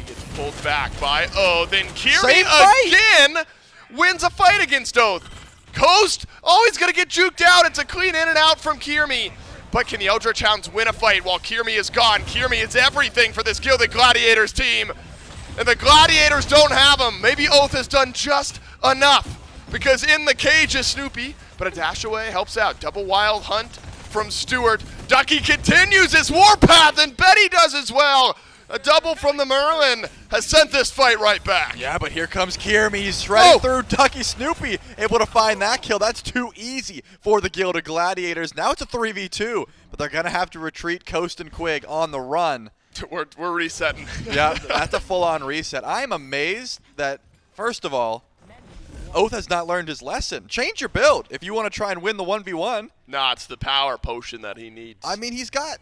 gets pulled back by Oathhh. Then Kyrmi again wins a fight against Oathhh. Coast always going to get juked out. It's a clean in and out from Kyrmi. But can the Eldritch Hounds win a fight while Kyrmi is gone? Kyrmi is everything for this Gilded Gladiators team. And the Gladiators don't have him. Maybe Oathhh has done just enough. Because in the cage is Snoopy. But a dash away helps out. Double wild hunt from Stuart. Ducky continues his warpath, and Betty does as well. A double from the Merlin has sent this fight right back. Yeah, but here comes Kyrmi. He's shredding through Ducky. Snoopy able to find that kill. That's too easy for the Gilded Gladiators. Now it's a 3v2, but they're going to have to retreat Coast and Quig on the run. We're resetting. Yeah, that's a full-on reset. I am amazed that, first of all, Oathhh has not learned his lesson. Change your build if you want to try and win the 1v1. Nah, it's the power potion that he needs. I mean, he's got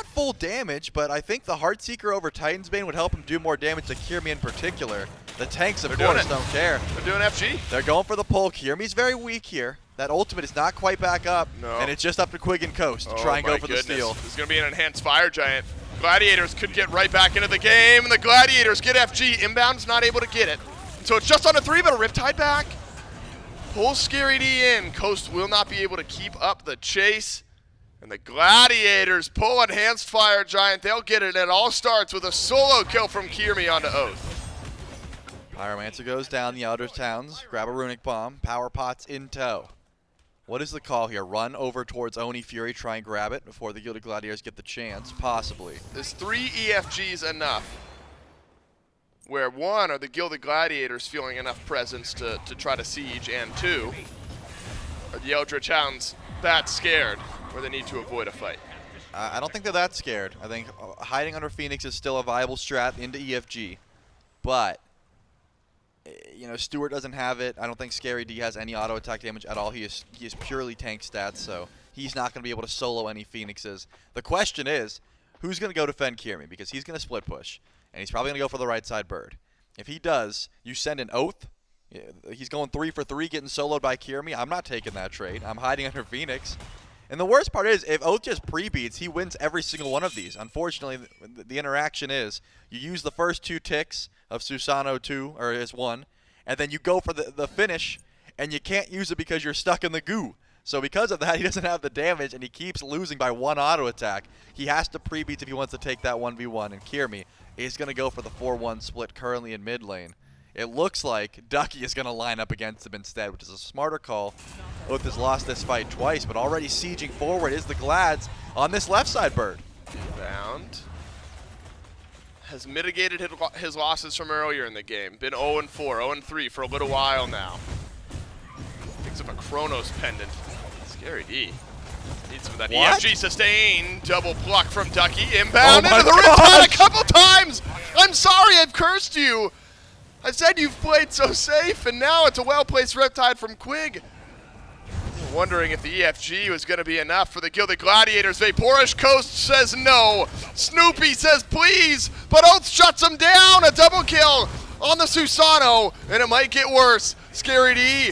full damage, but I think the Heartseeker over Titan's Bane would help him do more damage to Kyrmi in particular. The tanks, of course, don't care. They're doing FG. They're going for the pull. Kyrmi's very weak here. That ultimate is not quite back up, and it's just up to Quig and Coast to try and go for the steal. There's going to be an enhanced Fire Giant. Gladiators could get right back into the game, and the Gladiators get FG. Inbound's not able to get it. So it's just on a 3, but a Riptide back. Pulls Scary D in. Coast will not be able to keep up the chase. And the Gladiators pull Enhanced Fire Giant. They'll get it. It all starts with a solo kill from Kyrmi onto Oathhh. Pyromancer goes down the Eldritch Hounds. Grab a Runic Bomb. Power Pots in tow. What is the call here? Run over towards Oni Fury. Try and grab it before the Gilded Gladiators get the chance. Possibly. Is 3 EFGs enough? Where 1 are the Gilded Gladiators feeling enough presence to try to siege, and 2 are the Eldritch Hounds that scared where they need to avoid a fight. I don't think they're that scared. I think hiding under Phoenix is still a viable strat into EFG. But, you know, Stuart doesn't have it. I don't think Scary D has any auto attack damage at all. He is purely tank stats, so he's not going to be able to solo any Phoenixes. The question is, who's going to go defend Kyrmi? Because he's going to split push. And he's probably going to go for the right side bird. If he does, you send an Oathhh. He's going 3 for 3, getting soloed by Kyrmi. I'm not taking that trade. I'm hiding under Phoenix. And the worst part is, if Oathhh just pre-beats, he wins every single one of these. Unfortunately, the interaction is, you use the first 2 ticks of Susano 2, or his 1, and then you go for the finish, and you can't use it because you're stuck in the goo. So because of that, he doesn't have the damage, and he keeps losing by 1 auto attack. He has to pre-beat if he wants to take that 1v1, and Kyrmi is going to go for the 4-1 split currently in mid lane. It looks like Ducky is going to line up against him instead, which is a smarter call. Oathhh has lost this fight twice, but already sieging forward is the Glads on this left side bird. Inbound has mitigated his losses from earlier in the game. Been 0-4, 0-3 for a little while now. Picks up a Chronos pendant. Scary D. Needs some of that EFG sustain. Double pluck from Ducky. Inbound into the Riptide a couple times. I'm sorry, I've cursed you. I said you've played so safe, and now it's a well-placed Riptide from Quig. Wondering if the EFG was going to be enough for the Gilded Gladiators. VaporishCoast says no. Snoopy says please, but Oathhh shuts him down. A double kill on the Susano, and it might get worse. Scary D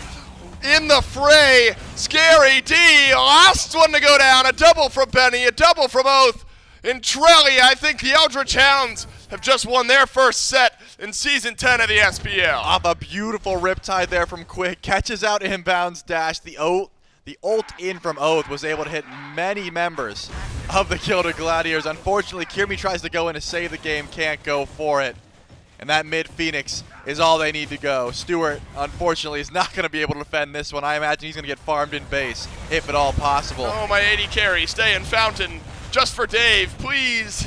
in the fray. Scary D, last one to go down. A double from Benny, a double from Oathhh. In Trelly, I think the Eldritch Hounds have just won their first set in Season 10 of the SPL. Off a beautiful Riptide there from Quig. Catches out Inbound's dash. The ult in from Oathhh was able to hit many members of the Gilded Gladiators. Unfortunately, Kyrmi tries to go in to save the game, can't go for it. And that mid Phoenix is all they need to go. Stuart, unfortunately, is not going to be able to defend this one. I imagine he's going to get farmed in base, if at all possible. Oh, my 80 carry. Stay in Fountain. Just for Dave, please.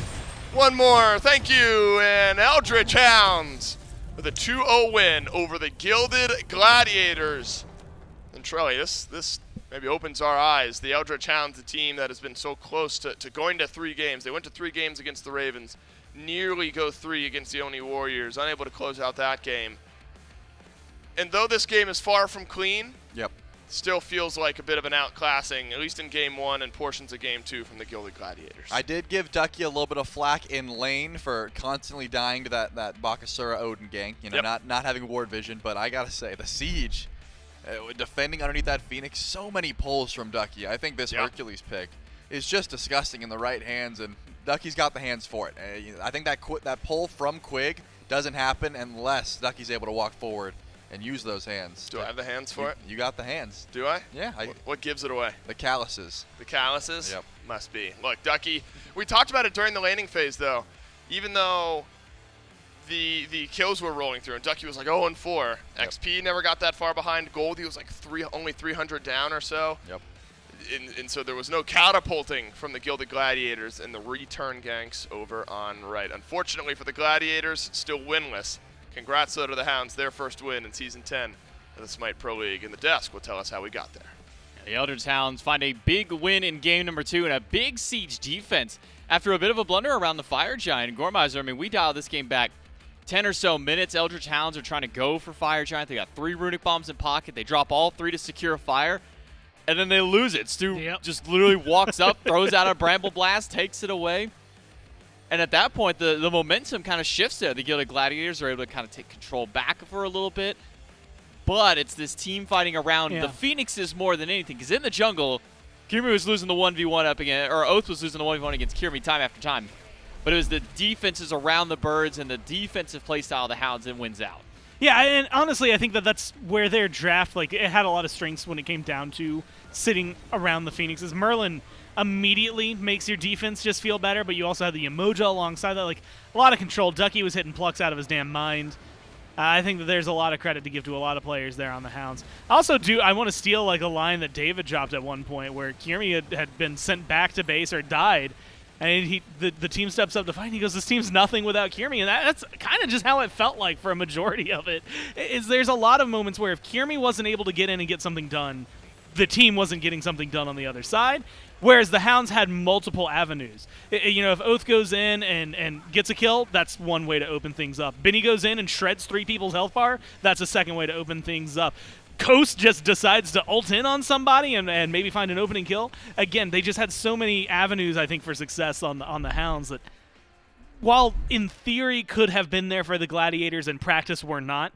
One more. Thank you. And Eldritch Hounds with a 2-0 win over the Gilded Gladiators. And Trelly, this maybe opens our eyes. The Eldritch Hounds, the team that has been so close to going to 3 games. They went to 3 games against the Ravens. Nearly go 3 against the Oni Warriors. Unable to close out that game. And though this game is far from clean, still feels like a bit of an outclassing, at least in Game 1 and portions of Game 2 from the Gilded Gladiators. I did give Ducky a little bit of flack in lane for constantly dying to that Bakasura Odin gank, you know, not having ward vision, but I gotta say, the siege, defending underneath that Phoenix, so many pulls from Ducky. I think this Hercules pick is just disgusting in the right hands, and Ducky's got the hands for it. I think that pull from Quig doesn't happen unless Ducky's able to walk forward and use those hands. Do I have the hands for it? You got the hands. Do I? Yeah. What gives it away? The calluses. The calluses? Yep. Must be. Look, Ducky, we talked about it during the laning phase, though. Even though the kills were rolling through, and Ducky was like 0-4. XP never got that far behind. Gold, he was like only 300 down or so. Yep. and so there was no catapulting from the Gilded Gladiators and the return ganks over on right. Unfortunately for the Gladiators, still winless. Congrats though to the Hounds, their first win in Season 10 of the SMITE Pro League. And the desk will tell us how we got there. The Eldritch Hounds find a big win in game number 2 and a big siege defense after a bit of a blunder around the Fire Giant. Gormizer, I mean, we dialed this game back 10 or so minutes. Eldritch Hounds are trying to go for Fire Giant. They got 3 runic bombs in pocket. They drop all 3 to secure fire, and then they lose it. Stu just literally walks up, throws out a Bramble Blast, takes it away. And at that point, the momentum kind of shifts there. The Gilded Gladiators are able to kind of take control back for a little bit. But it's this team fighting around the Phoenixes more than anything. Because in the jungle, Kyrmi was losing the 1v1 up against, or Oathhh was losing the 1v1 against Kyrmi time after time. But it was the defenses around the birds and the defensive playstyle of the Hounds that wins out. Yeah, and honestly, I think that's where their draft, like, it had a lot of strengths when it came down to sitting around the Phoenixes. Merlin immediately makes your defense just feel better, but you also had the Yemoja alongside that. Like, a lot of control. Ducky was hitting plucks out of his damn mind. I think that there's a lot of credit to give to a lot of players there on the Hounds. I want to steal like a line that David dropped at one point where Kyrmi had been sent back to base or died, and the team steps up to fight, and he goes, this team's nothing without Kyrmi, and that's kind of just how it felt like for a majority of it. There's a lot of moments where if Kyrmi wasn't able to get in and get something done, the team wasn't getting something done on the other side, whereas the Hounds had multiple avenues. If Oathhh goes in and gets a kill, that's one way to open things up. Benny goes in and shreds 3 people's health bar, that's a second way to open things up. Coast just decides to ult in on somebody and maybe find an opening kill. Again, they just had so many avenues, I think, for success on the Hounds that, while in theory could have been there for the Gladiators, in practice were not.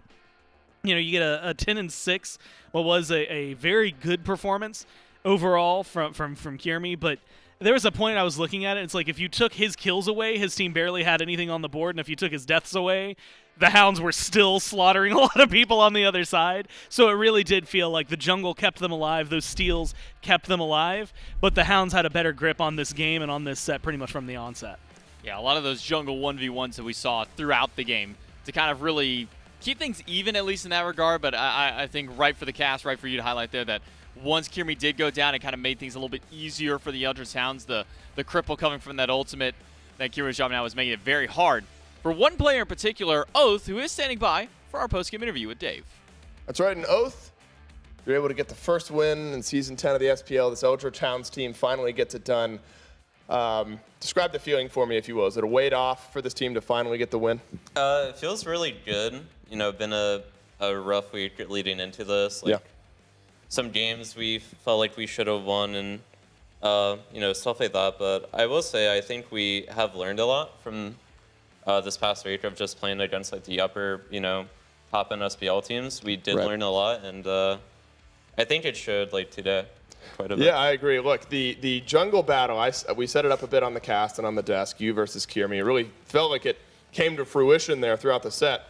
You get a 10-6, what was a very good performance overall from Kyrmi, but there was a point I was looking at it. It's like if you took his kills away, his team barely had anything on the board, and if you took his deaths away, the Hounds were still slaughtering a lot of people on the other side. So it really did feel like the jungle kept them alive, those steals kept them alive, but the Hounds had a better grip on this game and on this set pretty much from the onset. Yeah, a lot of those jungle 1v1s that we saw throughout the game to kind of really keep things even, at least in that regard, but I think right for the cast, right for you to highlight there, that once Kyrmi did go down, it kind of made things a little bit easier for the Eldritch Hounds. The cripple coming from that ultimate that Kyrmi was dropping out was making it very hard for one player in particular, Oathhh, who is standing by for our post-game interview with Dave. That's right, and Oathhh, you're able to get the first win in Season 10 of the SPL. This Eldritch Hounds team finally gets it done. Describe the feeling for me, if you will. Is it a weight off for this team to finally get the win? It feels really good. Been a rough week leading into this. Some games we felt like we should have won and, stuff like that. But I will say I think we have learned a lot from this past week of just playing against like the upper, top-end SPL teams. We did learn a lot, and I think it showed like today quite a bit. Yeah, I agree. Look, the jungle battle, we set it up a bit on the cast and on the desk, you versus Kyrmi. It really felt like it came to fruition there throughout the set.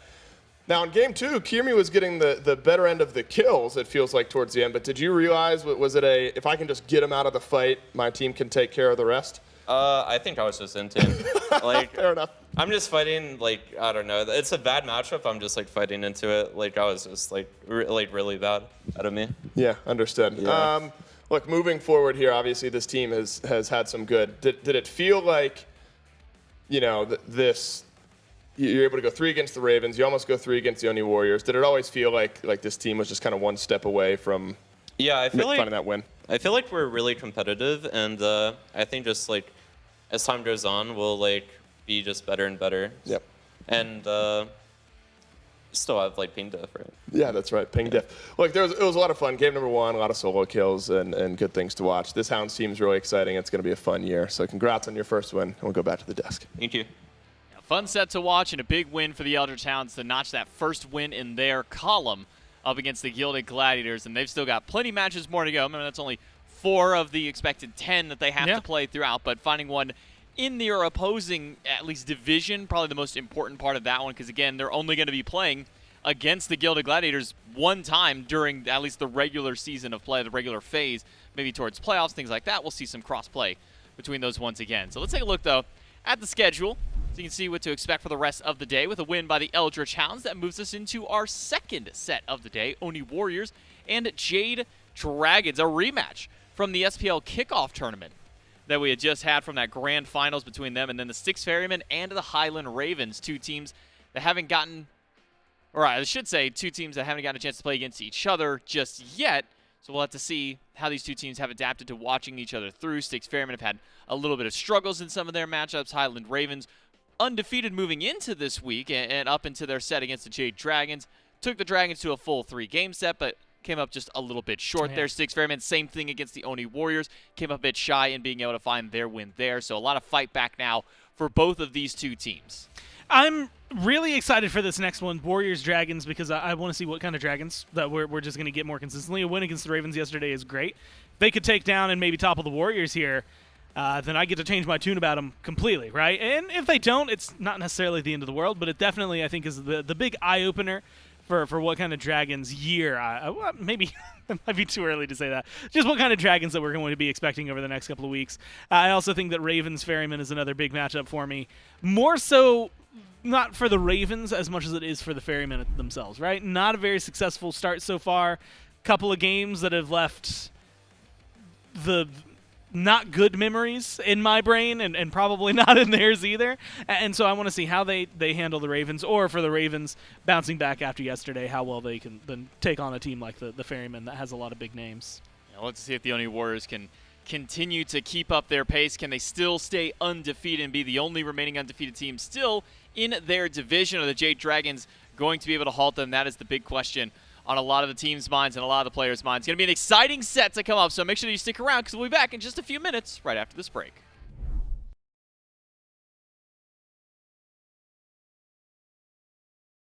Now, in Game 2, Kyrmi was getting the better end of the kills, it feels like, towards the end. But did you realize, was it if I can just get him out of the fight, my team can take care of the rest? I think I was just into it. Like, fair enough. I'm just fighting, I don't know. It's a bad matchup. I'm just, fighting into it. I was just, really bad out of me. Yeah, understood. Yeah. Look, moving forward here, obviously this team has had some good. Did it feel like, this... You're able to go 3 against the Ravens. You almost go 3 against the Oni Warriors. Did it always feel like this team was just kind of one step away from I feel finding that win? I feel like we're really competitive, and I think just as time goes on, we'll be just better and better. Yep. And still have ping diff, right? Yeah, that's right. Ping diff. Look, it was a lot of fun. Game number 1, a lot of solo kills and good things to watch. This Hounds team is really exciting. It's going to be a fun year. So congrats on your first win, and we'll go back to the desk. Thank you. Fun set to watch and a big win for the Eldritch Hounds to notch that first win in their column up against the Gilded Gladiators, and they've still got plenty of matches more to go. I mean, that's only 4 of the expected 10 that they have to play throughout, but finding one in their opposing, at least division, probably the most important part of that one, because again, they're only going to be playing against the Gilded Gladiators one time during at least the regular season of play, the regular phase, maybe towards playoffs, things like that. We'll see some cross-play between those once again. So let's take a look, though, at the schedule. So you can see what to expect for the rest of the day with a win by the Eldritch Hounds. That moves us into our second set of the day, Oni Warriors and Jade Dragons, a rematch from the SPL kickoff tournament that we had just had from that grand finals between them and then the Styx Ferrymen and the Highland Ravens, two teams that haven't gotten, or I should say two teams that haven't gotten a chance to play against each other just yet. So we'll have to see how these two teams have adapted to watching each other through. Styx Ferrymen have had a little bit of struggles in some of their matchups. Highland Ravens undefeated moving into this week and up into their set against the Jade Dragons. Took the Dragons to a full 3-game set, but came up just a little bit short there. Styx Ferrymen, same thing against the Oni Warriors. Came up a bit shy in being able to find their win there. So a lot of fight back now for both of these two teams. I'm really excited for this next one, Warriors-Dragons, because I want to see what kind of Dragons that we're just going to get more consistently. A win against the Ravens yesterday is great. If they could take down and maybe topple the Warriors here, then I get to change my tune about them completely, right? And if they don't, it's not necessarily the end of the world, but it definitely, I think, is the big eye-opener for what kind of Dragons year. Maybe it might be too early to say that. Just what kind of Dragons that we're going to be expecting over the next couple of weeks. I also think that Ravens-Ferrymen is another big matchup for me. More so not for the Ravens as much as it is for the Ferrymen themselves, right? Not a very successful start so far. Couple of games that have left the not good memories in my brain and probably not in theirs either. And so I want to see how they handle the Ravens, or for the Ravens bouncing back after yesterday, how well they can then take on a team like the Ferrymen that has a lot of big names. Yeah, let's see if the Oni Warriors can continue to keep up their pace. Can they still stay undefeated and be the only remaining undefeated team still in their division? Are the Jade Dragons going to be able to halt them? That is the big question on a lot of the team's minds and a lot of the players' minds. It's going to be an exciting set to come up, so make sure you stick around because we'll be back in just a few minutes right after this break.